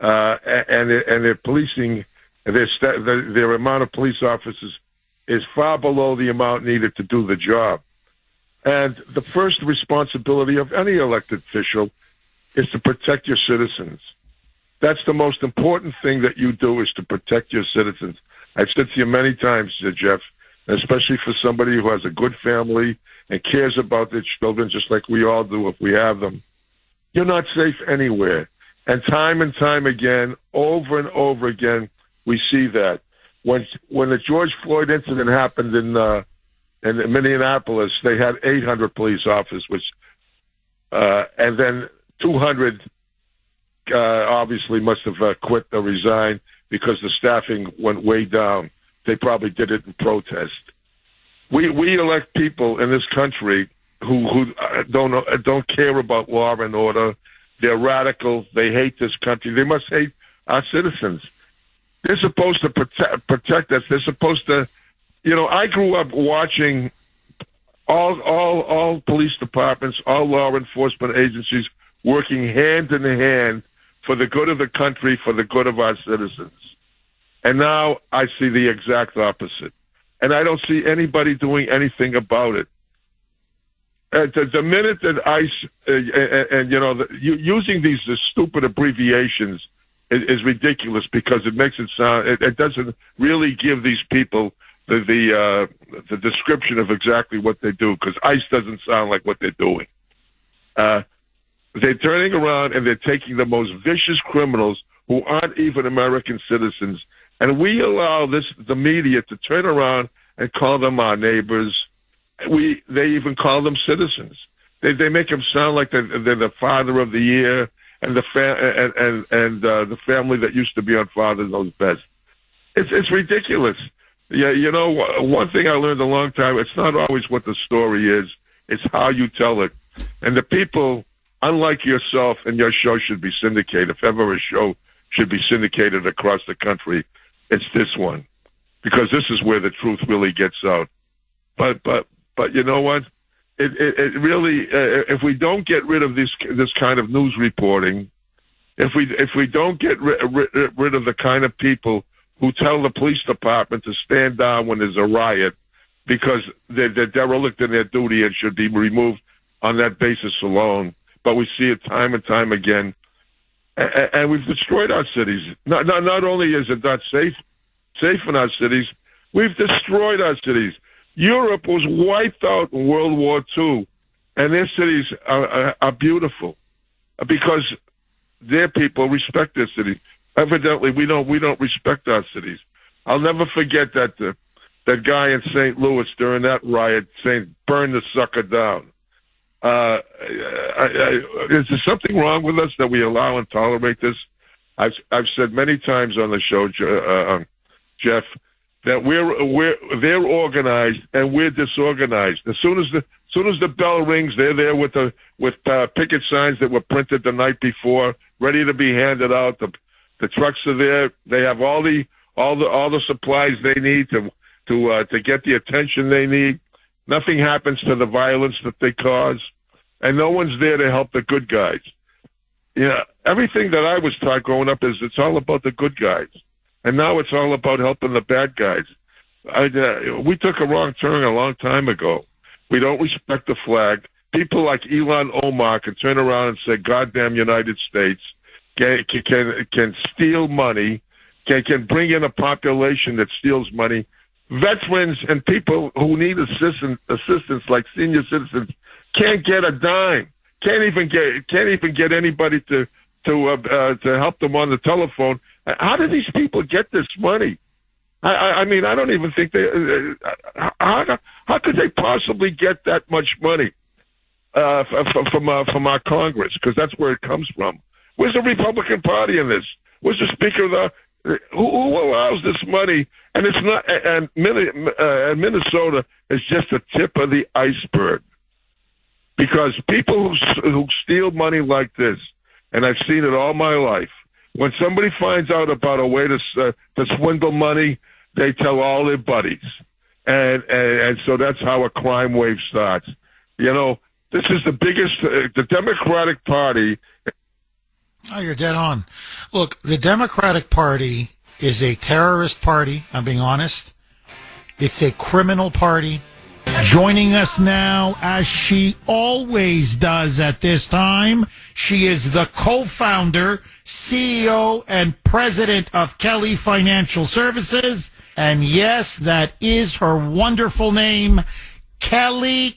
and their policing, their amount of police officers is far below the amount needed to do the job. And the first responsibility of any elected official is to protect your citizens. That's the most important thing that you do, is to protect your citizens. I've said to you many times, Jeff, especially for somebody who has a good family and cares about their children just like we all do if we have them, you're not safe anywhere. And time again, over and over again, we see that. When the George Floyd incident happened in Minneapolis, they had 800 police officers, and then 200 obviously must have quit or resigned because the staffing went way down. They probably did it in protest. We elect people in this country who don't care about law and order. They're radical. They hate this country. They must hate our citizens. They're supposed to protect us. They're supposed to, I grew up watching all police departments, all law enforcement agencies working hand in hand for the good of the country, for the good of our citizens. And now I see the exact opposite. And I don't see anybody doing anything about it. The minute that ICE, using these stupid abbreviations is ridiculous, because it makes it sound, it doesn't really give these people the description of exactly what they do, because ICE doesn't sound like what they're doing. They're turning around and they're taking the most vicious criminals who aren't even American citizens, and we allow the media to turn around and call them our neighbors. They even call them citizens. They make them sound like they're the father of the year and the family that used to be on Father Knows Best. It's ridiculous. Yeah, one thing I learned a long time: it's not always what the story is; it's how you tell it. And the people, unlike yourself, and your show should be syndicated. If ever a show should be syndicated across the country, it's this one, because this is where the truth really gets out. But you know what? It really, if we don't get rid of this kind of news reporting, if we don't get rid of the kind of people who tell the police department to stand down when there's a riot because they're derelict in their duty and should be removed on that basis alone, but we see it time and time again, and we've destroyed our cities. Not only is it not safe in our cities, we've destroyed our cities. Europe was wiped out in World War II, and their cities are beautiful because their people respect their cities. Evidently, we don't respect our cities. I'll never forget that guy in St. Louis during that riot saying, "Burn the sucker down." Is there something wrong with us that we allow and tolerate this? I've said many times on the show, Jeff, that they're organized and we're disorganized. As soon as the bell rings, they're there with picket signs that were printed the night before, ready to be handed out. The trucks are there. They have all the supplies they need to get the attention they need. Nothing happens to the violence that they cause, and no one's there to help the good guys. Everything that I was taught growing up is it's all about the good guys, and now it's all about helping the bad guys. We took a wrong turn a long time ago. We don't respect the flag. People like Elon Omar can turn around and say, "Goddamn United States," can steal money, can bring in a population that steals money. Veterans and people who need assistance like senior citizens can't get a dime. Can't even get anybody to help them on the telephone. How do these people get this money? I mean, I don't even think they. How could they possibly get that much money from our Congress? Because that's where it comes from. Where's the Republican Party in this? Where's the Speaker of the? Who allows this money? And it's not. And Minnesota is just a tip of the iceberg, because people who steal money like this, and I've seen it all my life. When somebody finds out about a way to swindle money, they tell all their buddies, and so that's how a crime wave starts. You know, this is the biggest. The Democratic Party. Oh, you're dead on. Look, the Democratic Party is a terrorist party, I'm being honest. It's a criminal party. Joining us now, as she always does at this time, she is the co-founder, CEO, and president of Kelly Financial Services. And yes, that is her wonderful name, Kelly.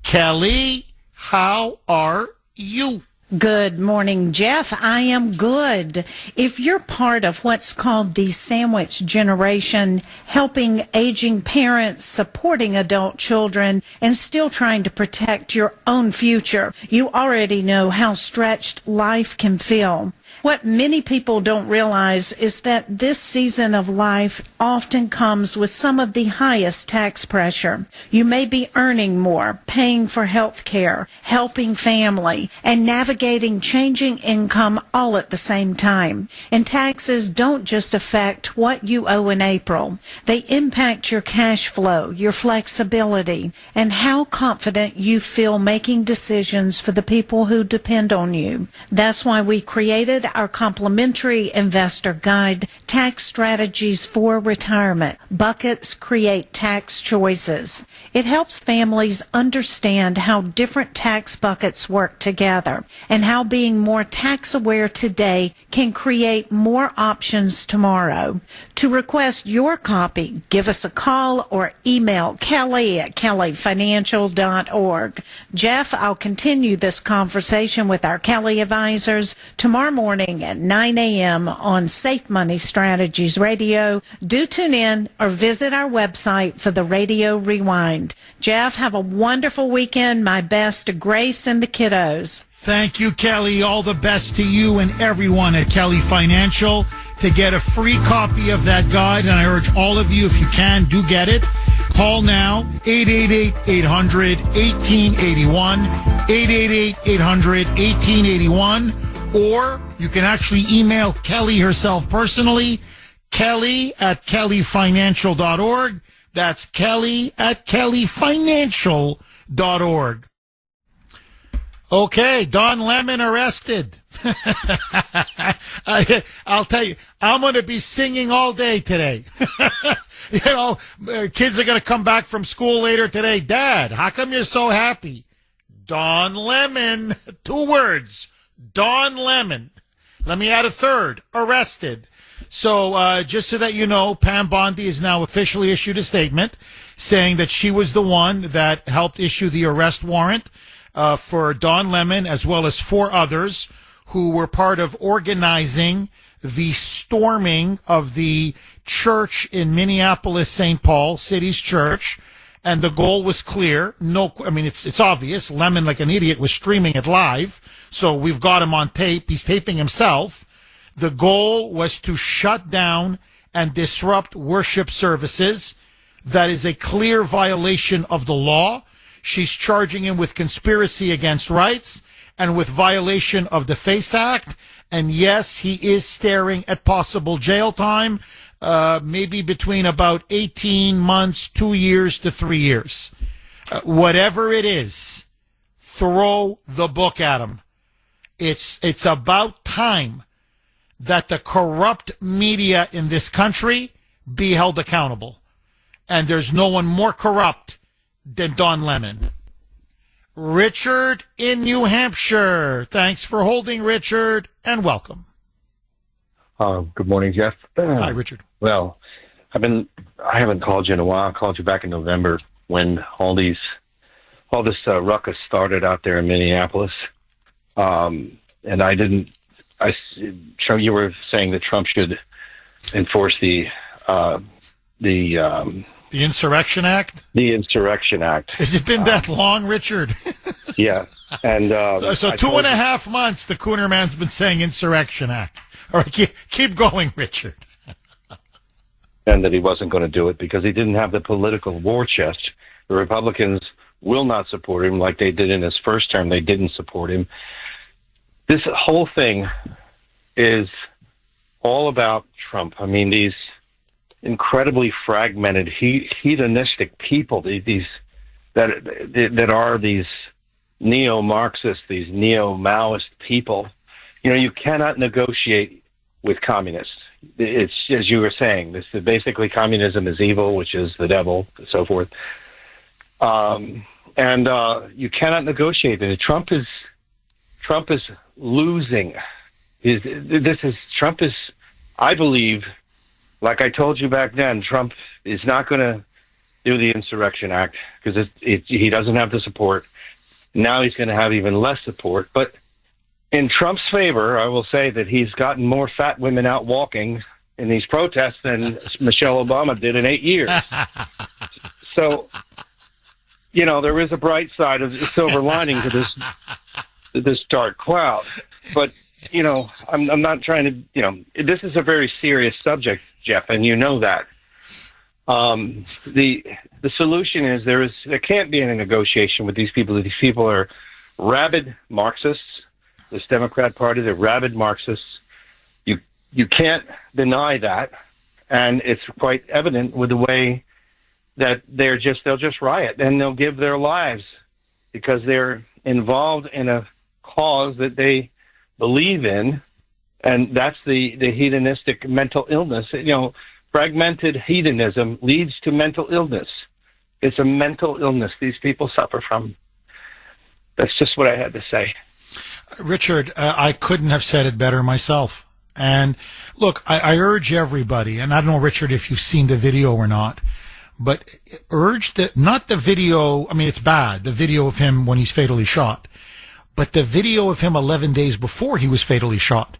Kelly, how are you? Good morning, Jeff. I am good. If you're part of what's called the sandwich generation, helping aging parents, supporting adult children, and still trying to protect your own future, you already know how stretched life can feel. What many people don't realize is that this season of life often comes with some of the highest tax pressure. You may be earning more, paying for health care, helping family, and navigating changing income all at the same time. And taxes don't just affect what you owe in April. They impact your cash flow, your flexibility, and how confident you feel making decisions for the people who depend on you. That's why we created our complimentary investor guide, Tax Strategies for Retirement. Buckets create tax choices. It helps families understand how different tax buckets work together and how being more tax aware today can create more options tomorrow. To request your copy, give us a call or email Kelly at kellyfinancial.org. Jeff, I'll continue this conversation with our Kelly advisors tomorrow morning at 9 a.m. on Safe Money Strategies Radio. Do tune in or visit our website for the Radio Rewind. Jeff, have a wonderful weekend. My best to Grace and the kiddos. Thank you, Kelly. All the best to you and everyone at Kelly Financial. To get a free copy of that guide, and I urge all of you, if you can, do get it. Call now, 888-800-1881, 888-800-1881, or you can actually email Kelly herself personally, Kelly at kellyfinancial.org. That's Kelly at kellyfinancial.org. Okay, Don Lemon arrested. I'll tell you, I'm going to be singing all day today. You know, kids are going to come back from school later today. Dad, how come you're so happy? Don Lemon. 2 words. Don Lemon. Let me add a third. Arrested. So just so that you know, Pam Bondi has now officially issued a statement saying that she was the one that helped issue the arrest warrant for Don Lemon, as well as 4 others who were part of organizing the storming of the church in Minneapolis, St. Paul, City's church. And the goal was clear. It's obvious. Lemon, like an idiot, was streaming it live. So we've got him on tape. He's taping himself. The goal was to shut down and disrupt worship services. That is a clear violation of the law. She's charging him with conspiracy against rights and with violation of the FACE Act. And yes, he is staring at possible jail time, maybe between about 18 months, 2 years to 3 years. Whatever it is, throw the book at him. It's about time that the corrupt media in this country be held accountable. And there's no one more corrupt than Don Lemon. Richard in New Hampshire. Thanks for holding, Richard, and welcome. Good morning, Jeff. Hi, Richard. Well, I haven't called you in a while. I called you back in November when all this ruckus started out there in Minneapolis. And you were saying that Trump should enforce the Insurrection Act? The Insurrection Act. Has it been that long, Richard? Yeah. And so 2.5 months the Kuhner man's been saying Insurrection Act. All right, keep going, Richard. And that he wasn't going to do it because he didn't have the political war chest. The Republicans will not support him like they did in his first term. They didn't support him. This whole thing is all about Trump. I mean, these incredibly fragmented, hedonistic people, these that are these neo-Marxists, these neo-Maoist people. You know, you cannot negotiate with communists. It's, as you were saying, this is basically communism is evil, which is the devil, and so forth. And you cannot negotiate it. Trump is losing. Trump is, I believe, like I told you back then, Trump is not going to do the Insurrection Act because he doesn't have the support. Now he's going to have even less support. But in Trump's favor, I will say that he's gotten more fat women out walking in these protests than Michelle Obama did in 8 years. So, you know, there is a bright side of the silver lining to this dark cloud. But, you know, I'm not trying to, you know, this is a very serious subject, Jeff, and you know that. The solution is there can't be any negotiation with these people. These people are rabid Marxists. This Democrat Party, they're rabid Marxists. You can't deny that, and it's quite evident with the way that they'll just riot and they'll give their lives because they're involved in a cause that they believe in, and that's the hedonistic mental illness. You know, fragmented hedonism leads to mental illness. It's a mental illness these people suffer from. That's just what I had to say. Richard, I couldn't have said it better myself. And look, I urge everybody, and I don't know, Richard, if you've seen the video or not, but not the video, I mean, it's bad, the video of him when he's fatally shot, but the video of him 11 days before he was fatally shot.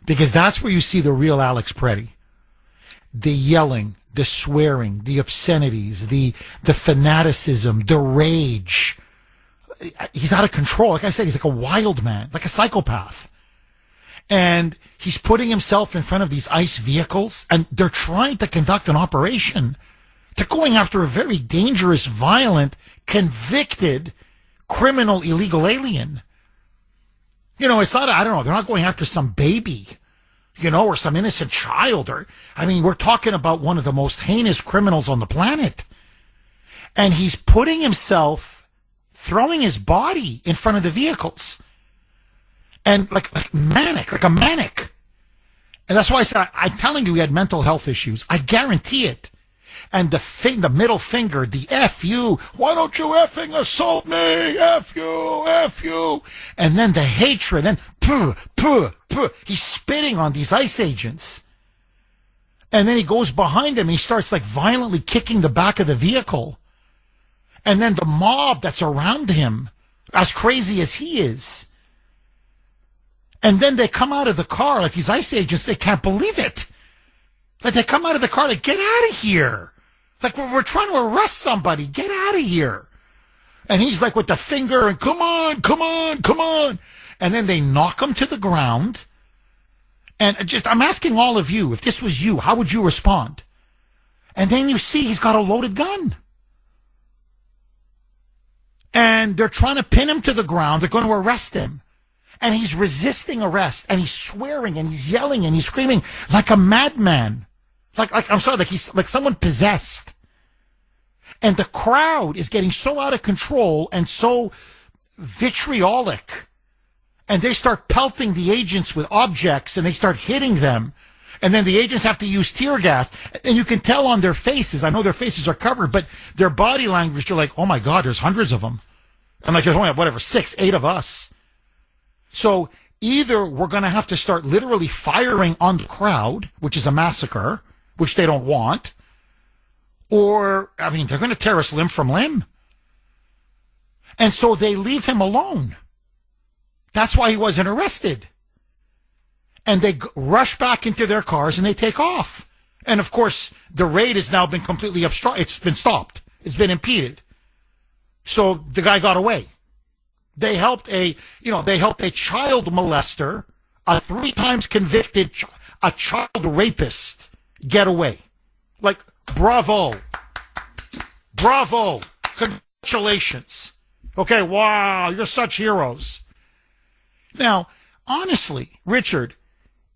Because that's where you see the real Alex Preddy. The yelling, the swearing, the obscenities, the fanaticism, the rage. He's out of control. Like I said, he's like a wild man, like a psychopath. And he's putting himself in front of these ICE vehicles, and they're trying to conduct an operation. They're going after a very dangerous, violent, convicted, criminal, illegal alien. You know, it's not, I don't know, they're not going after some baby, you know, or some innocent child. We're talking about one of the most heinous criminals on the planet. And he's putting himself, throwing his body in front of the vehicles. And like a manic. And that's why I said, I'm telling you, he had mental health issues. I guarantee it. And the middle finger, the F you, why don't you effing assault me? F you. And then the hatred, and he's spitting on these ICE agents. And then he goes behind him, and he starts like violently kicking the back of the vehicle. And then the mob that's around him, as crazy as he is. And then they come out of the car, like these ICE agents, they can't believe it. Like they come out of the car, like, get out of here. Like we're trying to arrest somebody, get out of here. And he's like with the finger, and come on. And then they knock him to the ground. And I'm asking all of you, if this was you, how would you respond? And then you see he's got a loaded gun. And they're trying to pin him to the ground. They're going to arrest him. And he's resisting arrest, and he's swearing, and he's yelling, and he's screaming like a madman. Like he's like someone possessed. And the crowd is getting so out of control and so vitriolic. And they start pelting the agents with objects, and they start hitting them. And then the agents have to use tear gas. And you can tell on their faces, I know their faces are covered, but their body language, you're like, oh my God, there's hundreds of them. And like, there's only, 6, 8 of us. So either we're going to have to start literally firing on the crowd, which is a massacre, which they don't want, or, they're going to tear us limb from limb. And so they leave him alone. That's why he wasn't arrested. And they rush back into their cars and they take off. And of course, the raid has now been completely obstructed. It's been stopped. It's been impeded. So the guy got away. They helped a child molester a 3 times convicted a child rapist get away. Like, bravo. Bravo. Congratulations. Okay, wow, you're such heroes. Now, honestly, Richard,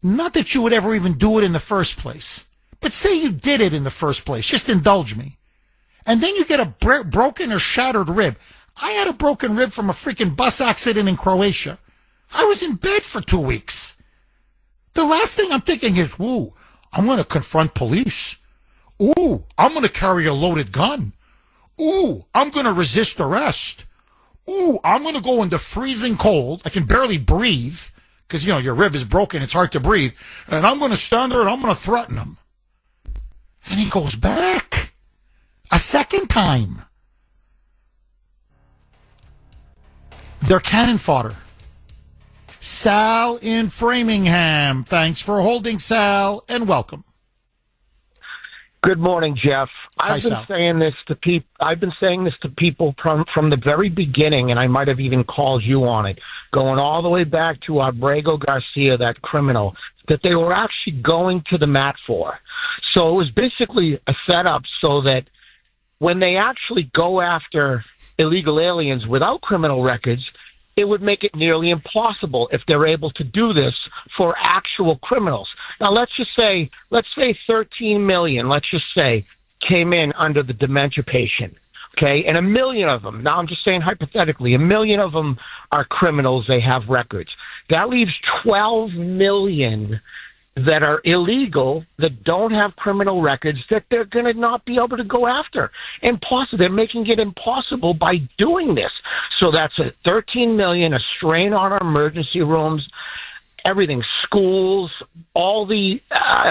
not that you would ever even do it in the first place, but say you did it in the first place. Just indulge me. And then you get a broken or shattered rib. I had a broken rib from a freaking bus accident in Croatia. I was in bed for 2 weeks. The last thing I'm thinking is, ooh, I'm going to confront police. Ooh, I'm going to carry a loaded gun. Ooh, I'm going to resist arrest. Ooh, I'm going to go in the freezing cold. I can barely breathe because, your rib is broken. It's hard to breathe. And I'm going to stand there and I'm going to threaten him. And he goes back a second time. They're cannon fodder. Sal in Framingham. Thanks for holding, Sal, and welcome. Good morning, Jeff. Hi, I've been Sal. saying this to people. I've been saying this to people from the very beginning, and I might have even called you on it, going all the way back to Abrego Garcia, that criminal that they were actually going to the mat for. So it was basically a setup so that when they actually go after illegal aliens without criminal records, it would make it nearly impossible if they're able to do this for actual criminals. Now, let's say 13 million, let's just say, came in under the dementia patient, okay? And 1 million of them, now I'm just saying hypothetically, 1 million of them are criminals, they have records. That leaves 12 million that are illegal, that don't have criminal records, that they're going to not be able to go after. Impossible. They're making it impossible by doing this. So that's a 13 million, a strain on our emergency rooms, everything, schools, all the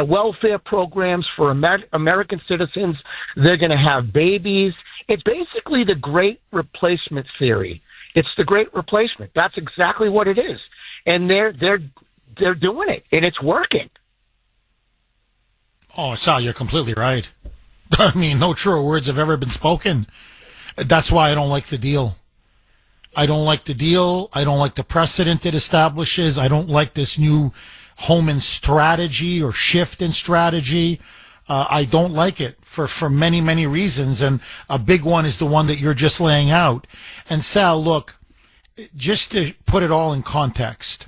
welfare programs for American citizens. They're going to have babies. It's basically the great replacement theory. It's the great replacement. That's exactly what it is. And they're doing it, and it's working. Oh, Sal, you're completely right. I mean, no truer words have ever been spoken. That's why I don't like the deal. I don't like the deal. I don't like the precedent it establishes. I don't like this new Homan strategy or shift in strategy. I don't like it for many, many reasons. And a big one is the one that you're just laying out. And Sal, look, just to put it all in context,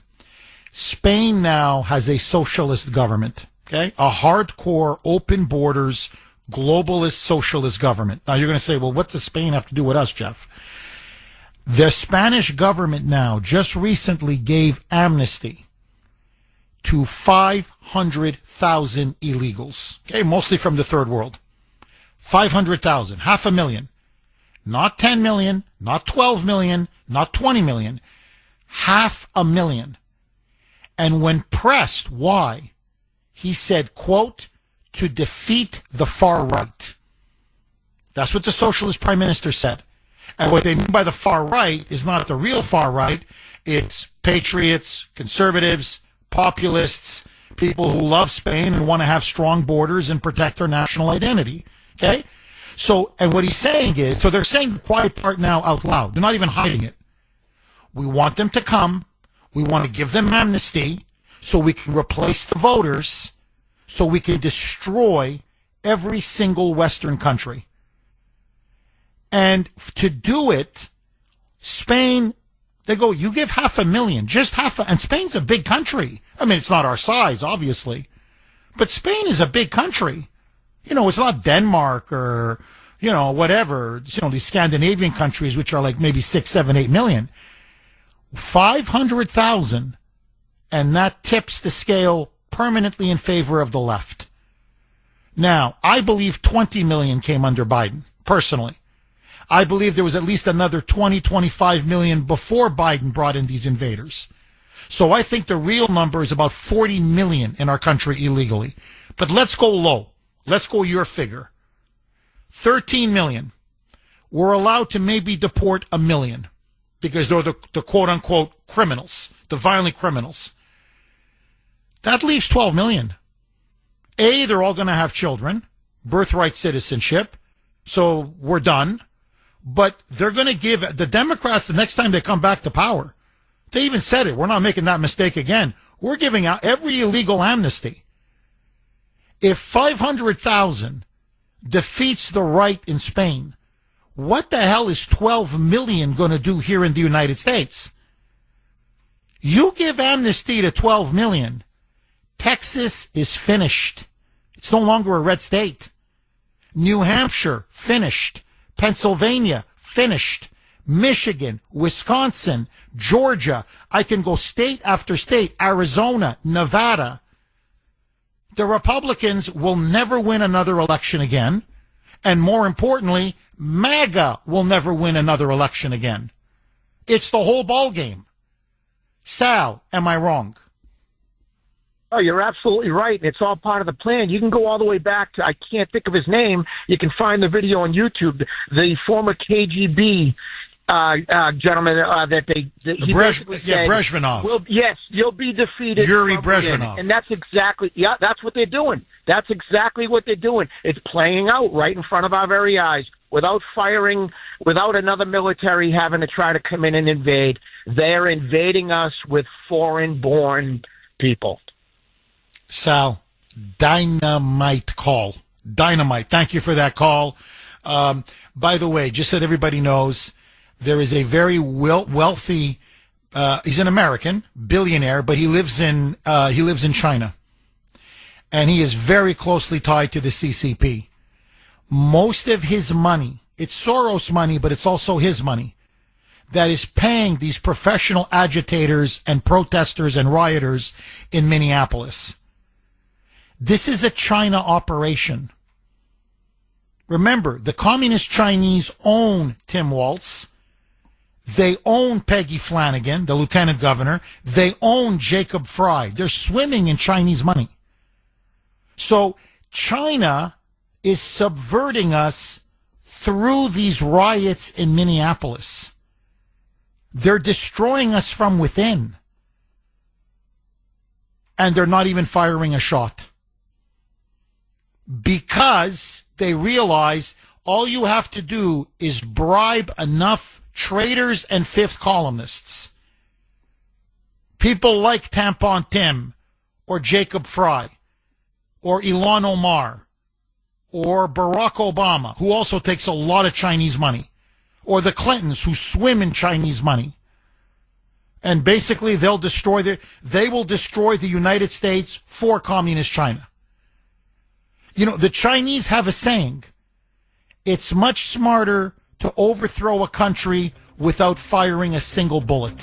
Spain now has a socialist government, okay? A hardcore, open borders, globalist socialist government. Now you're going to say, well, what does Spain have to do with us, Jeff? The Spanish government now just recently gave amnesty to 500,000 illegals, okay? Mostly from the third world. 500,000, 500,000. Not 10 million, not 12 million, not 20 million. 500,000. And when pressed why, he said, quote, to defeat the far right. That's what the socialist prime minister said. And what they mean by the far right is not the real far right. It's patriots, conservatives, populists, people who love Spain and want to have strong borders and protect their national identity. Okay? So, and what he's saying is, so they're saying the quiet part now out loud. They're not even hiding it. We want them to come. We want to give them amnesty so we can replace the voters, so we can destroy every single Western country. And to do it, Spain, they go, you give 500,000, just and Spain's a big country. I mean, it's not our size, obviously, but Spain is a big country. It's not Denmark or, whatever, these Scandinavian countries, which are like maybe 6, 7, 8 million. 500,000, and that tips the scale permanently in favor of the left. Now, I believe 20 million came under Biden, personally. I believe there was at least another 20, 25 million before Biden brought in these invaders. So I think the real number is about 40 million in our country illegally. But let's go low. Let's go your figure. 13 million. We're allowed to maybe deport 1 million because they're the quote-unquote criminals, the violent criminals. That leaves 12 million. They're all going to have children, birthright citizenship, so we're done. But they're going to give the Democrats, the next time they come back to power, they even said it, we're not making that mistake again. We're giving out every illegal amnesty. If 500,000 defeats the right in Spain, what the hell is 12 million going to do here in the United States? You give amnesty to 12 million, Texas is finished. It's no longer a red state. New Hampshire, finished. Pennsylvania, finished. Michigan, Wisconsin, Georgia. I can go state after state. Arizona, Nevada. The Republicans will never win another election again. And more importantly, MAGA will never win another election again. It's the whole ballgame. Sal, am I wrong? Oh, you're absolutely right. It's all part of the plan. You can go all the way back to, I can't think of his name. You can find the video on YouTube. The former KGB gentleman Brezhnev. Yes, you'll be defeated. Yuri Brezhnev. And that's exactly, that's what they're doing. That's exactly what they're doing. It's playing out right in front of our very eyes. Without firing, without another military having to try to come in and invade, they're invading us with foreign-born people. Sal, dynamite call. Dynamite. Thank you for that call. By the way, just so that everybody knows, there is a very wealthy, he's an American billionaire, but he lives in China. And he is very closely tied to the CCP. Most of his money, it's Soros money, but it's also his money, that is paying these professional agitators and protesters and rioters in Minneapolis. This is a China operation. Remember, the communist Chinese own Tim Walz. They own Peggy Flanagan, the lieutenant governor. They own Jacob Fry. They're swimming in Chinese money. So China is subverting us through these riots in Minneapolis. They're destroying us from within. And they're not even firing a shot. Because they realize all you have to do is bribe enough traitors and fifth columnists. People like Tampon Tim or Jacob Fry or Ilhan Omar or Barack Obama, who also takes a lot of Chinese money, or the Clintons, who swim in Chinese money. And basically they will destroy the United States for communist China. You know, the Chinese have a saying, it's much smarter to overthrow a country without firing a single bullet.